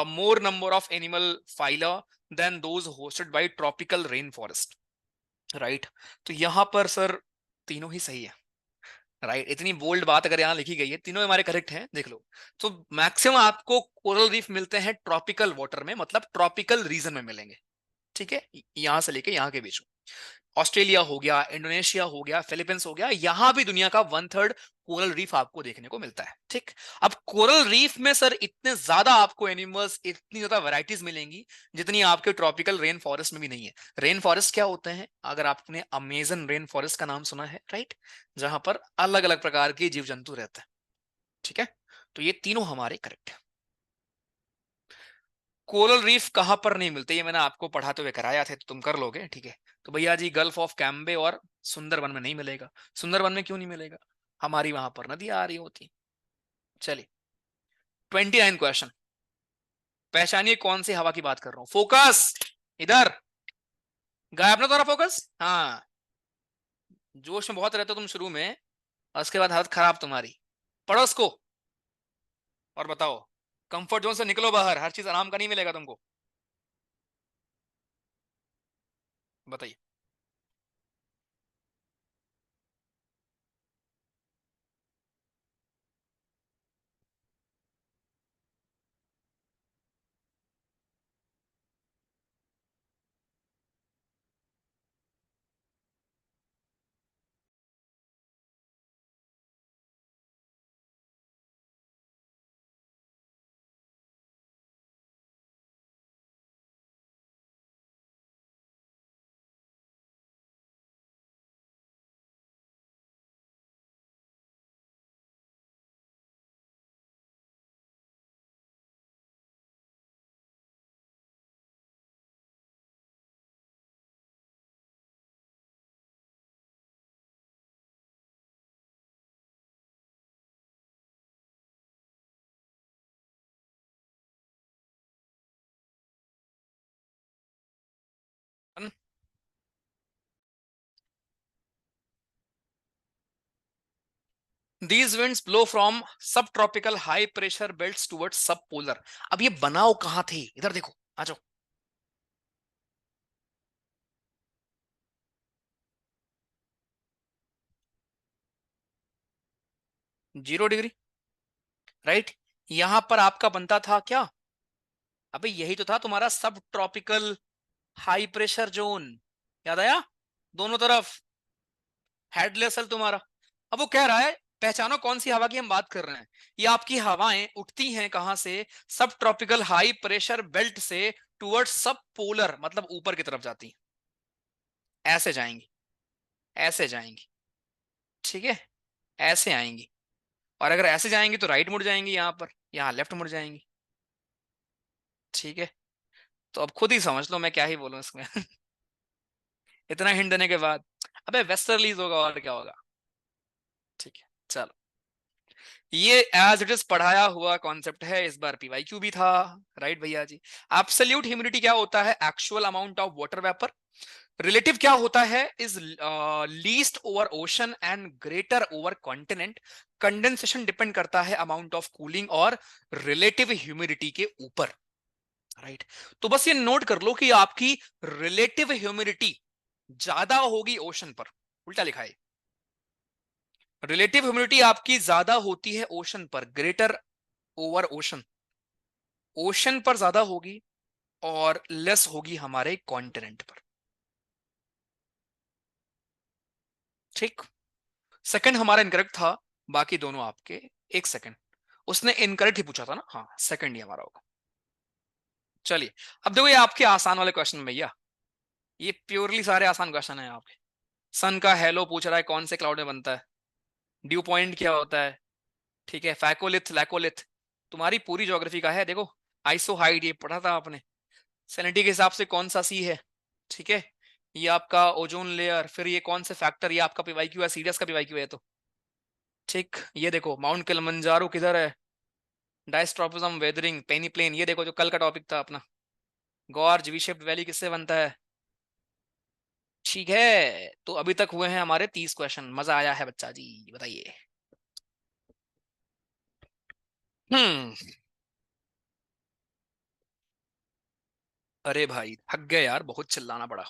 A: more number of animal phyla than those hosted by tropical rain forest. Right, तो यहां पर सर तीनों ही सही है। राइट, इतनी बोल्ड बात अगर यहाँ लिखी गई है, तीनों हमारे करेक्ट हैं, देख लो। तो मैक्सिमम आपको कोरल रीफ मिलते हैं ट्रॉपिकल वाटर में, मतलब ट्रॉपिकल रीजन में मिलेंगे। ठीक है, यहां से लेके यहाँ के बीच में। ऑस्ट्रेलिया हो गया, इंडोनेशिया हो गया, फिलीपींस हो गया, यहां भी दुनिया का 1/3 कोरल रीफ आपको देखने को मिलता है। ठीक, अब कोरल रीफ में सर इतने ज्यादा आपको एनिमल्स, इतनी ज्यादा वैरायटीज मिलेंगी जितनी आपके ट्रॉपिकल रेन फॉरेस्ट में भी नहीं है। रेन फॉरेस्ट क्या होते हैं? अगर आपने अमेजन रेन फॉरेस्ट का नाम सुना है, राइट, जहां पर अलग अलग प्रकार के जीव जंतु रहते हैं। ठीक है, तो ये तीनों हमारे करेक्ट है। कोरल रीफ कहां पर नहीं मिलते, ये मैंने आपको पढ़ाते हुए कराया था, तो तुम कर लोगे। ठीक है, तो भैया जी गल्फ ऑफ कैम्बे और सुंदरबन में नहीं मिलेगा। सुंदरबन में क्यों नहीं मिलेगा? हमारी वहां पर नदी आ रही होती। चलिए, 29 क्वेश्चन। पहचानिए कौन सी हवा की बात कर रहा हूं। फोकस इधर, गायब ना तुम्हारा फोकस। हाँ, जोश में बहुत रहते हो तुम शुरू में, और उसके बाद हालत खराब तुम्हारी। पढ़ो उसको और बताओ। कंफर्ट जोन से निकलो बाहर, हर चीज आराम का नहीं मिलेगा तुमको। बताइए। दीज विंड्स ब्लो फ्रॉम सब tropical high pressure belts towards सब पोलर। अब ये बनाओ कहां थे, इधर देखो, आ जाओ। 0 डिग्री, राइट। यहां पर आपका बनता था क्या? अबे यही तो था तुम्हारा सब ट्रॉपिकल हाई प्रेशर जोन, याद आया? दोनों तरफ हेडलेसल तुम्हारा। अब वो कह रहा है पहचानो कौन सी हवा की हम बात कर रहे हैं। ये आपकी हवाएं उठती हैं कहां से? सब ट्रॉपिकल हाई प्रेशर बेल्ट से टुवर्ड्स सब पोलर, मतलब ऊपर की तरफ जाती हैं। ऐसे जाएंगी, ऐसे जाएंगी, ठीक है, ऐसे आएंगी। और अगर ऐसे जाएंगी तो राइट मुड़ जाएंगी, यहां पर, यहां लेफ्ट मुड़ जाएंगी, ठीक है। तो अब खुद ही समझ लो मैं क्या ही बोलूं इसमें। इतना हिंट देने के बाद। अबे वेस्टर्लीज होगा और क्या होगा, ठीक है चलो। ये एज इट इज पढ़ाया हुआ कॉन्सेप्ट है, इस बार पीवाईक्यू भी था, राइट भैया जी। एब्सोल्यूट ह्यूमिडिटी क्या होता है? Actual amount of water vapour. Relative क्या होता है? Is least over ocean and greater over continent. Condensation depend करता है अमाउंट ऑफ कूलिंग और रिलेटिव ह्यूमिडिटी के ऊपर, राइट। तो बस ये नोट कर लो कि आपकी रिलेटिव ह्यूमिडिटी ज्यादा होगी ओशन पर, उल्टा लिखा है। रिलेटिव ह्यूमिडिटी आपकी ज्यादा होती है ओशन पर, ग्रेटर ओवर ओशन, ओशन पर ज्यादा होगी और लेस होगी हमारे कॉन्टिनेंट पर, ठीक। सेकंड हमारा इनकरेक्ट था, बाकी दोनों आपके। एक सेकंड, उसने इनकरेक्ट ही पूछा था ना, हाँ सेकंड ही हमारा होगा। चलिए, अब देखो ये आपके आसान वाले क्वेश्चन भैया, ये प्योरली सारे आसान क्वेश्चन है आपके। सन का हेलो पूछ रहा है कौन से क्लाउड में बनता है, ड्यू पॉइंट क्या होता है, ठीक है, फैकोलिथ लैकोलिथ तुम्हारी पूरी ज्योग्राफी का है, देखो। आइसो हाइड ये पढ़ा था आपने। सैलिनिटी के हिसाब से कौन सा सी है, ठीक है। ये आपका ओजोन लेयर, फिर ये कौन से फैक्टर, ये आपका पीवाईक्यू है, सीरियस का पीवाईक्यू है तो, ठीक। ये देखो माउंट किलिमंजारो किधर है, डायस्ट्रोफिज्म वेदरिंग पेनी प्लेन, ये देखो जो कल का टॉपिक था अपना, गॉर्ज वी शेप्ड वैली किससे बनता है, ठीक है। तो अभी तक हुए हैं हमारे 30 क्वेश्चन, मजा आया है बच्चा जी, बताइए। हम्म। अरे भाई थक गए यार, बहुत चिल्लाना पड़ा।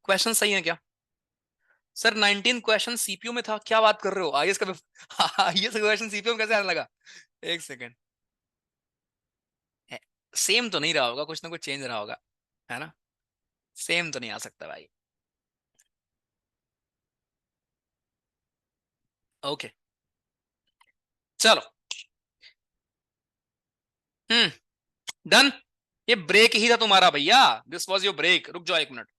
A: क्वेश्चन सही है क्या? सर 19 क्वेश्चन सीपीयू में था, क्या बात कर रहे हो? आईएएस का आईएएस का क्वेश्चन सीपीयू में कैसे आने लगा? एक सेकंड, सेम तो नहीं रहा होगा, कुछ ना कुछ चेंज रहा होगा, है ना? सेम तो नहीं आ सकता भाई। ओके चलो। हम्म, डन। ये ब्रेक ही था तुम्हारा भैया, दिस वॉज योर ब्रेक, रुक जाओ 1 मिनट।